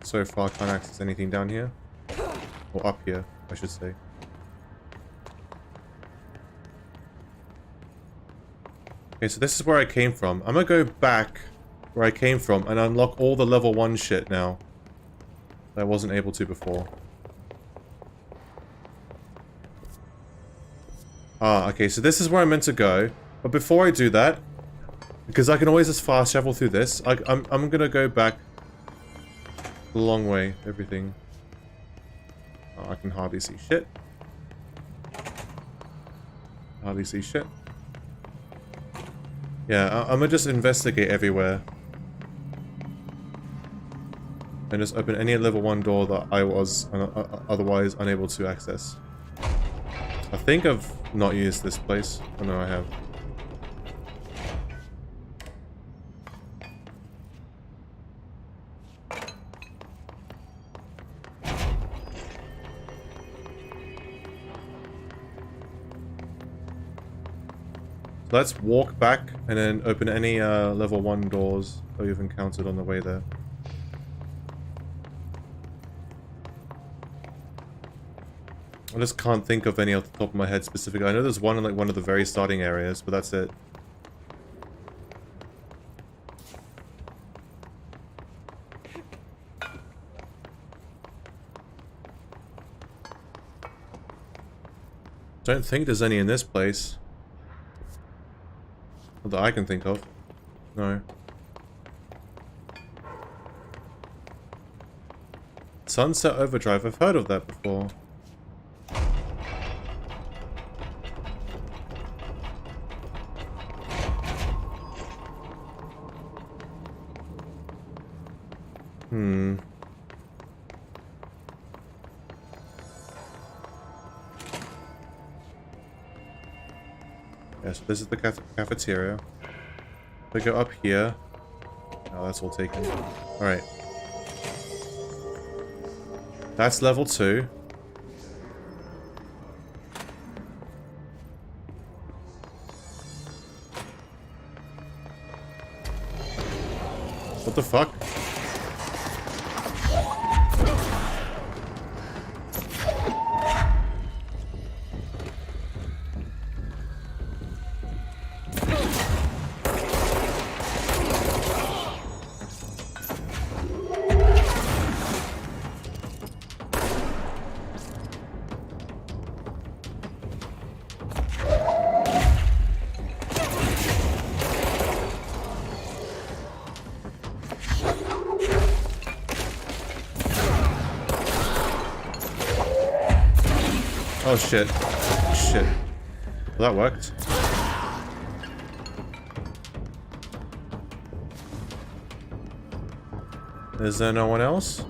So far, I can't access anything down here. Or up here, I should say. Okay, so this is where I came from. I'm gonna go back where I came from and unlock all the level 1 shit now that I wasn't able to before. Ah, okay, so this is where I'm meant to go. But before I do that, because I can always just fast travel through this, I'm gonna go back the long way, everything. Oh, I can hardly see shit. Hardly see shit. Yeah, I'm gonna just investigate everywhere. And just open any level 1 door that I was otherwise unable to access. I think I've not used this place. Oh no, I have. Let's walk back and then open any level 1 doors that we've encountered on the way there. I just can't think of any off the top of my head specifically. I know there's one in like one of the very starting areas, but that's it. Don't think there's any in this place. Not that I can think of. No. Sunset Overdrive, I've heard of that before. Yeah, so this is the cafeteria. We go up here. Oh, that's all taken. Alright. That's level 2. What the fuck? Oh shit. Shit. Well, that worked. Is there no one else?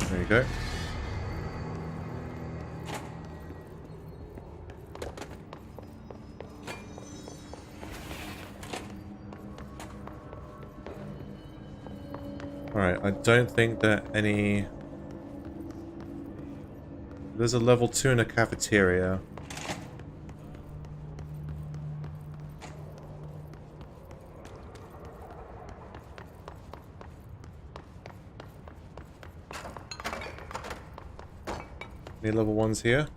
There you go. Alright, I don't think that any... There's a level 2 in a cafeteria. Any level 1s here?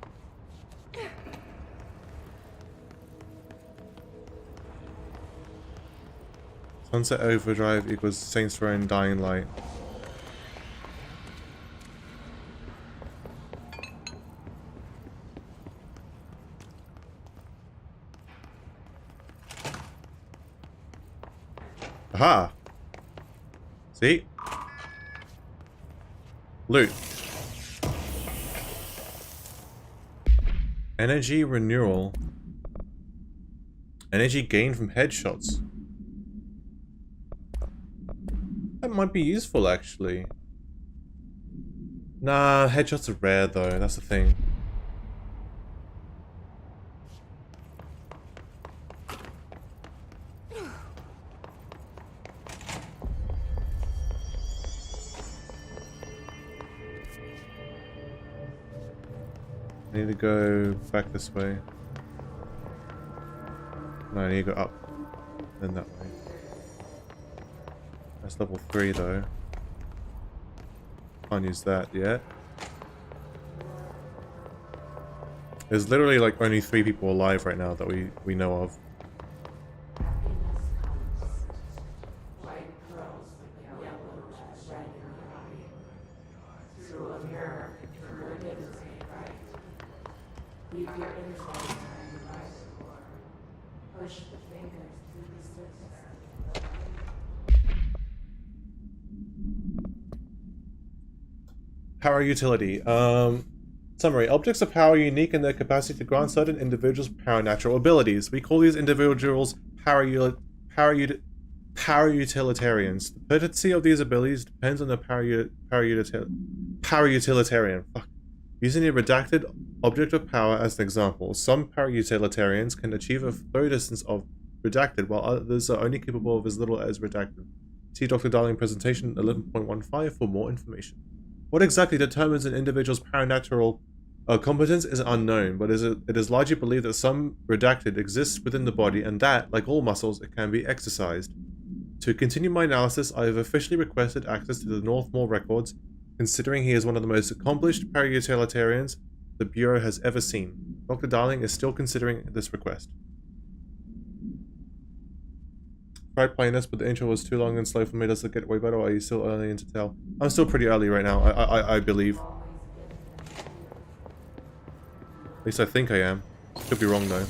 Sunset Overdrive equals Saints Row and Dying Light. Aha! See? Loot. Energy renewal. Energy gained from headshots. That might be useful, actually. Nah, headshots are rare, though. That's the thing. I need to go back this way. No, I need to go up. Then that way. That's level 3 though. Can't use that yet. There's literally like only 3 people alive right now that we know of. Power utility. Summary. Objects of power are unique in their capacity to grant certain individuals power natural abilities. We call these individuals power utilitarians. The potency of these abilities depends on the power utilitarian. Fuck. Using a redacted object of power as an example, some power utilitarians can achieve a throw distance of redacted, while others are only capable of as little as redacted. See Dr. Darling presentation 11.15 for more information. What exactly determines an individual's paranatural competence is unknown, but it is largely believed that some redacted exists within the body and that, like all muscles, it can be exercised. To continue my analysis, I have officially requested access to the Northmore records, considering he is one of the most accomplished para-utilitarians the Bureau has ever seen. Dr. Darling is still considering this request. Tried playing this, but the intro was too long and slow for me. Does it get way better, or are you still early in to tell? I'm still pretty early right now, I believe. At least I think I am. Could be wrong though.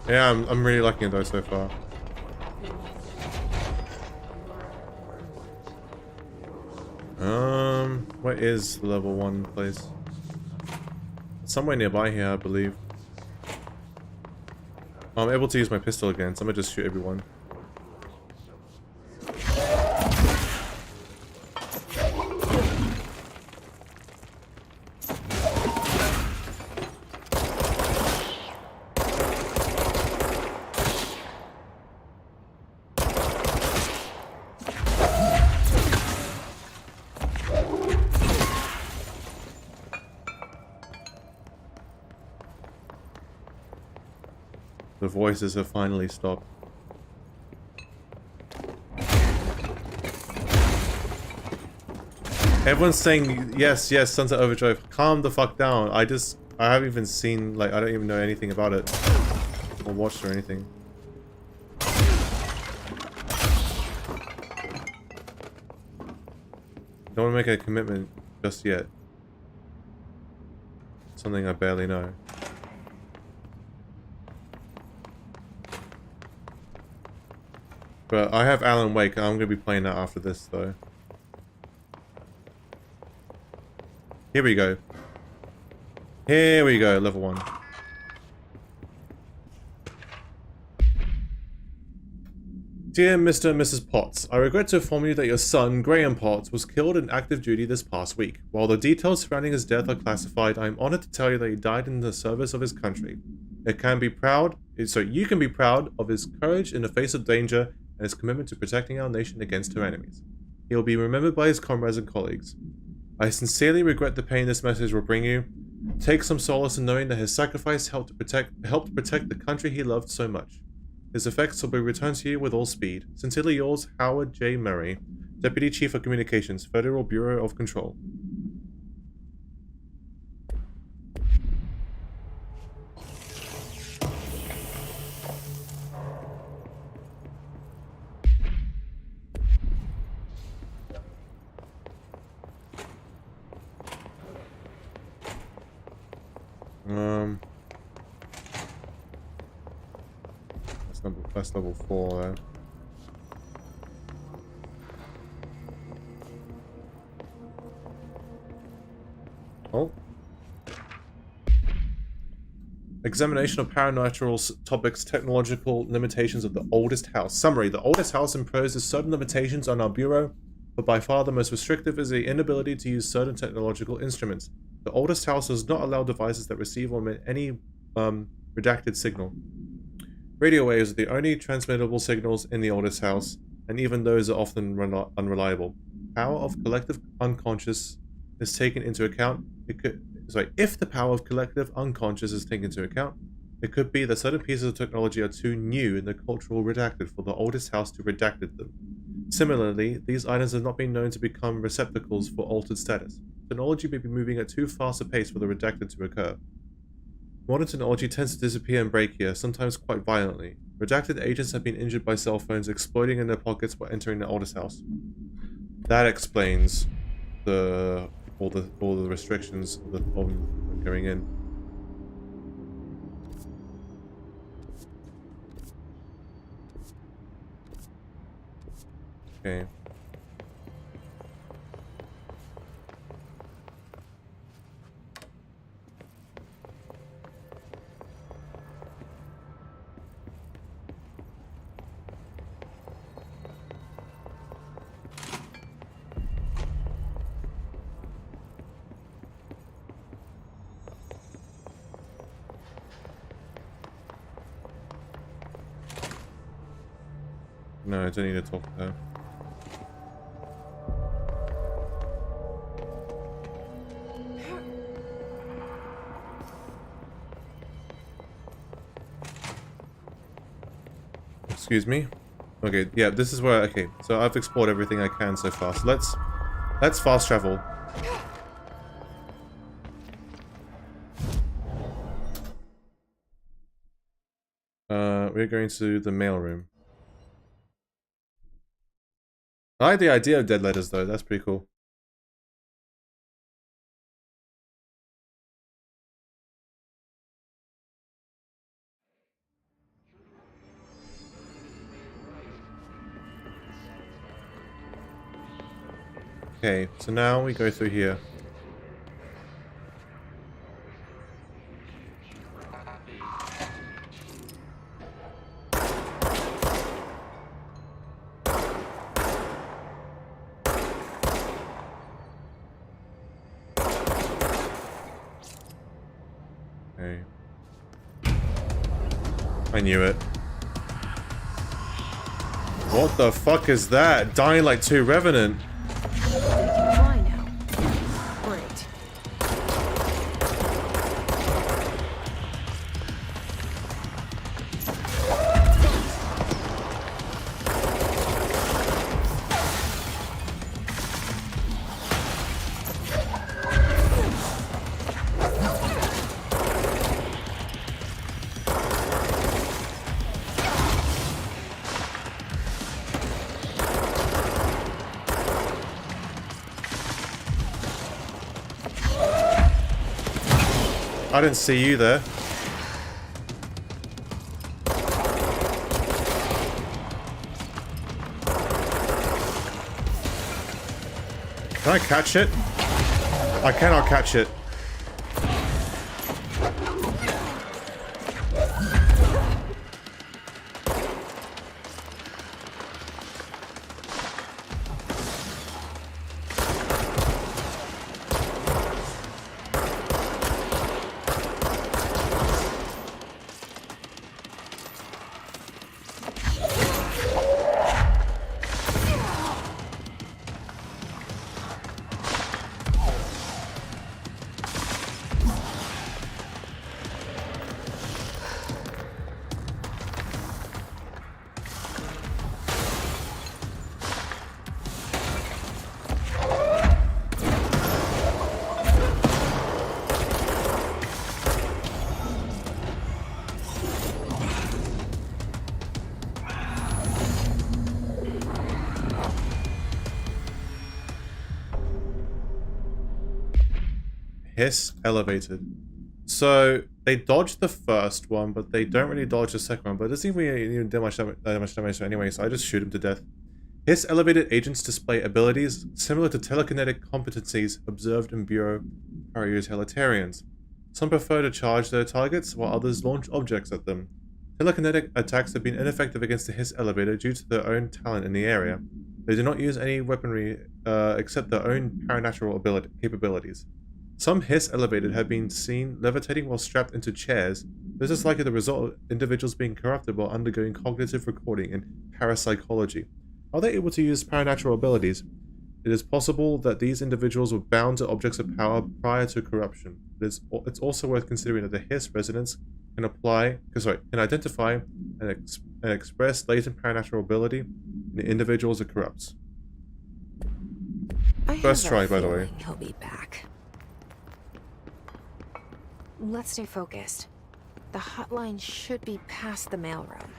Yeah, I'm really liking it though so far. What is the level 1 place? Somewhere nearby here, I believe. I'm able to use my pistol again, so I'm gonna just shoot everyone. The voices have finally stopped. Everyone's saying yes, yes, Sunset Overdrive. Calm the fuck down. I haven't even seen, like, I don't even know anything about it. Or watched or anything. Don't want to make a commitment just yet. Something I barely know. But I have Alan Wake, I'm going to be playing that after this, though. Here we go. Here we go, level 1. Dear Mr. and Mrs. Potts, I regret to inform you that your son, Graham Potts, was killed in active duty this past week. While the details surrounding his death are classified, I am honored to tell you that he died in the service of his country. You can be proud of his courage in the face of danger and his commitment to protecting our nation against her enemies. He will be remembered by his comrades and colleagues. I sincerely regret the pain this message will bring you. Take some solace in knowing that his sacrifice helped protect the country he loved so much. His effects will be returned to you with all speed. Sincerely yours, Howard J. Murray, Deputy Chief of Communications, Federal Bureau of Control. That's level 4 there. Oh. Examination of paranormal topics, technological limitations of the oldest house. Summary. The oldest house imposes certain limitations on our bureau, but by far the most restrictive is the inability to use certain technological instruments. The oldest house does not allow devices that receive or emit any redacted signal. Radio waves are the only transmittable signals in the oldest house, and even those are often unreliable. Power of collective unconscious is taken into account. If the power of collective unconscious is taken into account, it could be that certain pieces of technology are too new in the cultural redacted for the oldest house to redact them. Similarly, these items have not been known to become receptacles for altered status. Technology may be moving at too fast a pace for the redacted to occur. Modern technology tends to disappear and break here, sometimes quite violently. Redacted agents have been injured by cell phones exploding in their pockets while entering the oldest house. That explains all the restrictions of going in. Okay. No, I don't need to talk to her. Excuse me? Okay, yeah, this is where... Okay, so I've explored everything I can so far. So let's fast travel. We're going to the mailroom. I like the idea of dead letters, though. That's pretty cool. Okay, so now we go through here. Okay. I knew it. What the fuck is that? Dying like 2 Revenant. Why now? Great. I didn't see you there. Can I catch it? I cannot catch it. Hiss elevated. So they dodged the first one, but they don't really dodge the second one. But it doesn't even do much damage anyway, so I just shoot him to death. Hiss elevated agents display abilities similar to telekinetic competencies observed in Bureau Parautilitarians. Some prefer to charge their targets, while others launch objects at them. Telekinetic attacks have been ineffective against the Hiss elevator due to their own talent in the area. They do not use any weaponry except their own paranatural capabilities. Some Hiss elevated have been seen levitating while strapped into chairs. This is likely the result of individuals being corrupted while undergoing cognitive recording and parapsychology. Are they able to use paranatural abilities? It is possible that these individuals were bound to objects of power prior to corruption. It's also worth considering that the Hiss resonance can identify and express latent paranatural ability in individuals it corrupts. First try, by the way. He'll be back. Let's stay focused. The hotline should be past the mailroom.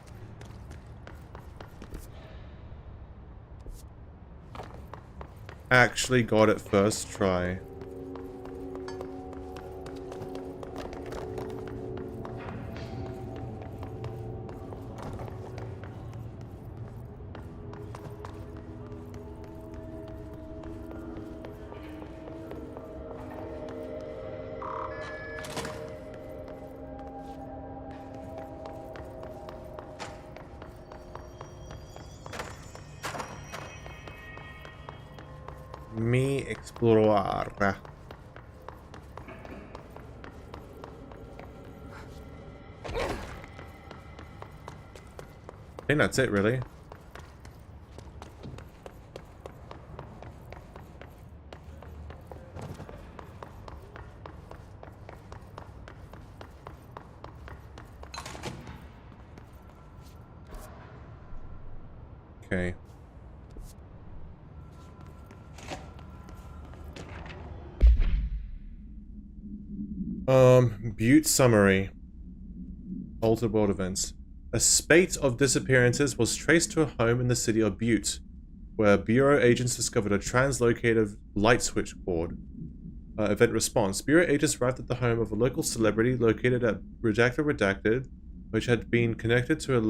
Actually got it first try. Mi explorar. I think that's it, really. Okay. Butte summary. Altered world events. A spate of disappearances was traced to a home in the city of Butte, where Bureau agents discovered a translocated light switch board. Event response. Bureau agents arrived at the home of a local celebrity located at Redacted, which had been connected to a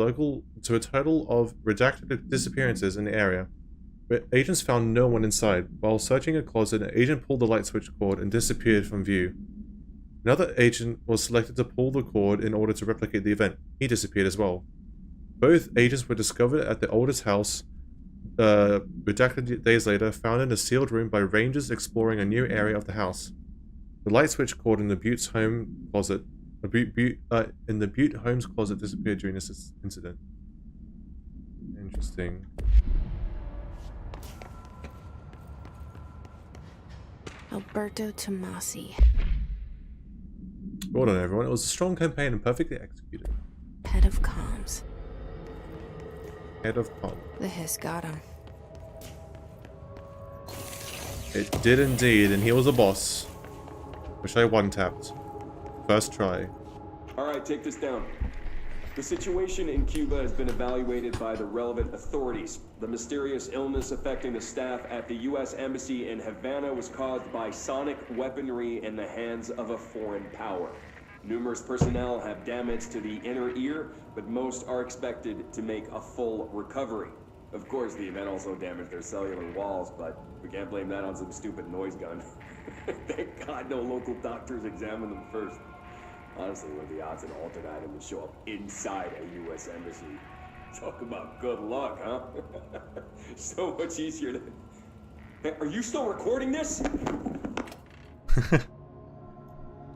total of redacted disappearances in the area. Agents found no one inside. While searching a closet, an agent pulled the light switch cord and disappeared from view. Another agent was selected to pull the cord in order to replicate the event. He disappeared as well. Both agents were discovered at the oldest house, redacted days later, found in a sealed room by rangers exploring a new area of the house. The light switch cord in the Butte's home closet, in the Butte home's closet, disappeared during this incident. Interesting. Alberto Tomasi. Well done, everyone. It was a strong campaign and perfectly executed. Head of comms. Head of comms. The hiss got him. It did indeed, and he was a boss. Wish I one-tapped. First try. Alright, take this down. The situation in Cuba has been evaluated by the relevant authorities. The mysterious illness affecting the staff at the U.S. Embassy in Havana was caused by sonic weaponry in the hands of a foreign power. Numerous personnel have damage to the inner ear, but most are expected to make a full recovery. Of course, the event also damaged their cellular walls, but we can't blame that on some stupid noise gun. Thank God no local doctors examined them first. Honestly, what are the odds an altered item would show up inside a U.S. embassy? Talk about good luck, huh? So much easier to... Hey, are you still recording this?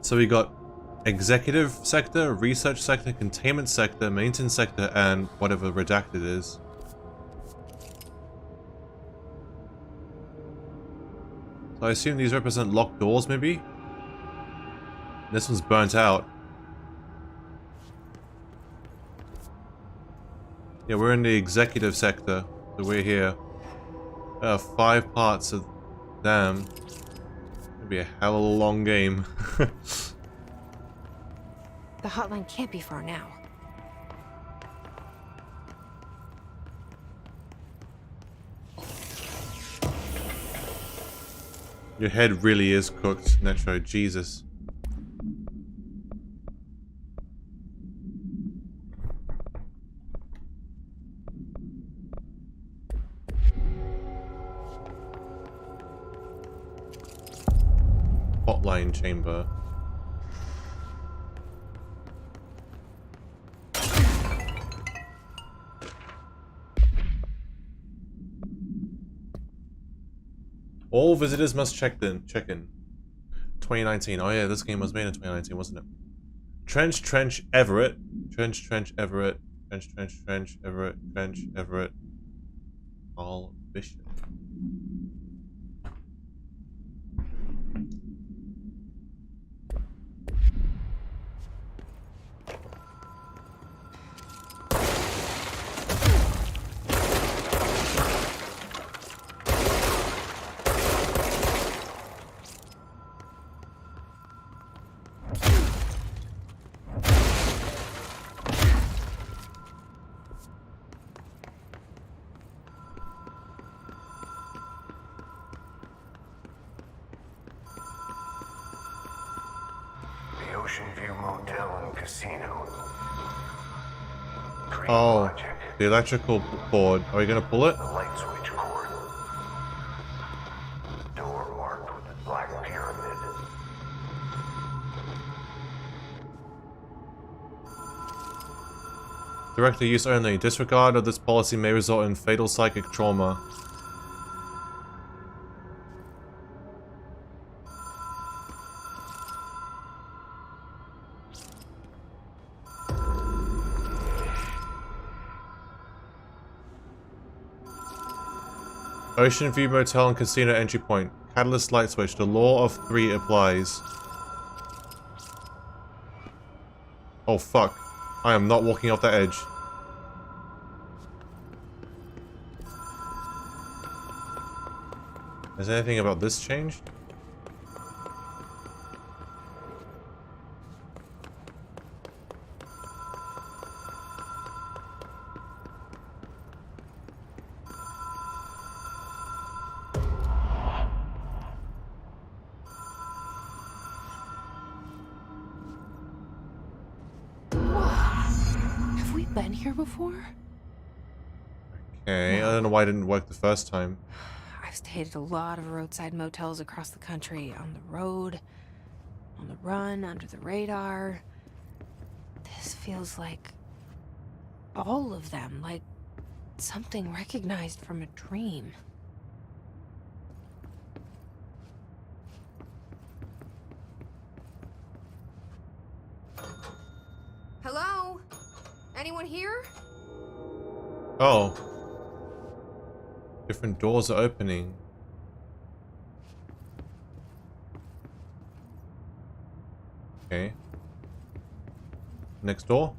So we got executive sector, research sector, containment sector, maintenance sector, and whatever redacted is. So I assume these represent locked doors, maybe? This one's burnt out. Yeah, we're in the executive sector, so we're here. 5 parts of... Damn. It'll be a hell of a long game. The hotline can't be far now. Your head really is cooked, Netro. Jesus. Hotline chamber. All visitors must check in. 2019. Oh yeah, this game was made in 2019, wasn't it? Trench, Everett. Trench, Everett. Trench, Everett. Trench, Everett. All Bishop. Ocean View Motel and Casino. Oh, the electrical board. Are we gonna pull it? The light switch cord. Door marked with the black pyramid. Director use only. Disregard of this policy may result in fatal psychic trauma. Ocean View Motel and Casino entry point. Catalyst light switch. The law of 3 applies. Oh fuck. I am not walking off that edge. Has anything about this changed? Been here before? Okay, I don't know why it didn't work the first time. I've stayed at a lot of roadside motels across the country, on the road, on the run, under the radar. This feels like all of them, like something recognized from a dream. Hello? Anyone here? Oh. Different doors are opening. Okay. Next door?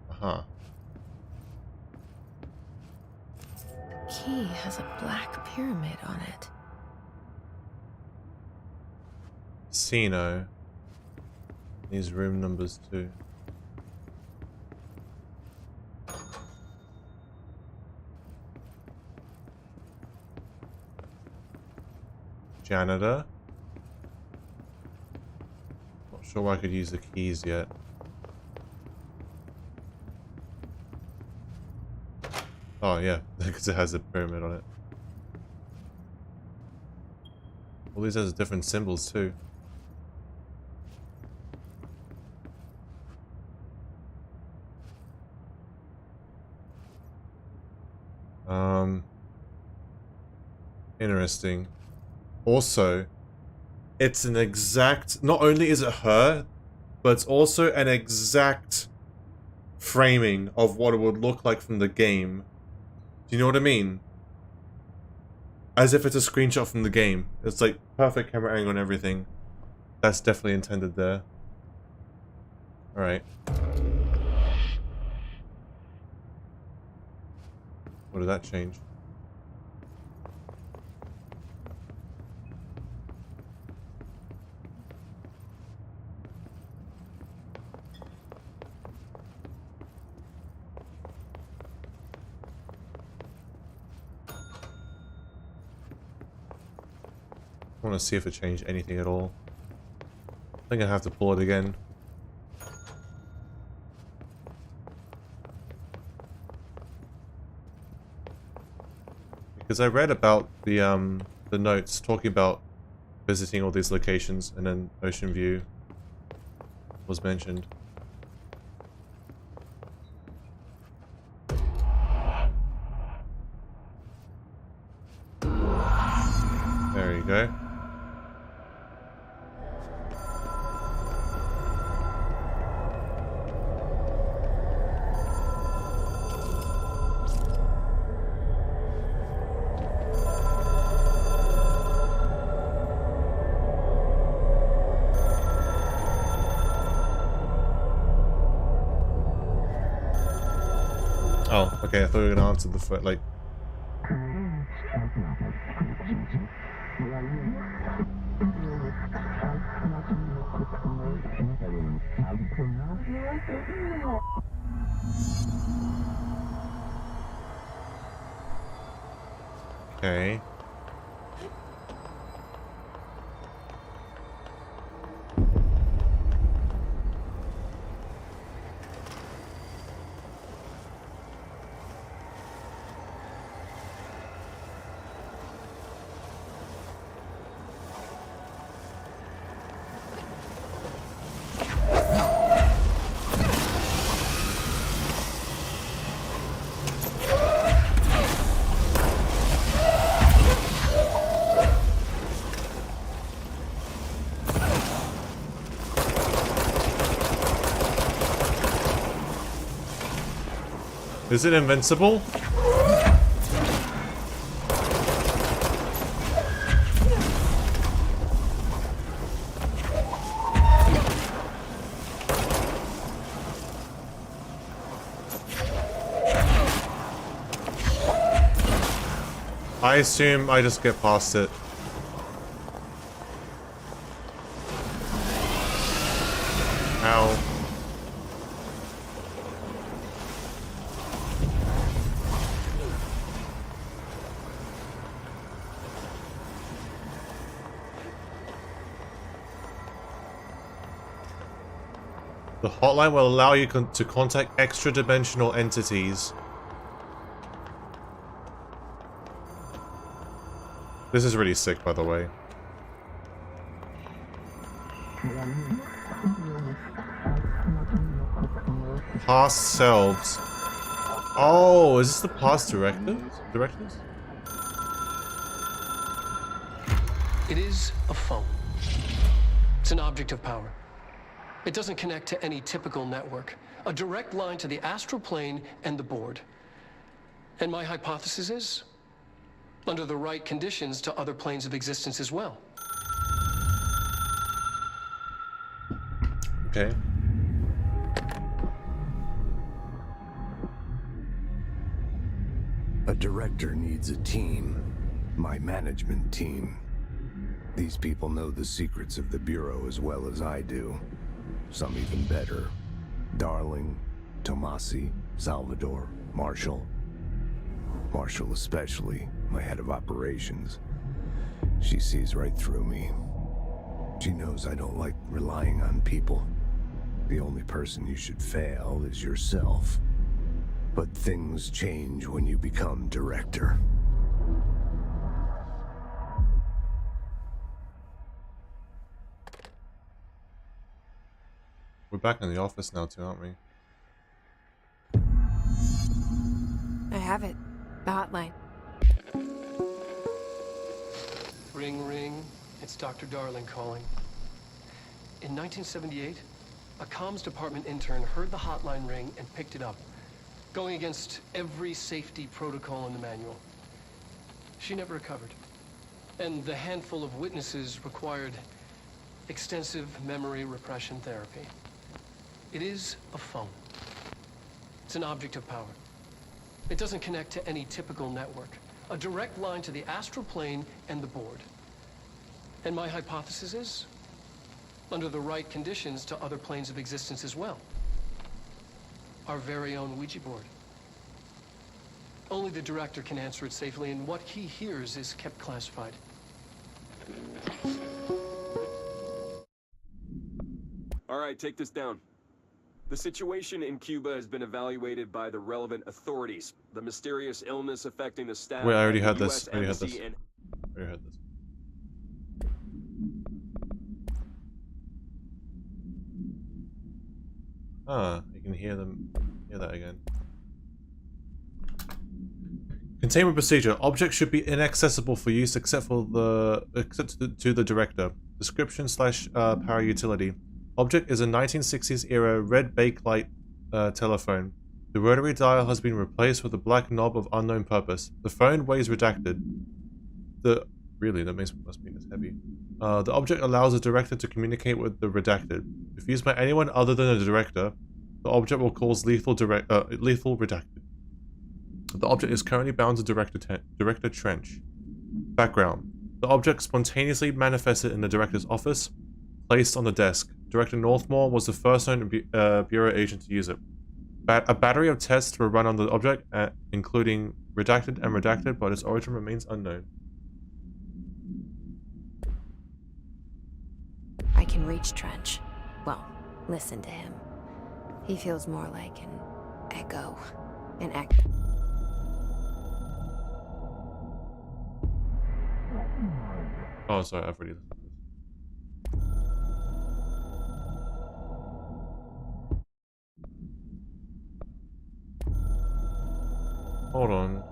Uh-huh. Key has a black pyramid on it. Casino. These room numbers too. Janitor. Not sure I could use the keys yet. Oh yeah, because it has a pyramid on it. All these has different symbols too. Interesting. Also, it's an exact, not only is it her, but it's also an exact framing of what it would look like from the game. Do you know what I mean? As if it's a screenshot from the game. It's like perfect camera angle and everything. That's definitely intended there. Alright. What did that change? I want to see if it changed anything at all. I think I have to pull it again. Because I read about the notes talking about visiting all these locations, and then Ocean View was mentioned. There you go. Oh, okay, I thought we were gonna answer the foot, like... Okay. Is it invincible? I assume I just get past it. Ow. The hotline will allow you to contact extra-dimensional entities. This is really sick, by the way. Past selves. Oh, is this the past directives? It is a phone. It's an object of power. It doesn't connect to any typical network. A direct line to the astral plane and the board. And my hypothesis is, under the right conditions, to other planes of existence as well. Okay. A director needs a team. My management team. These people know the secrets of the Bureau as well as I do. Some even better. Darling, Tomasi, Salvador, Marshall. Marshall especially, my head of operations. She sees right through me. She knows I don't like relying on people. The only person you should fail is yourself. But things change when you become director. We're back in the office now too, aren't we? I have it. The hotline. Ring, ring. It's Dr. Darling calling. In 1978, a comms department intern heard the hotline ring and picked it up, going against every safety protocol in the manual. She never recovered. And the handful of witnesses required extensive memory repression therapy. It is a phone. It's an object of power. It doesn't connect to any typical network. A direct line to the astral plane and the board. And my hypothesis is, under the right conditions, to other planes of existence as well. Our very own Ouija board. Only the director can answer it safely, and what he hears is kept classified. All right, take this down. The situation in Cuba has been evaluated by the relevant authorities. The mysterious illness affecting the staff. Wait, I already at had the this. US I already had this. Embassy in- I already had this. Ah, you can hear them. Hear that again. Containment procedure. Objects should be inaccessible for use except to the director. Description / power utility. Object is a 1960s era red bakelite telephone. The rotary dial has been replaced with a black knob of unknown purpose. The phone weighs redacted. Really, that must be this heavy. The object allows the director to communicate with the redacted. If used by anyone other than the director, the object will cause lethal redacted. The object is currently bound to Director Trench. Background. The object spontaneously manifested in the director's office, placed on the desk. Director Northmore was the first known Bureau agent to use it. A battery of tests were run on the object, including redacted and redacted, but its origin remains unknown. I can reach Trench. Well, listen to him. He feels more like an echo. An echo. Oh, sorry, I've already. Hold on.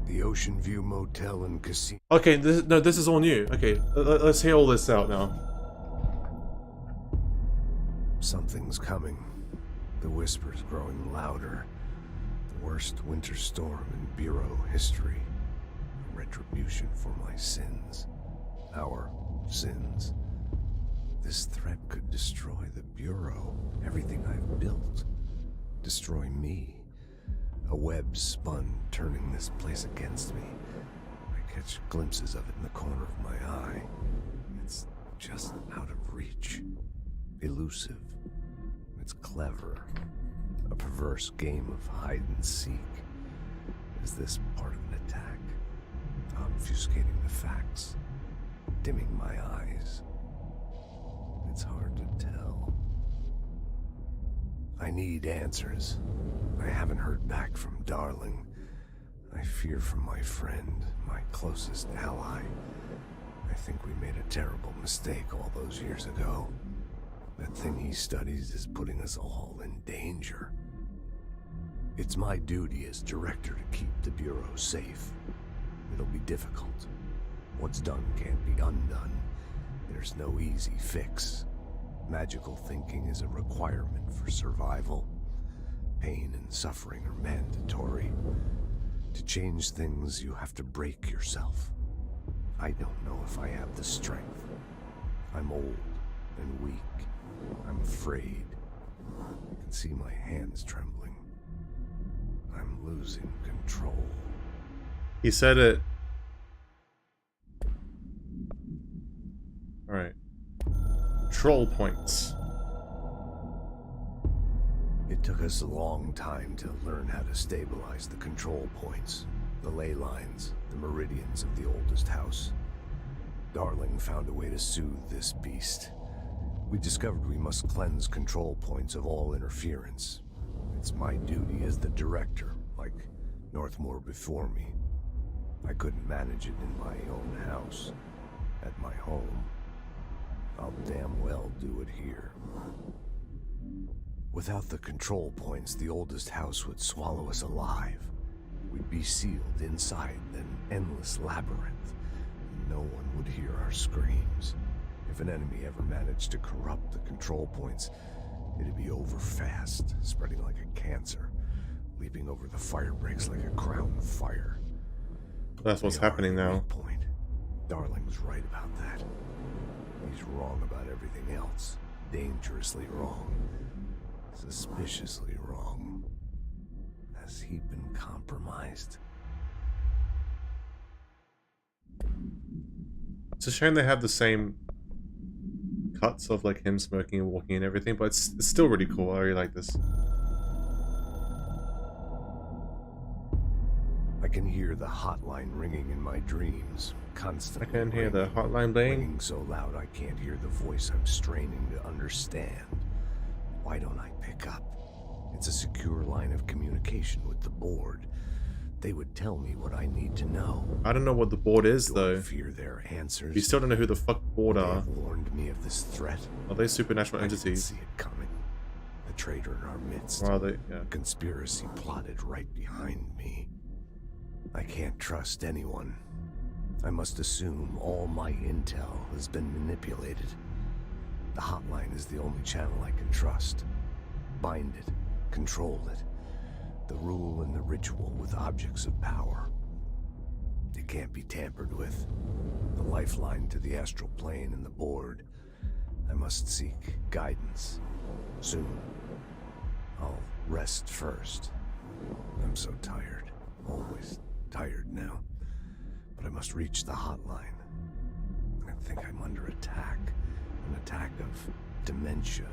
The Ocean View Motel and Casino. Okay, this is all new. Okay, let's hear all this out now. Something's coming. The whispers growing louder. The worst winter storm in Bureau history. Retribution for my sins. Our sins. This threat could destroy the Bureau. Everything I've built. Destroy me. A web spun, turning this place against me. I catch glimpses of it in the corner of my eye. It's just out of reach. Elusive. It's clever. A perverse game of hide and seek. Is this part of an attack? Obfuscating the facts. Dimming my eyes. It's hard to tell. I need answers. I haven't heard back from Darling. I fear for my friend, my closest ally. I think we made a terrible mistake all those years ago. That thing he studies is putting us all in danger. It's my duty as director to keep the Bureau safe. It'll be difficult. What's done can't be undone. There's no easy fix. Magical thinking is a requirement for survival. Pain and suffering are mandatory. To change things, you have to break yourself. I don't know if I have the strength. I'm old and weak. I'm afraid. I can see my hands trembling. I'm losing control. He said it. Alright. Control points. It took us a long time to learn how to stabilize the control points, the ley lines, the meridians of the oldest house. Darling found a way to soothe this beast. We discovered we must cleanse control points of all interference. It's my duty as the director, like Northmore before me. I couldn't manage it in my own house. At my home. I'll damn well do it here. Without the control points, the oldest house would swallow us alive. We'd be sealed inside an endless labyrinth. No one would hear our screams. If an enemy ever managed to corrupt the control points, it'd be over fast, spreading like a cancer, leaping over the fire breaks like a crown fire. That's what's happening now. Point. Darling's right about that. He's wrong about everything else. Dangerously wrong. Suspiciously wrong. Has he been compromised? It's a shame they have the same cuts of like him smoking and walking and everything, but it's still really cool. I really like this. I can hear the hotline ringing in my dreams, constantly. I can hear the hotline bling. Ringing so loud I can't hear the voice I'm straining to understand. Why don't I pick up? It's a secure line of communication with the board. They would tell me what I need to know. I don't know what the board is, though. I fear their answers. You still don't know who the fuck the board are. They have warned me of this threat. Are they supernatural entities? I didn't see it coming. The traitor in our midst. Or are they? Yeah. A conspiracy plotted right behind me. I can't trust anyone. I must assume all my intel has been manipulated. The hotline is the only channel I can trust. Bind it, control it. The rule and the ritual with objects of power. It can't be tampered with. The lifeline to the astral plane and the board. I must seek guidance. Soon. I'll rest first. I'm so tired. Always tired now. But I must reach the hotline. I think I'm under attack. An attack of dementia,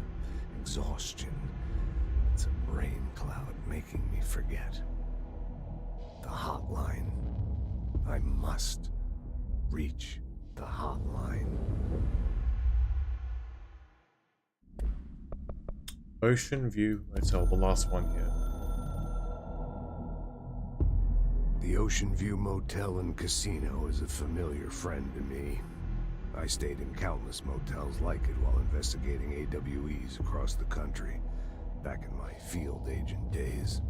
exhaustion. It's a brain cloud making me forget. The hotline. I must reach the hotline. Ocean View Motel, the last one here. The Ocean View Motel and Casino is a familiar friend to me. I stayed in countless motels like it while investigating AWEs across the country, back in my field agent days.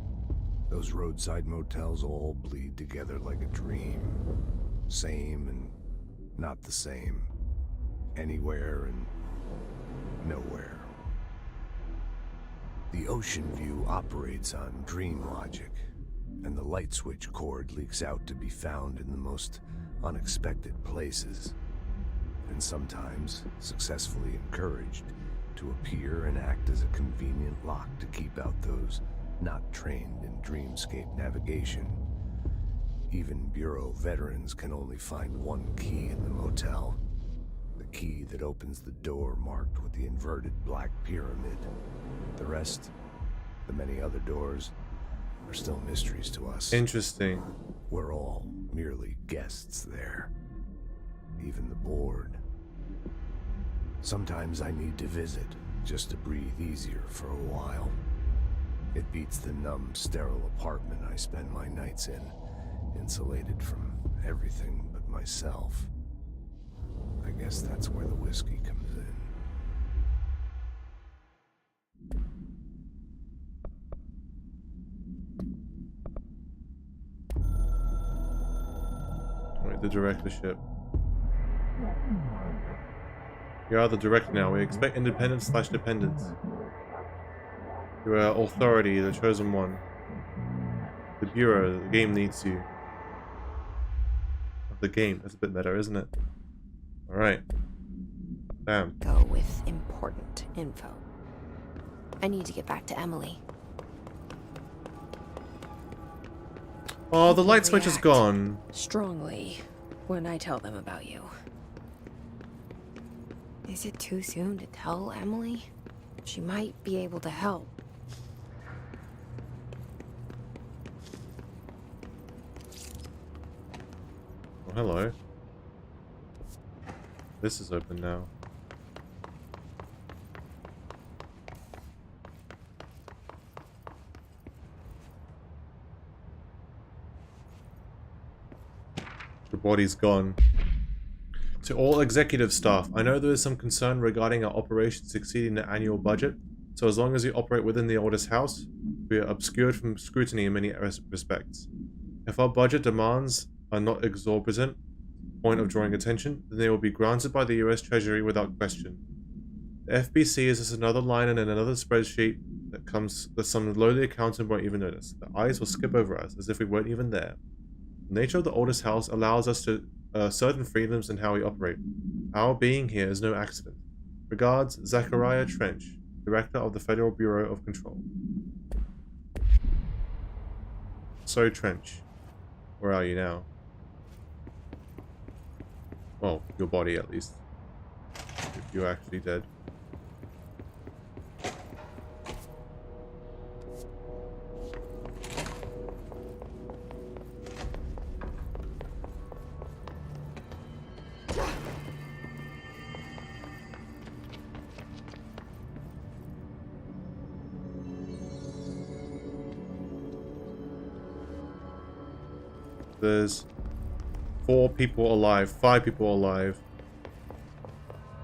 Those roadside motels all bleed together like a dream. Same and not the same. Anywhere and nowhere. The Ocean View operates on dream logic, and the light switch cord leaks out to be found in the most unexpected places, and sometimes successfully encouraged to appear and act as a convenient lock to keep out those not trained in dreamscape navigation. Even Bureau veterans can only find one key in the motel. The key that opens the door marked with the inverted black pyramid. The rest, the many other doors, are still mysteries to us. Interesting. We're all merely guests there. Even the board. Sometimes I need to visit, just to breathe easier for a while. It beats the numb, sterile apartment I spend my nights in, insulated from everything but myself. I guess that's where the whiskey comes in. Wait, the directorship. You are the director now. We expect independence/dependence. You are authority, the chosen one. The Bureau, the game needs you. The game, that's a bit meta, isn't it? Alright. Damn. Go with important info. I need to get back to Emily. Oh, the light switch is gone. Strongly when I tell them about you. Is it too soon to tell Emily? She might be able to help. Oh, hello. This is open now. The body's gone. To all executive staff, I know there is some concern regarding our operations exceeding the annual budget, so as long as you operate within the oldest house, we are obscured from scrutiny in many respects. If our budget demands are not exorbitant, point of drawing attention, then they will be granted by the US Treasury without question. The FBC is just another line in another spreadsheet that some lowly accountant won't even notice. The eyes will skip over us as if we weren't even there. The nature of the oldest house allows us to certain freedoms in how we operate. Our being here is no accident. Regards, Zachariah Trench, Director of the Federal Bureau of Control. So, Trench, where are you now? Well, your body at least. If you're actually dead. There's 4 people alive, 5 people alive,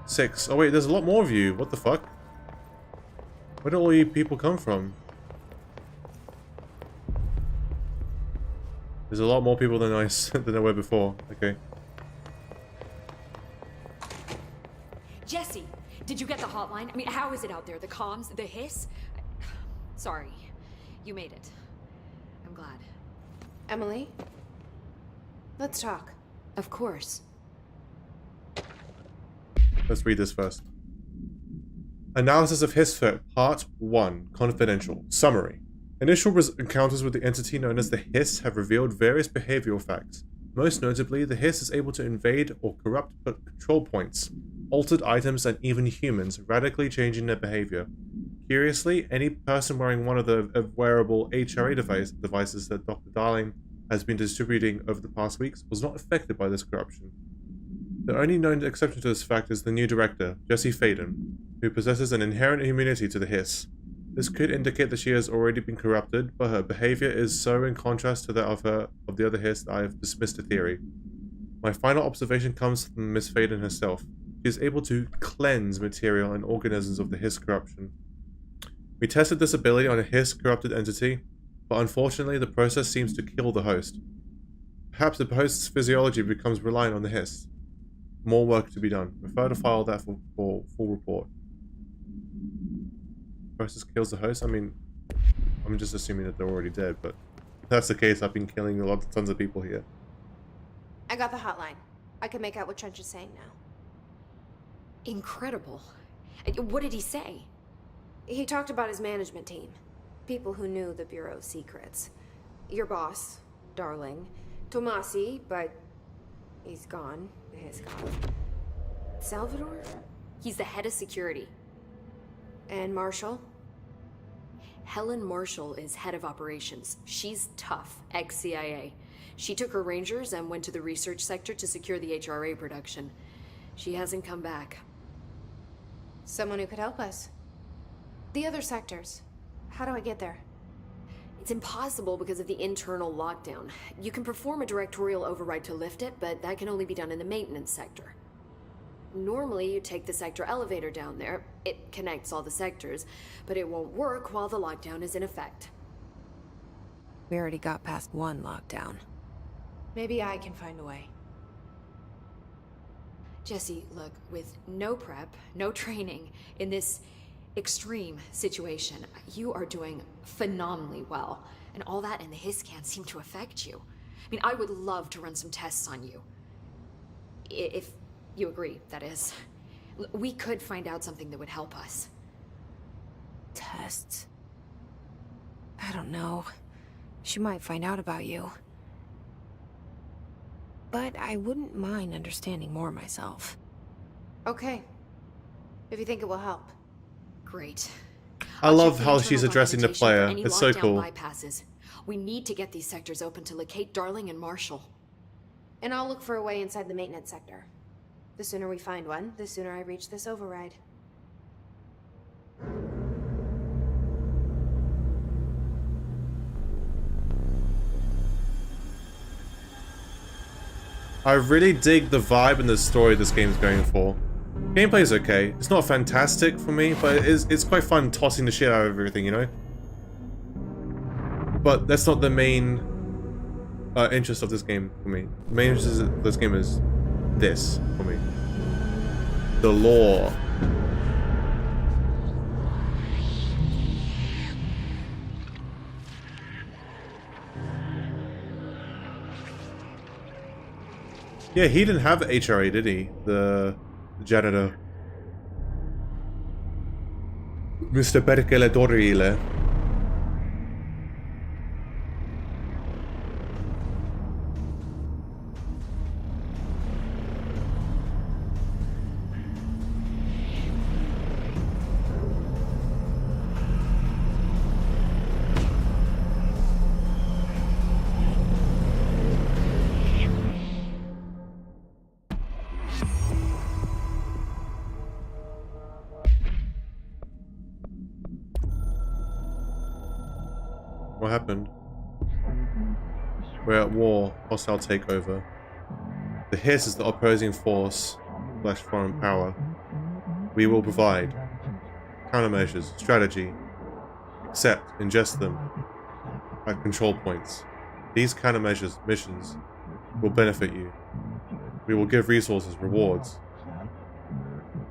6. Oh wait, there's a lot more of you. What the fuck? Where do all you people come from? There's a lot more people than than there were before. Okay. Jesse, did you get the hotline? I mean, how is it out there? The comms, the hiss? Sorry, you made it. I'm glad. Emily? Let's talk. Of course. Let's read this first. Analysis of hiss threat, Part 1, Confidential. Summary. Initial encounters with the entity known as the hiss have revealed various behavioral facts. Most notably, the hiss is able to invade or corrupt control points, altered items, and even humans, radically changing their behavior. Curiously, any person wearing one of the wearable HRA devices that Dr. Darling has been distributing over the past weeks was not affected by this corruption. The only known exception to this fact is the new director, Jesse Faden, who possesses an inherent immunity to the hiss. This could indicate that she has already been corrupted, but her behavior is so in contrast to that of the other hiss that I have dismissed the theory. My final observation comes from Miss Faden herself. She is able to cleanse material and organisms of the hiss corruption. We tested this ability on a hiss-corrupted entity, but unfortunately the process seems to kill the host. Perhaps the host's physiology becomes reliant on the hiss. More work to be done. Refer to file that for full report. Process kills the host? I mean, I'm just assuming that they're already dead, but if that's the case, I've been killing tons of people here. I got the hotline. I can make out what Trench is saying now. Incredible. What did he say? He talked about his management team. People who knew the Bureau's secrets. Your boss, Darling. Tomasi, but he's gone. He's gone. Salvador? He's the head of security. And Marshall? Helen Marshall is head of operations. She's tough, ex-CIA. She took her Rangers and went to the research sector to secure the HRA production. She hasn't come back. Someone who could help us. The other sectors. How do I get there? It's impossible because of the internal lockdown. You can perform a directorial override to lift it, but that can only be done in the maintenance sector. Normally, you take the sector elevator down there. It connects all the sectors, but it won't work while the lockdown is in effect. We already got past one lockdown. Maybe I can find a way. Jesse, look, with no prep, no training, in this extreme situation, you are doing phenomenally well. And all that and the hiss can't seem to affect you. I mean, I would love to run some tests on you. If you agree, that is. We could find out something that would help us. Tests? I don't know. She might find out about you. But I wouldn't mind understanding more myself. Okay. If you think it will help. Great. I love how she's addressing the player. It's so cool. Bypasses. We need to get these sectors open to locate Darling and Marshall. And I'll look for a way inside the maintenance sector. The sooner we find one, the sooner I reach this override. I really dig the vibe and the story this game's going for. Gameplay is okay. It's not fantastic for me, but it's quite fun tossing the shit out of everything, you know? But that's not the main interest of this game for me. The main interest of this game is this for me. The lore. Yeah, he didn't have HRA, did he? The janitor. Mr. Perkele Dorile. What happened? We're at war. Hostile takeover. The Hiss is the opposing force / foreign power. We will provide countermeasures, strategy. Accept, ingest them at control points. These countermeasures, missions, will benefit you. We will give resources, rewards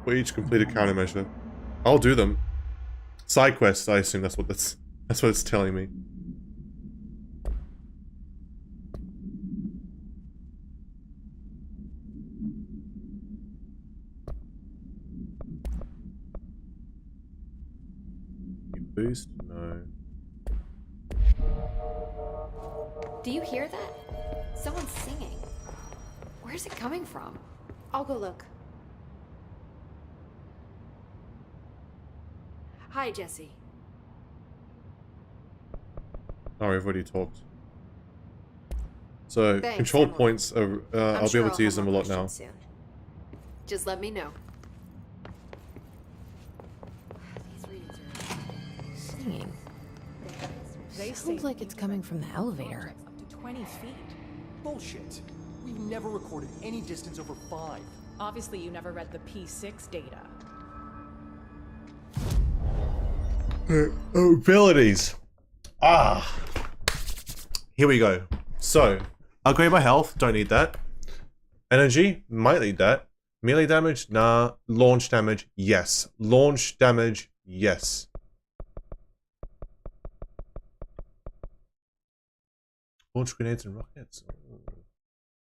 for each completed countermeasure. I'll do them. Side quests, I assume that's what it's telling me. Boost? No. Do you hear that? Someone's singing. Where's it coming from? I'll go look. Hi, Jesse. Oh, we've already talked. So, Thanks, control Emily. points, I'll be able to use them a lot now. Soon. Just let me know. Singing. Sounds like it's coming from the elevator. Up to 20 feet. Bullshit. We've never recorded any distance over 5. Obviously, you never read the P6 data. Abilities. Ah. Here we go. So, upgrade my health. Don't need that. Energy. Might need that. Melee damage. Nah. Launch damage. Yes. Launch damage. Yes. Launch grenades and rockets. Ooh.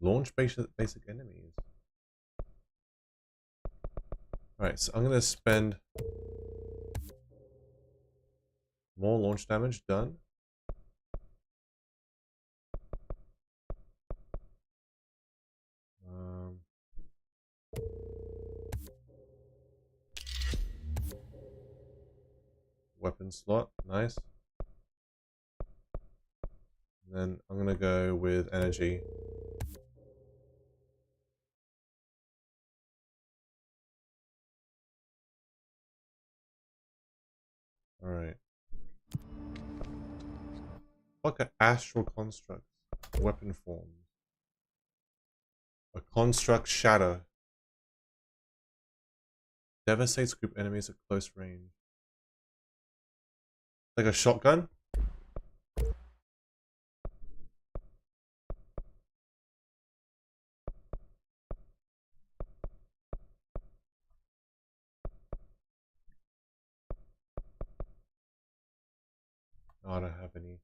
Launch basic enemies. Alright, so I'm going to spend more launch damage. Done. Weapon slot. Nice. Then I'm gonna go with energy. Alright. fuck are astral constructs? Weapon forms. A construct shadow. Devastates group enemies at close range. Like a shotgun? Oh, I don't have any.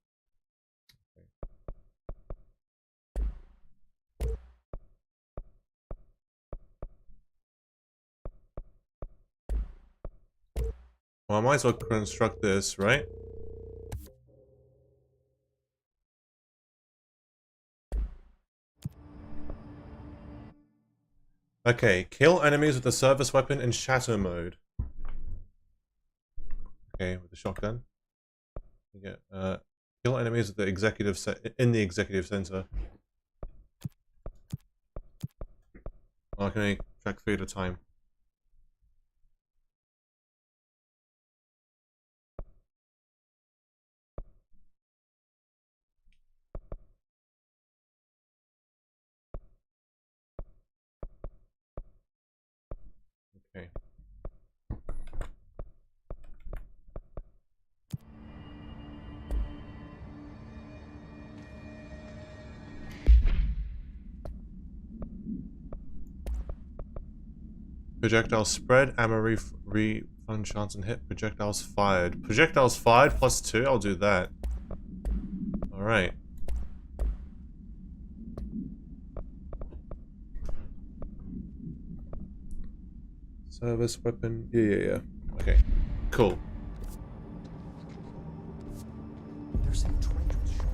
Well, I might as well construct this, right? Okay, kill enemies with the service weapon in shatter mode. Okay, with the shotgun. You get kill enemies with the executive in the executive center. Oh, I can only track 3 at a time. Okay. Projectile spread, ammo refund chance and hit, projectiles fired. Projectiles fired plus 2? I'll do that. Alright. Service weapon. Yeah. Okay. Cool. They're saying Trench was shot.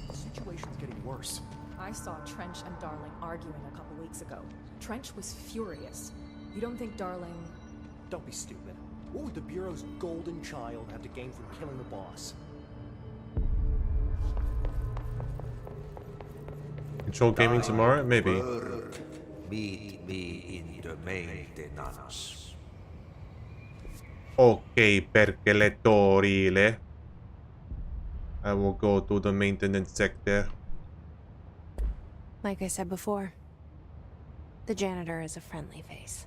The situation's getting worse. I saw Trench and Darling arguing a couple weeks ago. Trench was furious. You don't think Darling... Don't be stupid. What would the Bureau's golden child have to gain from killing the boss? Control gaming tomorrow? Maybe. Meet me in the maintenance. Okay, perché I will go to the maintenance sector. Like I said before, the janitor is a friendly face.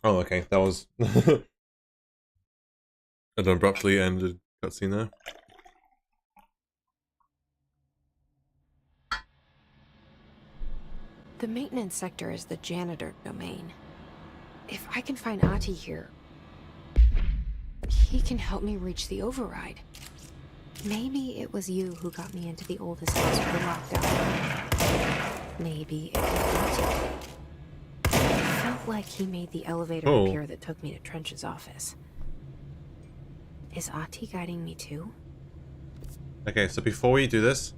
Oh, okay, that was an abruptly ended cutscene there. The maintenance sector is the janitor domain. If I can find Ahti here, he can help me reach the override. Maybe it was you who got me into the oldest house with the lockdown. Maybe it was Ahti. It felt like he made the elevator appear that took me to Trench's office. Is Ahti guiding me too? Okay, so before we do this,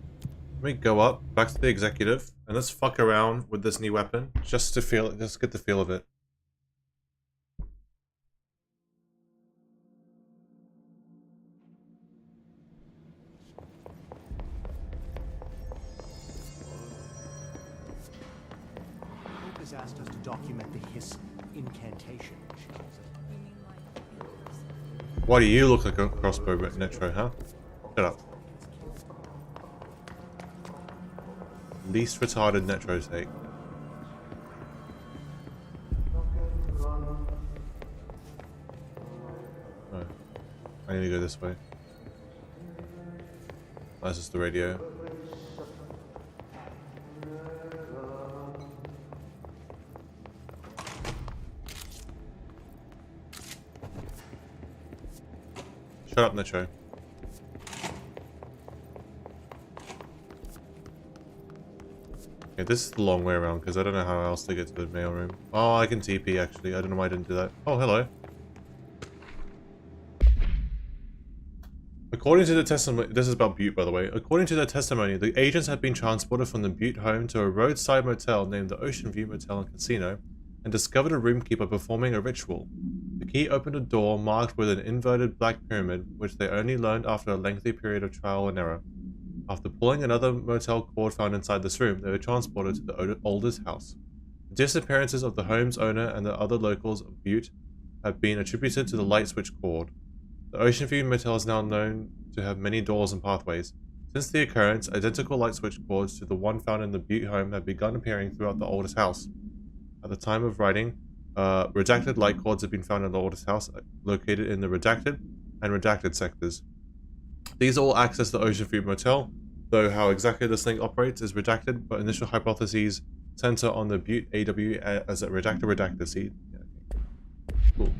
let me go up, back to the executive, and let's fuck around with this new weapon, just to feel it, just get the feel of it. Hope has asked us to document the hiss incantation, she calls it. Why do you look like a crossbow Netro, huh? Shut up. Least retarded Netro take. Oh, I need to go this way. That's just the radio. Shut up, Netro. Okay, this is the long way around because I don't know how else to get to the mailroom. Oh, I can TP actually. I don't know why I didn't do that. Oh, hello. According to the testimony, this is about Butte by the way. According to their testimony, the agents had been transported from the Butte home to a roadside motel named the Ocean View Motel and Casino and discovered a roomkeeper performing a ritual. The key opened a door marked with an inverted black pyramid, which they only learned after a lengthy period of trial and error. After pulling another motel cord found inside this room, they were transported to the owner's house. The disappearances of the home's owner and the other locals of Butte have been attributed to the light switch cord. The Ocean View Motel is now known to have many doors and pathways. Since the occurrence, identical light switch cords to the one found in the Butte home have begun appearing throughout the oldest house. At the time of writing, redacted light cords have been found in the oldest house, located in the redacted and redacted sectors. These all access the Ocean View Motel, though how exactly this thing operates is redacted, but initial hypotheses center on the Butte AW as a redacted seed. Yeah, okay. Cool.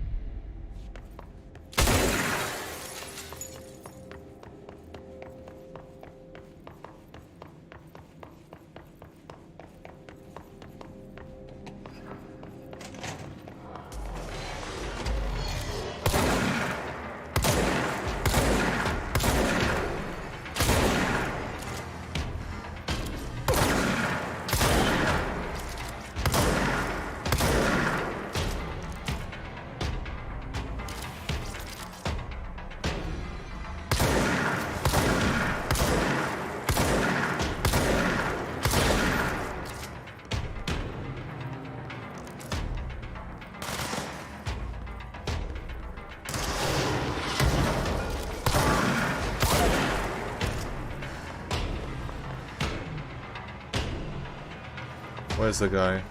Where's the guy?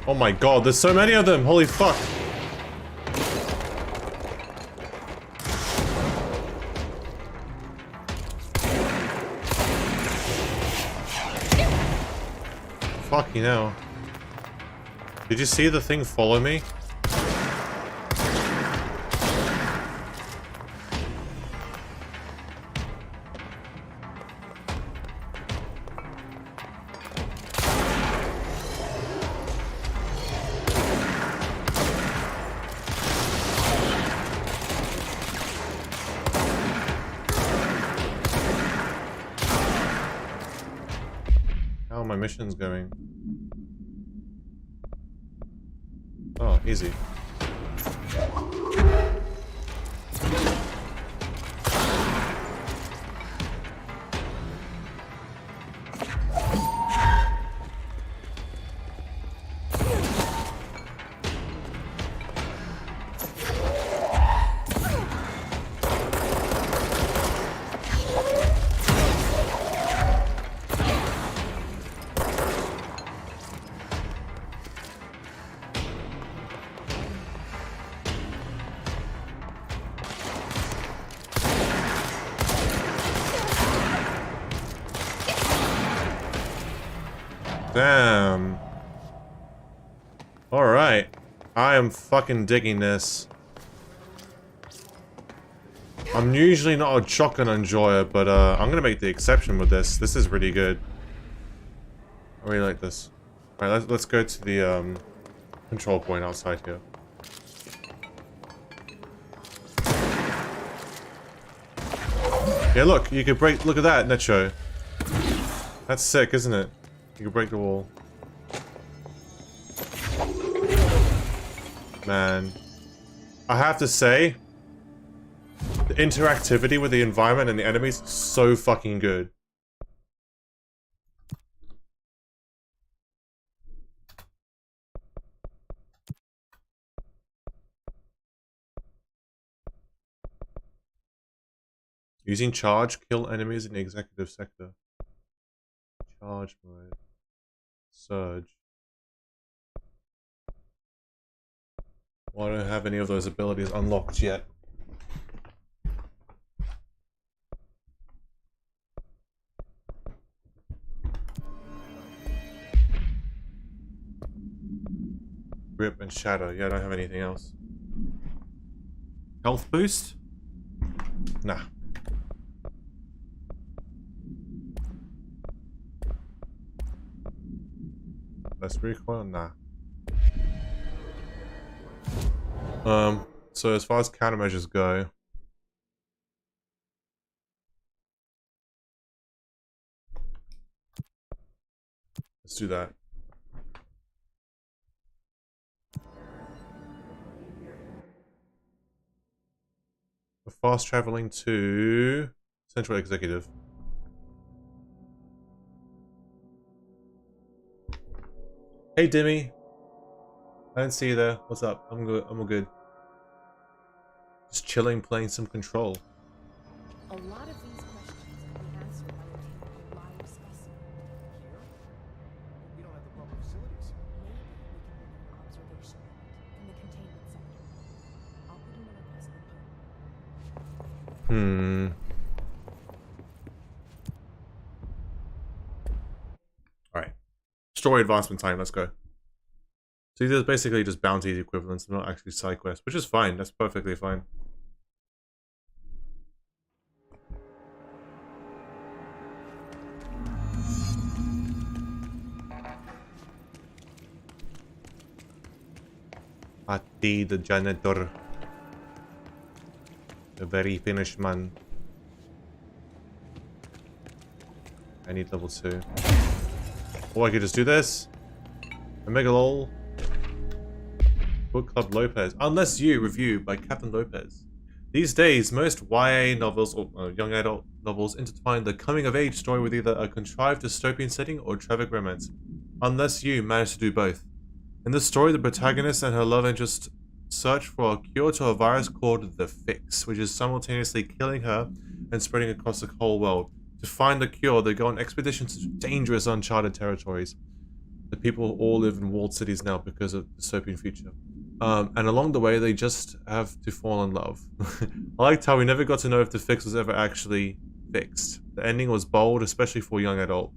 Oh my god, there's so many of them! Holy fuck! Fucking hell. Did you see the thing follow me? How are my missions going? Oh, easy. Damn. Alright. I am fucking digging this. I'm usually not a shotgun enjoyer, but I'm gonna make the exception with this. This is really good. I really like this. Alright, let's go to the control point outside here. Yeah, look, you could break. Look at that, Necho. That's sick, isn't it? You can break the wall. Man. I have to say, the interactivity with the environment and the enemies is so fucking good. Using charge, kill enemies in the executive sector. Charge mode. Surge. Well, I don't have any of those abilities unlocked yet. Grip and shadow. Yeah, I don't have anything else. Health boost? Nah. Less recoil? Nah. So as far as countermeasures go, Let's do that. We're fast traveling to Central Executive. Hey Dimmy. I didn't see you there. What's up? I'm good. I'm all good. Just chilling, playing some Control. A lot of these questions can be answered by obtaining a live specimen. Here? We don't have the proper facilities. Maybe we can run an observation from the containment sector. I'll put in a request with you. Alright. Story advancement time, let's go. So these are basically just bounty equivalents, they're not actually side quests, which is fine, that's perfectly fine. Ati the janitor. A very finished man. I need level 2. Or I could just do this. Omega LOL. Book Club Lopez. Unless you review by Captain Lopez. These days, most YA novels or young adult novels intertwine the coming-of-age story with either a contrived dystopian setting or tragic romance. Unless you manage to do both. In this story, the protagonist and her love interest search for a cure to a virus called the Fix, which is simultaneously killing her and spreading across the whole world. To find the cure, they go on expeditions to dangerous, uncharted territories. The people all live in walled cities now because of the dystopian future. And along the way, they just have to fall in love. I liked how we never got to know if the Fix was ever actually fixed. The ending was bold, especially for a young adult.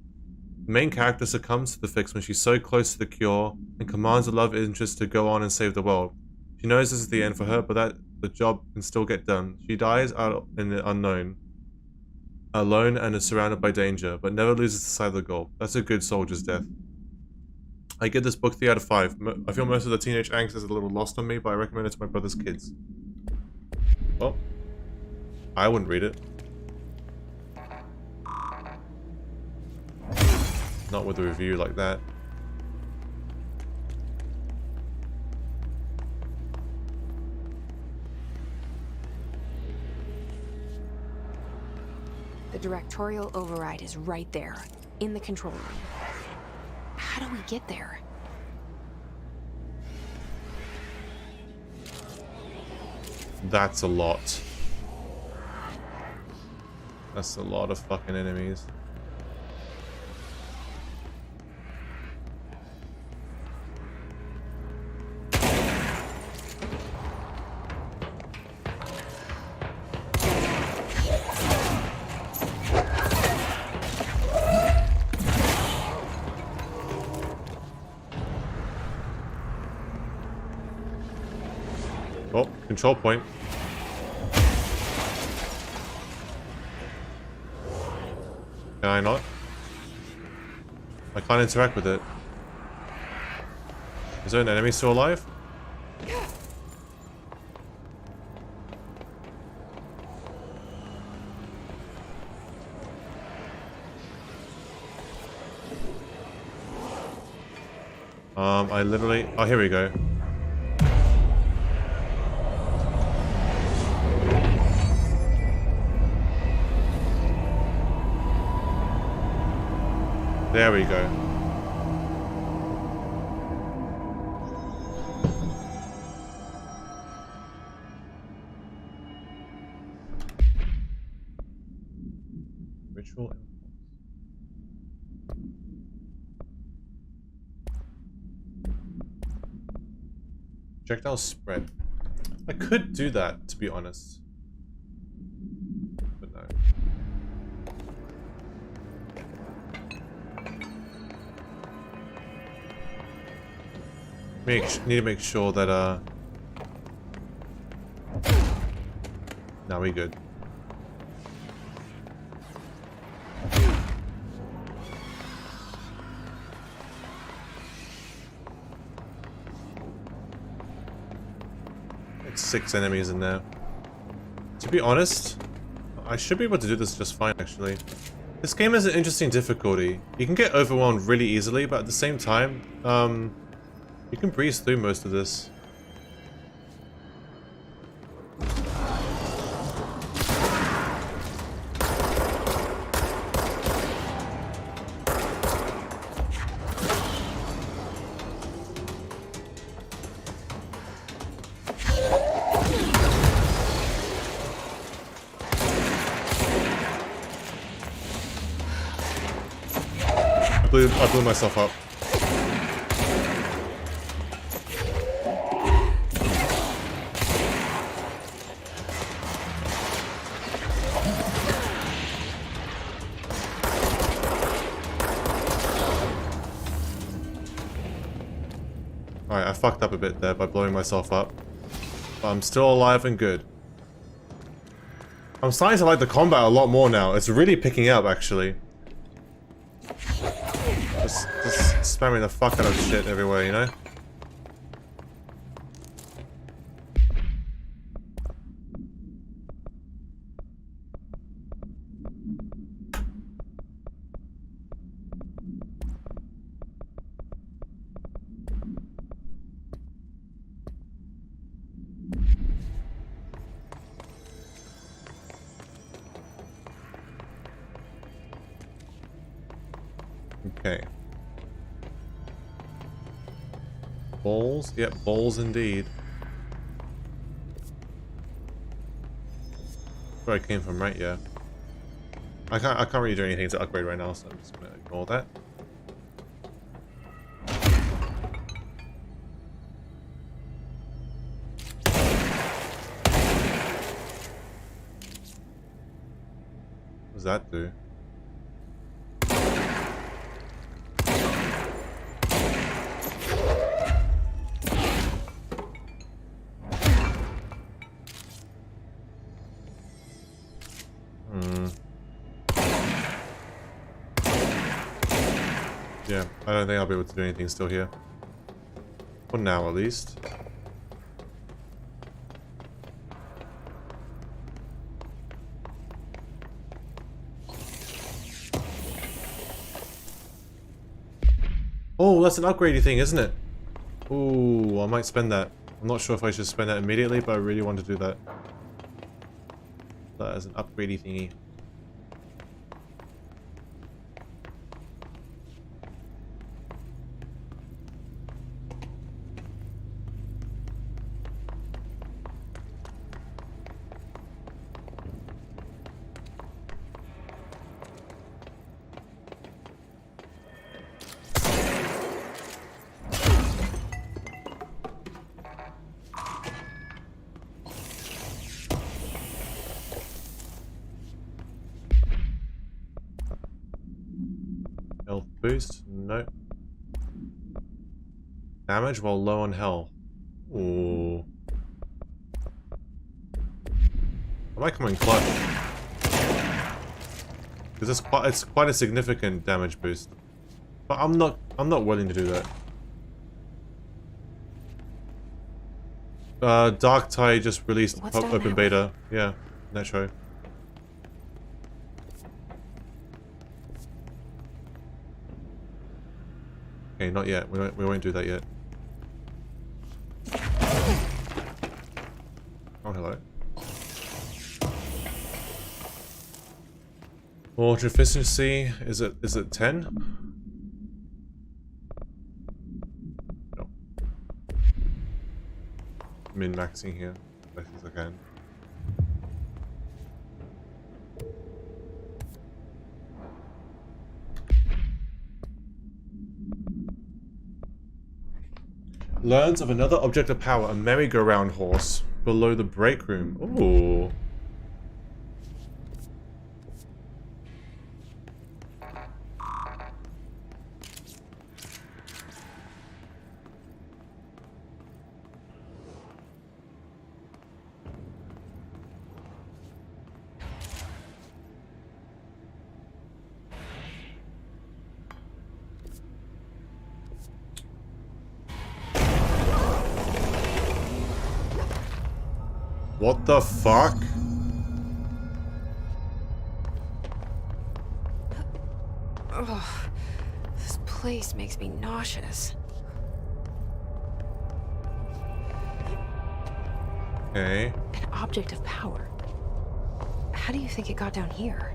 The main character succumbs to the Fix when she's so close to the cure and commands a love interest to go on and save the world. She knows this is the end for her, but that the job can still get done. She dies out in the unknown, alone and is surrounded by danger, but never loses sight of the goal. That's a good soldier's death. I give this book 3 out of 5. I feel most of the teenage angst is a little lost on me, but I recommend it to my brother's kids. Well, I wouldn't read it. Not with a review like that. The directorial override is right there, in the control room. How do we get there? That's a lot. That's a lot of fucking enemies. Oh, control point. Can I not? I can't interact with it. Is there an enemy still alive? I literally... Oh, here we go. There we go. Ritual impulse. Projectile spread. I could do that, to be honest. But no. Need to make sure that now we good. Like 6 enemies in there. To be honest, I should be able to do this just fine actually. This game has an interesting difficulty. You can get overwhelmed really easily, but at the same time, you can breeze through most of this. I blew myself up. Alright, I fucked up a bit there by blowing myself up. But I'm still alive and good. I'm starting to like the combat a lot more now. It's really picking up, actually. Just spamming the fuck out of shit everywhere, you know? Okay. Balls? Yep, balls indeed. Where I came from, right? Yeah. I can't really do anything to upgrade right now, so I'm just gonna ignore that. What does that do? Yeah, I don't think I'll be able to do anything still here. For now, at least. Oh, that's an upgradey thing, isn't it? Ooh, I might spend that. I'm not sure if I should spend that immediately, but I really want to do that. That is an upgradey thingy. Health boost? Nope. Damage while low on health. Ooh. I might come in clutch. Because it's quite a significant damage boost. But I'm not willing to do that. Dark Tide just released open beta. Yeah, Metro. Okay, not yet. We won't do that yet. Oh, hello. Water efficiency, is it 10? No. Min-maxing here, as best as I can. Learns of another object of power, a merry-go-round horse, below the break room. Ooh. What the fuck? Ugh, this place makes me nauseous. Okay. An object of power. How do you think it got down here?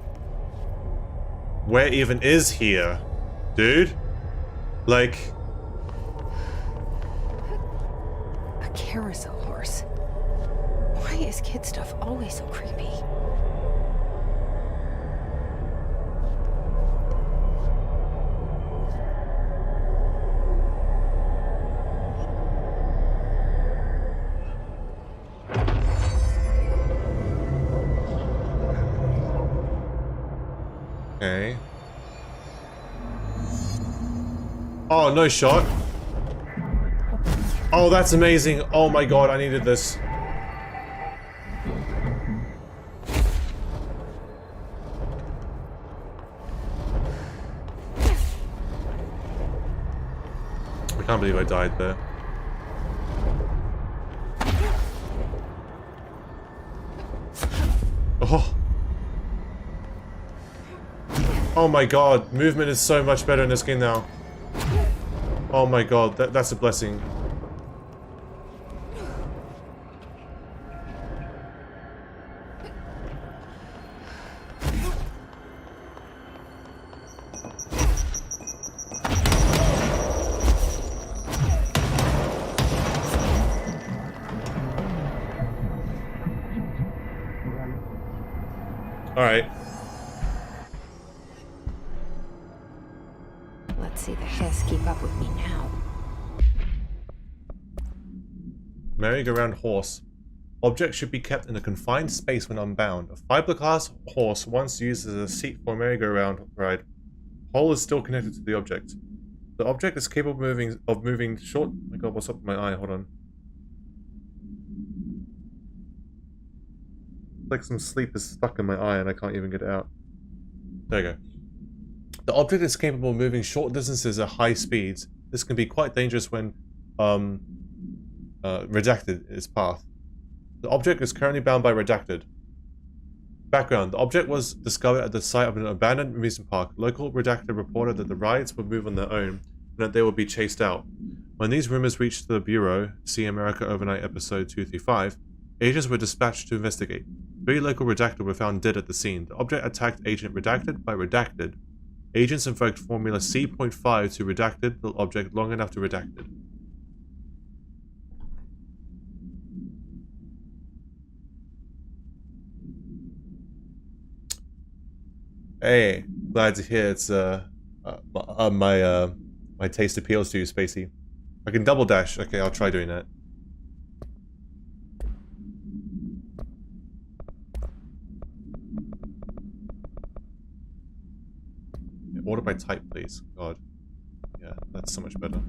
Where even is here, dude? Like, a carousel horse. Why is kid stuff always so creepy? okay. Oh, no shot. Oh, that's amazing. Oh my god, I needed this. I can't believe I died there. Oh. Oh my god, movement is so much better in this game now. Oh my god, that's a blessing. Alright. Let's see the hiss keep up with me now. Merry-go-round horse. Objects should be kept in a confined space when unbound. A fiberglass horse once used as a seat for a merry-go-round ride. Hole is still connected to the object. The object is capable of moving short... Oh my god, what's up with my eye? Hold on. Like some sleep is stuck in my eye and I can't even get it out. There you go. The object is capable of moving short distances at high speeds. This can be quite dangerous when redacted its path. The object is currently bound by redacted. Background. The object was discovered at the site of an abandoned amusement park. Local redacted reported that the rides would move on their own and that they would be chased out. When these rumors reached the Bureau, see America Overnight episode 235, agents were dispatched to investigate. 3 local redacted were found dead at the scene. The object attacked Agent Redacted by redacted. Agents invoked formula C.5 to redacted the object long enough to redacted. Hey, glad to hear it's my taste appeals to you, Spacey. I can double dash. Okay, I'll try doing that. Order by type, please. God. Yeah, that's so much better.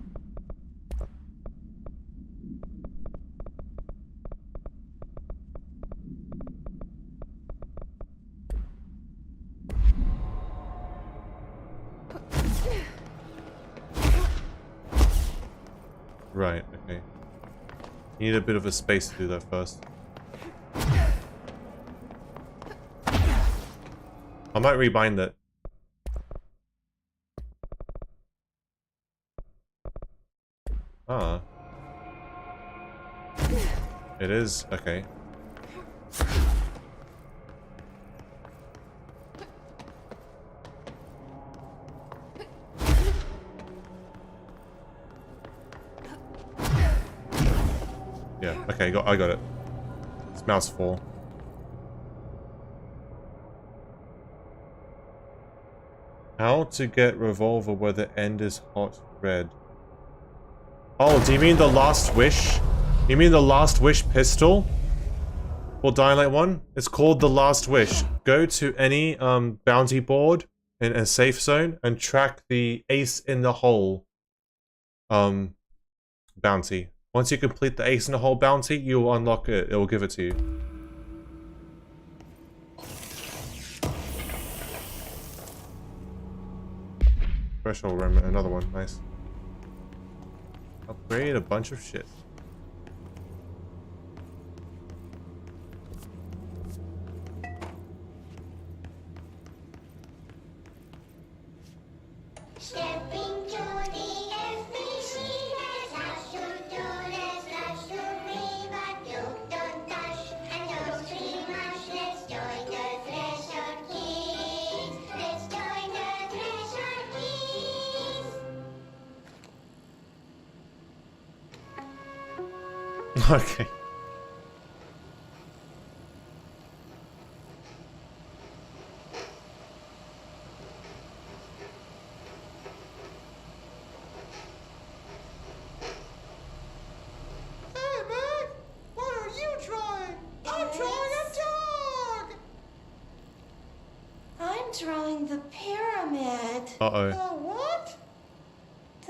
Right, okay. You need a bit of a space to do that first. I might rebind it. Ah. It is, okay. Yeah, okay, I got it. It's mouse 4. How to get revolver where the end is hot red. Oh, do you mean the last wish? You mean the last wish pistol? For Dying Light 1? It's called the last wish. Go to any bounty board in a safe zone and track the ace in the hole bounty. Once you complete the ace in the hole bounty, you will unlock it. It will give it to you. Threshold remnant, another one, nice. Upgrade a bunch of shit. Step into the FBC, there's lots to do, there's lots to read, but you don't touch, and don't scream much. Let's join the treasure keys. Let's join the treasure keys. Okay. Hey, Meg! What are you drawing? I'm drawing a dog! I'm drawing the pyramid. Uh-oh. What?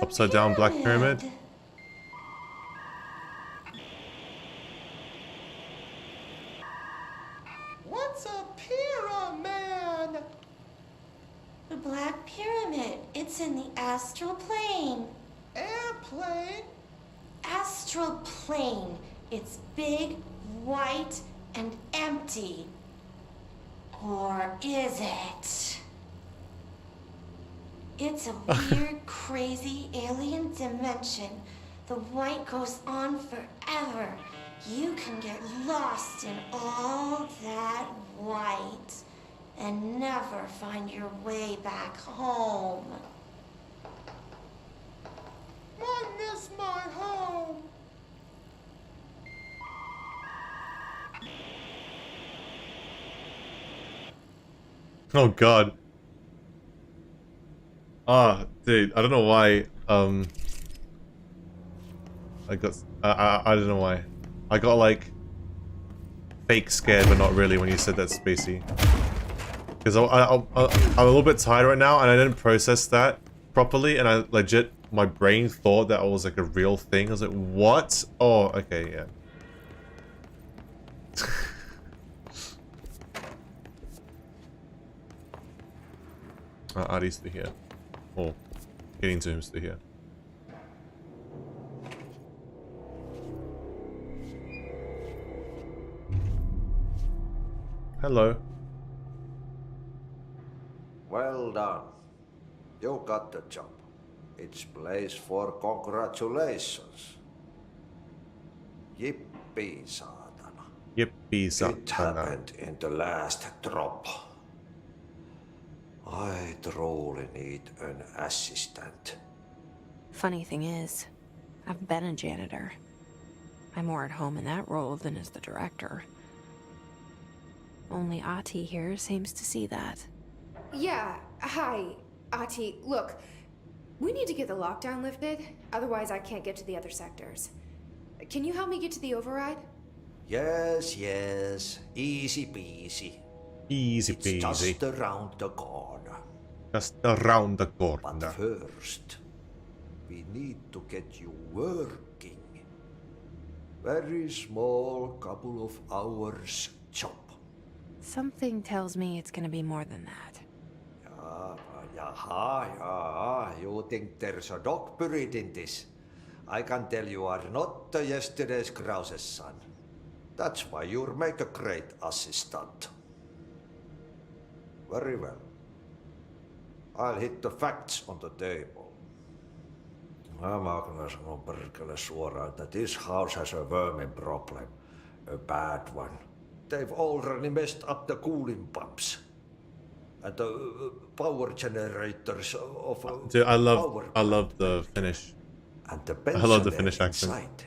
Upside down black pyramid? What's a pyramid? The Black Pyramid. It's in the astral plane. Airplane? Astral plane. It's big, white, and empty. Or is it? It's a weird, crazy alien dimension. The white goes on forever. You can get lost in all that white and never find your way back home. I miss my home. Oh god. Ah, dude, I don't know why, I don't know why. I got, like, fake scared, but not really when you said that, Spacey. Because I'm a little bit tired right now, and I didn't process that properly, and I legit, my brain thought that was, like, a real thing. I was like, what? Oh, okay, yeah. Adi's still here. Or getting to him still here. Hello. Well done. You got the job. It's place for congratulations. Yippee, saatana. Yippee, saatana. It happened in the last drop. I truly need an assistant. Funny thing is, I've been a janitor. I'm more at home in that role than as the director. Only Ahti here seems to see that. Yeah, hi, Ahti. Look, we need to get the lockdown lifted, otherwise I can't get to the other sectors. Can you help me get to the override? Yes, easy peasy. Easy peasy. It's just around the corner. Just around the corner. But first, we need to get you working. Very small, couple of hours job. Something tells me it's gonna be more than that. Yeah. You think there's a dog buried in this? I can tell you are not yesterday's Krause's son. That's why you'll make a great assistant. Very well. I'll hit the facts on the table. Mä kyllä sanon perkele suoraan, että this house has a vermin problem. A bad one. They've already messed up the cooling pumps. And the power generators of dude, I love the Finnish. And the I love the Finnish accent. Inside,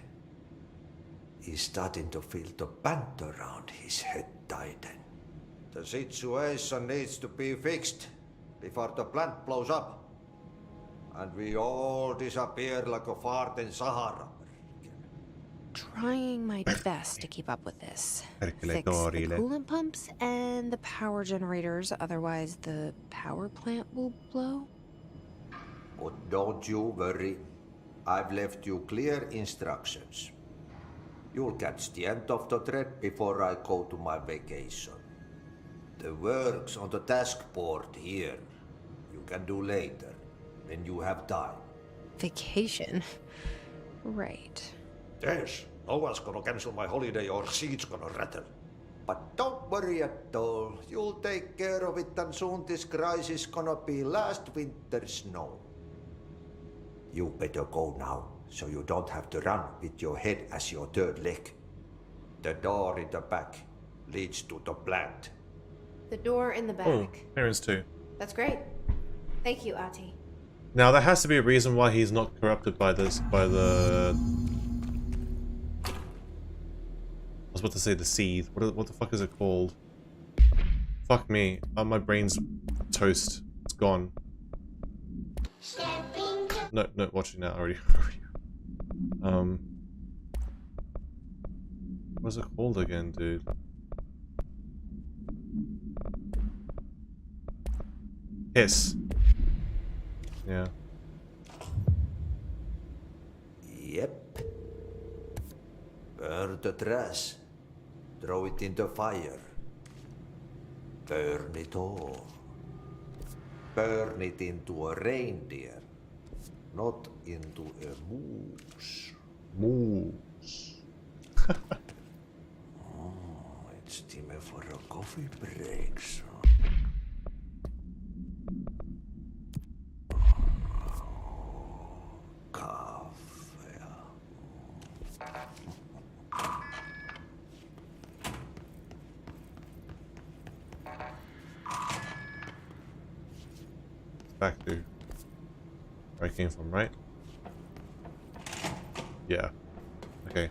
he's starting to feel the band around his head tighten. The situation needs to be fixed before the plant blows up. And we all disappear like a fart in Sahara. Trying my best to keep up with this. Fix the coolant pumps and the power generators, otherwise the power plant will blow. But don't you worry. I've left you clear instructions. You'll catch the end of the thread before I go to my vacation. The work's on the task board here. You can do later, when you have time. Vacation? Right. Yes, no one's gonna cancel my holiday or seat's gonna rattle. But don't worry at all. You'll take care of it and soon this crisis gonna be last winter's snow. You better go now, so you don't have to run with your head as your third leg. The door in the back leads to the plant. The door in the back. Oh, clearance too. That's great. Thank you, Ahti. Now there has to be a reason why he's not corrupted by this, by the... I was about to say the seed. What the fuck is it called? Fuck me. My brain's toast. It's gone. No, watching that already. What's it called again, dude? Hiss. Yeah. Yep. Burn the trash. Throw it in the fire. Burn it all. Burn it into a reindeer, not into a moose. Moose. Oh, it's time for a coffee break, so. Back to where I came from, right? Yeah. Okay.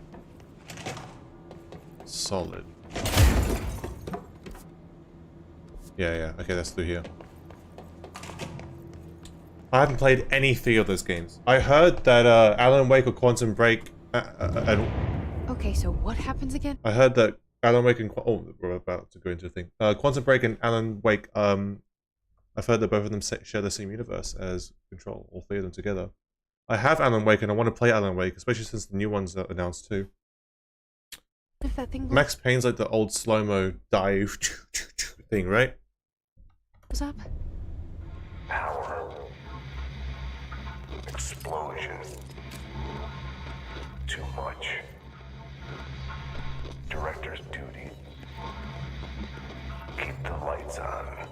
Solid. Yeah. Okay, that's through here. I haven't played any 3 of those games. I heard that Alan Wake or Quantum Break. Okay, so what happens again? I heard that Alan Wake and we're about to go into a thing. Quantum Break and Alan Wake. I've heard that both of them share the same universe as Control, all 3 of them together. I have Alan Wake and I want to play Alan Wake, especially since the new ones are announced too. If that thing Max Payne's like the old slow-mo dive thing, right? What's up? Power. Explosion. Too much. Director's duty. Keep the lights on.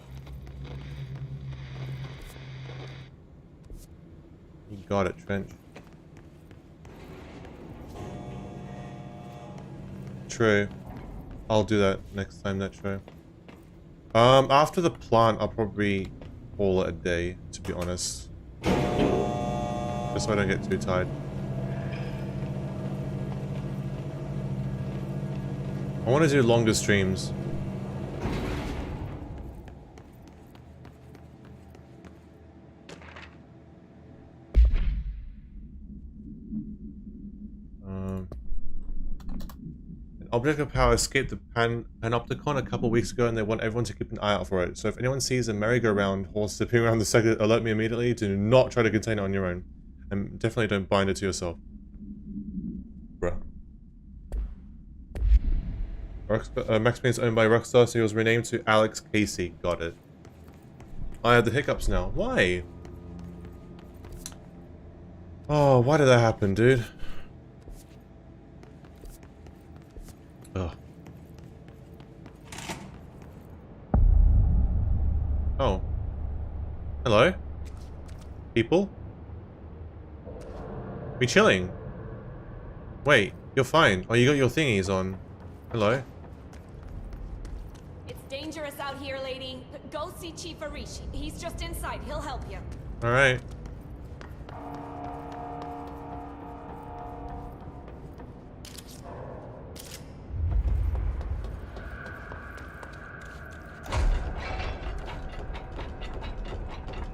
You got it, Trench. True. I'll do that next time, that's true. After the plant, I'll probably call it a day, to be honest. Just so I don't get too tired. I want to do longer streams. Object of Power escaped the Panopticon a couple weeks ago and they want everyone to keep an eye out for it. So if anyone sees a merry-go-round horse appearing around the sector, alert me immediately. Do not try to contain it on your own. And definitely don't bind it to yourself. Bruh. Max Payne's owned by Rockstar, so he was renamed to Alex Casey. Got it. I have the hiccups now. Why? Oh, why did that happen, dude? Ugh. Oh. Hello? People? We chilling? Wait, you're fine. Oh, you got your thingies on. Hello? It's dangerous out here, lady. Go see Chief Arish. He's just inside. He'll help you. Alright.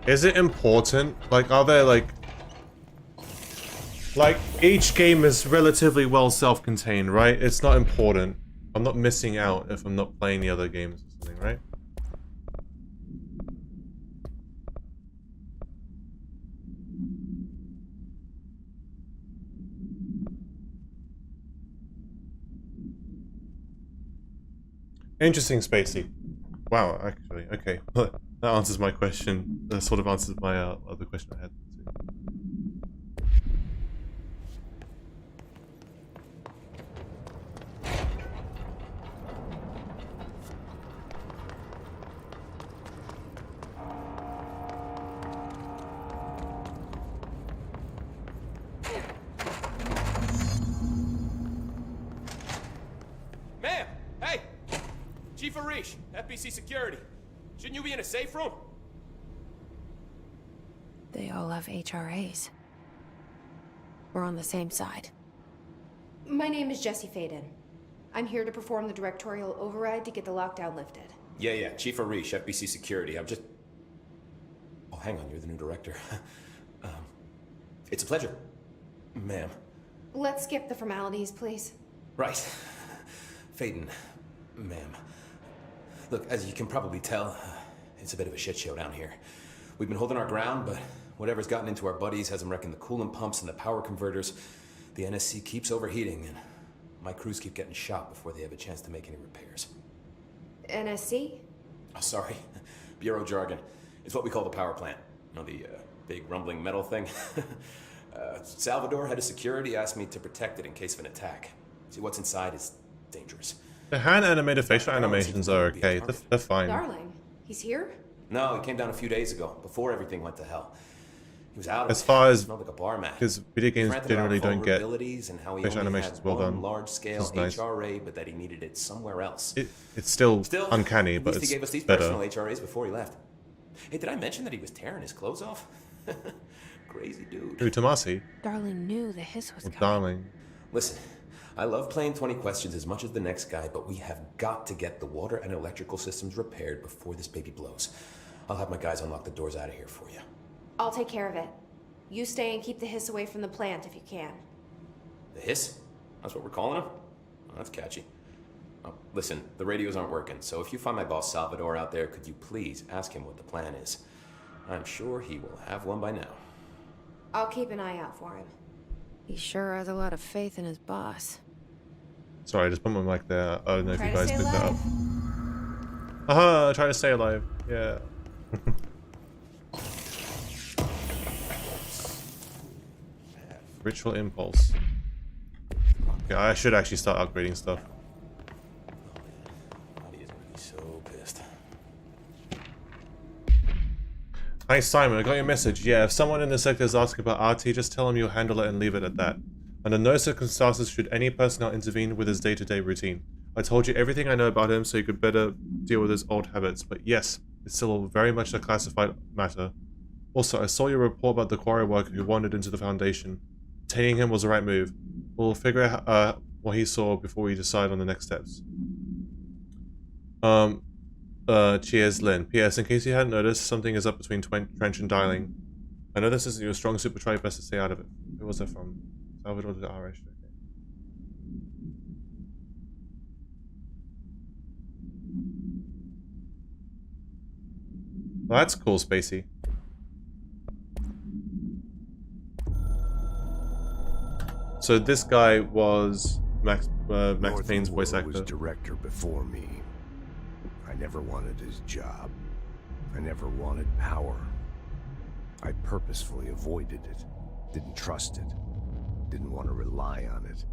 Is it important? Like, are there, like, each game is relatively well self-contained, right? It's not important. I'm not missing out if I'm not playing the other games or something, right? Interesting, Spacey. Wow, actually, okay. That answers my question. That sort of answers my other question I had. Reach, FBC security. Shouldn't you be in a safe room? They all have HRAs. We're on the same side. My name is Jesse Faden. I'm here to perform the directorial override to get the lockdown lifted. Yeah, Chief Arish, FBC security. I'm just... Oh, hang on, you're the new director. It's a pleasure, ma'am. Let's skip the formalities, please. Right. Faden, ma'am. Look, as you can probably tell, it's a bit of a shit show down here. We've been holding our ground, but whatever's gotten into our buddies has them wrecking the coolant pumps and the power converters. The NSC keeps overheating, and my crews keep getting shot before they have a chance to make any repairs. NSC? Oh, sorry. Bureau jargon. It's what we call the power plant. You know, the big rumbling metal thing? Salvador, head of security, asked me to protect it in case of an attack. See, what's inside is dangerous. The hand animated facial animations are okay. They're fine. Darling, he's here? No, he came down a few days ago, before everything went to hell. He was out of as far as smelled like a bar mat. because video games generally don't get and how he facial only animations had well one done. large-scale Nice. HRA, but that he needed it somewhere else. It's still uncanny, at but least it's he gave us these better. personal HRAs before he left. Hey, did I mention that he was tearing his clothes off? Crazy dude. Who, Tomasi? Darling knew the hiss was coming. Darling. Listen, I love playing 20 questions as much as the next guy, but we have got to get the water and electrical systems repaired before this baby blows. I'll have my guys unlock the doors out of here for you. I'll take care of it. You stay and keep the hiss away from the plant if you can. The hiss? That's what we're calling him? Oh, that's catchy. Oh, listen, the radios aren't working, so if you find my boss Salvador out there, could you please ask him what the plan is? I'm sure he will have one by now. I'll keep an eye out for him. He sure has a lot of faith in his boss. Sorry, I just put my mic there. I don't know if Try you to guys stay picked that up. alive. Aha! Try to stay alive. Yeah. Ritual impulse. Yeah, I should actually start upgrading stuff. Buddy is gonna be so pissed. Hi Simon, I got your message. Yeah, if someone in the sector is asking about RT, just tell them you'll handle it and leave it at that. Under no circumstances should any personnel intervene with his day-to-day routine. I told you everything I know about him, so you could better deal with his old habits. But yes, it's still very much a classified matter. Also, I saw your report about the quarry worker who wandered into the Foundation. Detaining him was the right move. We'll figure out what he saw before we decide on the next steps. Cheers, Lynn. P.S. In case you hadn't noticed, something is up between Trench and Darling. I know this isn't your strong suit, but try your best to stay out of it. Who was that from? Salvador de Arash. Well, that's cool, Spacey. So this guy was Max Payne's voice actor. Was director before me. I never wanted his job. I never wanted power. I purposefully avoided it. Didn't trust it. Didn't want to rely on it.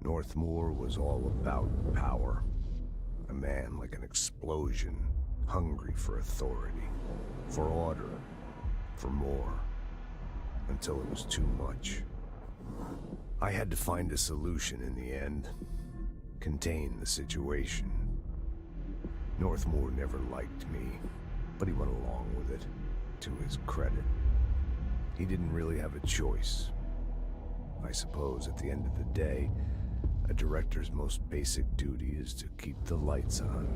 Northmoor was all about power. A man like an explosion, hungry for authority, for order, for more, until it was too much. I had to find a solution in the end. Contain the situation. Northmoor never liked me, but he went along with it, to his credit. He didn't really have a choice. I suppose at the end of the day, a director's most basic duty is to keep the lights on.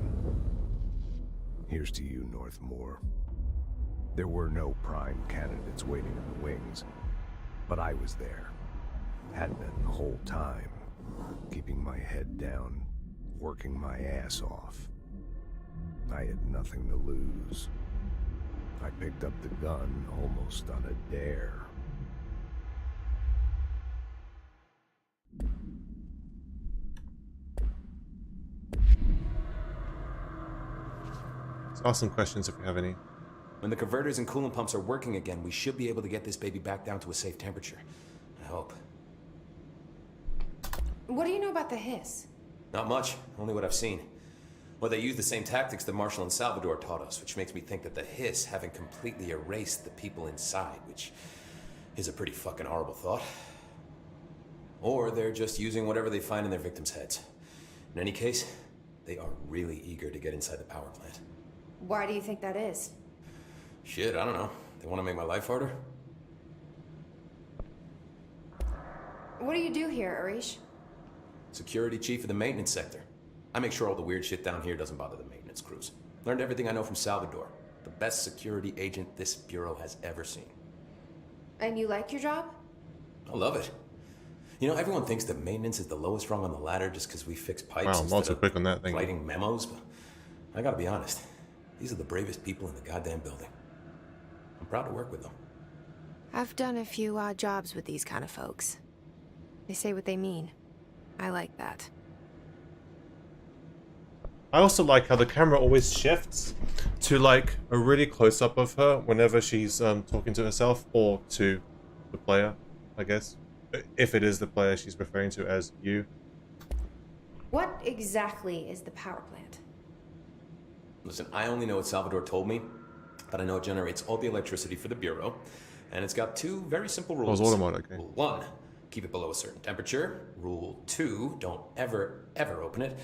Here's to you, Northmoor. There were no prime candidates waiting in the wings, but I was there. Had been the whole time, keeping my head down, working my ass off. I had nothing to lose. I picked up the gun almost on a dare. Let's ask some questions if we have any. When the converters and coolant pumps are working again, we should be able to get this baby back down to a safe temperature. I hope. What do you know about the hiss? Not much, only what I've seen. Well, they use the same tactics that Marshall and Salvador taught us, which makes me think that the hiss haven't completely erased the people inside, which is a pretty fucking horrible thought. Or they're just using whatever they find in their victims' heads. In any case, They are really eager to get inside the power plant. Why do you think that is? Shit, I don't know. They want to make my life harder? What do you do here, Arish? Security chief of the maintenance sector. I make sure all the weird shit down here doesn't bother the maintenance crews. Learned everything I know from Salvador. The best security agent this bureau has ever seen. And you like your job? I love it. You know, everyone thinks that maintenance is the lowest rung on the ladder just because we fix pipes Wow, I'm instead also of quick on that thing. writing memos, but I gotta be honest. These are the bravest people in the goddamn building. I'm proud to work with them. I've done a few odd jobs with these kind of folks. They say what they mean. I like that. I also like how the camera always shifts to like a really close up of her whenever she's talking to herself or to the player, I guess. If it is the player she's referring to as you. What exactly is the power plant? Listen, I only know what Salvador told me, but I know it generates all the electricity for the Bureau, and it's got two very simple rules. Okay. Rule 1, keep it below a certain temperature. Rule 2, don't ever open it.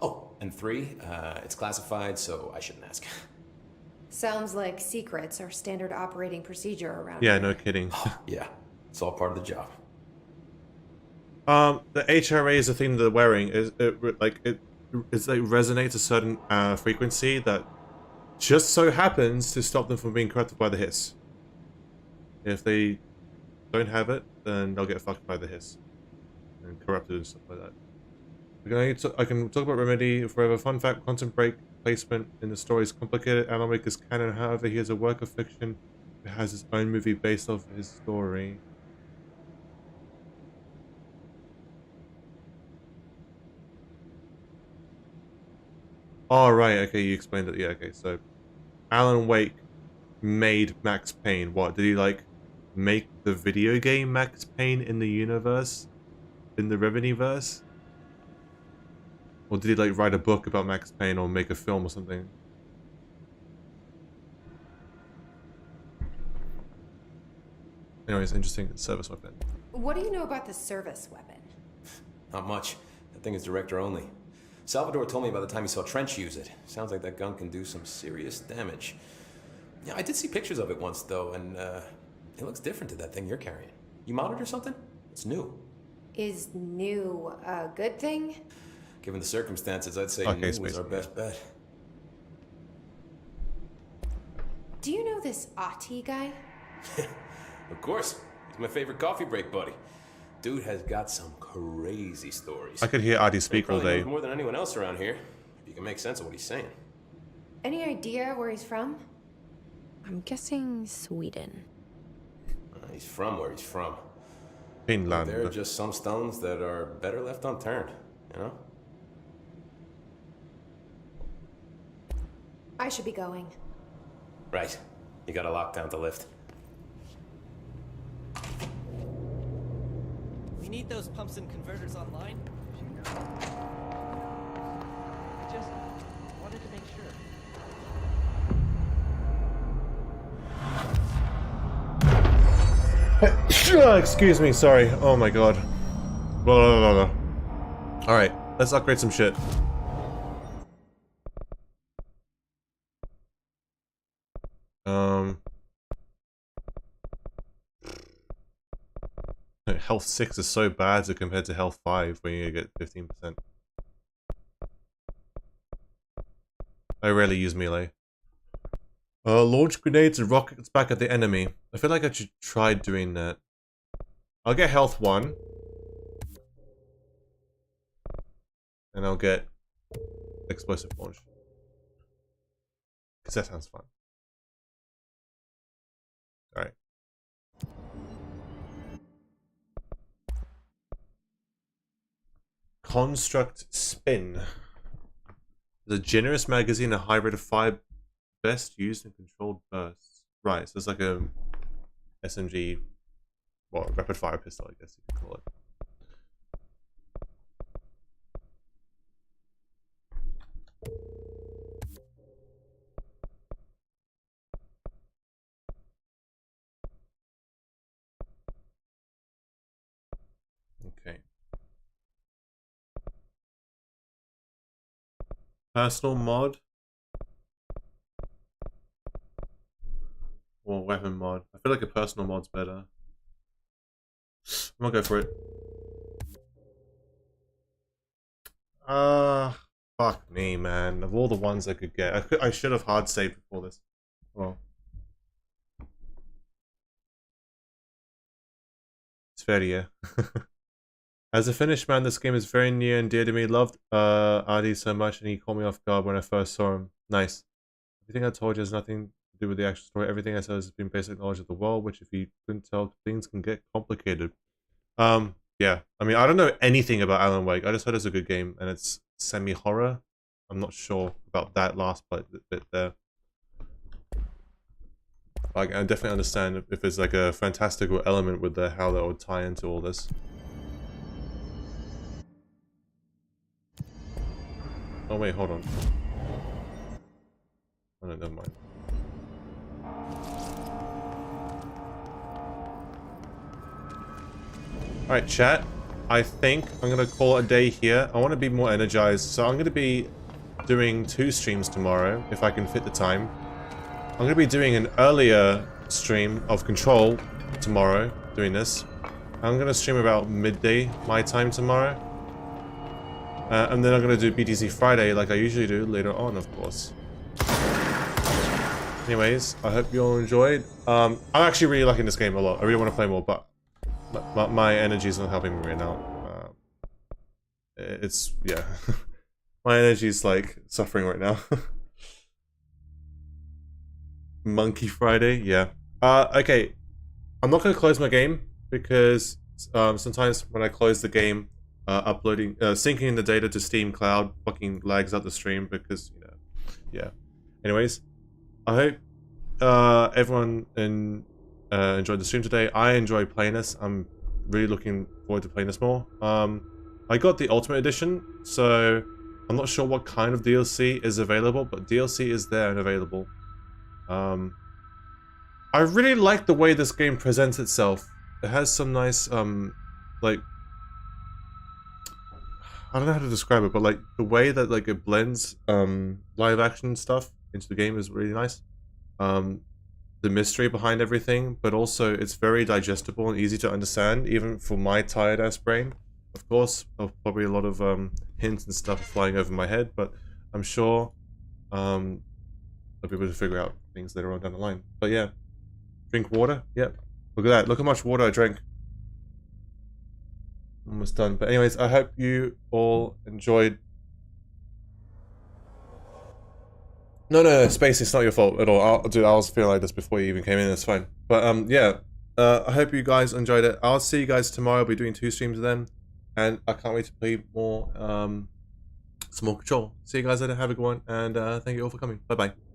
Oh, and 3, it's classified, so I shouldn't ask. Sounds like secrets are standard operating procedure around Yeah, here. no kidding. Yeah, it's all part of the job. The HRA is the thing that they're wearing. It resonates a certain frequency that just so happens to stop them from being corrupted by the hiss. If they don't have it, then they'll get fucked by the hiss and corrupted and stuff like that. I can talk about Remedy forever. Fun fact: Quantum Break placement in the story is complicated. Alan Wake is canon. However, he is a work of fiction. It has his own movie based off his story. Oh, right, okay, you explained it. Yeah, okay, so Alan Wake made Max Payne. What, did he, like, make the video game Max Payne in the universe? In the Remedy-verse? Or did he, like, write a book about Max Payne or make a film or something? Anyways, interesting service weapon. What do you know about the service weapon? Not much. That thing is director only. Salvador told me by the time he saw Trench use it. Sounds like that gun can do some serious damage. Yeah, I did see pictures of it once, though, and it looks different to that thing you're carrying. You modded or something? It's new. Is new a good thing? Given the circumstances, I'd say Okay, new was our best bet. Do you know this Ati guy? Of course. He's my favorite coffee break buddy. Dude has got some crazy stories. I could hear Adi speak all day. More than anyone else around here. If you can make sense of what he's saying. Any idea where he's from? I'm guessing Sweden. He's from where he's from. Finland. There are just some stones that are better left unturned, you know? I should be going. Right. You gotta lock down the lift. We need those pumps and converters online. Just wanted to make sure. Excuse me, sorry. Oh my god. Blah, blah, blah, blah. Alright, let's upgrade some shit. Health 6 is so bad so compared to health 5 when you get 15%. I rarely use melee. Launch grenades and rockets back at the enemy. I feel like I should try doing that. I'll get health 1. And I'll get explosive launch. Because that sounds fun. Alright. Construct Spin. The generous magazine, a hybrid of 5 best used and controlled bursts. Right, so it's like a SMG, well, rapid fire pistol, I guess you could call it. Okay. Personal mod or weapon mod? I feel like a personal mod's better. I'm gonna go for it. Fuck me, man. Of all the ones I could get, I should have hard saved before this. Well, it's fair to you. As a Finnish man, this game is very near and dear to me. Loved Adi so much, and he caught me off guard when I first saw him. Nice. Everything I told you has nothing to do with the actual story. Everything I said has been basic knowledge of the world, which if you couldn't tell, things can get complicated. Yeah. I mean, I don't know anything about Alan Wake. I just heard it's a good game, and it's semi-horror. I'm not sure about that last bit there. Like, I definitely understand if there's like a fantastical element with how that would tie into all this. Oh wait, hold on. Oh no, never mind. Alright, chat. I think I'm gonna call it a day here. I want to be more energized, so I'm gonna be doing 2 streams tomorrow, if I can fit the time. I'm gonna be doing an earlier stream of Control tomorrow, doing this. I'm gonna stream about midday my time tomorrow. And then I'm going to do BTC Friday like I usually do later on, of course. Anyways, I hope you all enjoyed. I'm actually really liking this game a lot. I really want to play more, but my energy is not helping me right now. It's, yeah. My energy is like suffering right now. Monkey Friday, yeah. Okay. I'm not going to close my game because sometimes when I close the game, uploading, syncing the data to Steam Cloud fucking lags out the stream because, you know, yeah. Anyways, I hope everyone enjoyed the stream today. I enjoyed playing this. I'm really looking forward to playing this more. I got the Ultimate Edition, so I'm not sure what kind of DLC is available, but DLC is there and available. I really like the way this game presents itself. It has some nice, like, I don't know how to describe it, but like the way that like it blends live action stuff into the game is really nice. The mystery behind everything, but also it's very digestible and easy to understand, even for my tired ass brain. Of course, probably a lot of hints and stuff flying over my head, but I'm sure I'll be able to figure out things later on down the line. But yeah, drink water. Yep, look at that. Look how much water I drank. Almost done. But anyways, I hope you all enjoyed. No, Space, it's not your fault at all. Dude, I was feeling like this before you even came in. It's fine. But yeah, I hope you guys enjoyed it. I'll see you guys tomorrow. I'll be doing 2 streams then, and I can't wait to play more, some more Control. See you guys later. Have a good one, and thank you all for coming. Bye bye.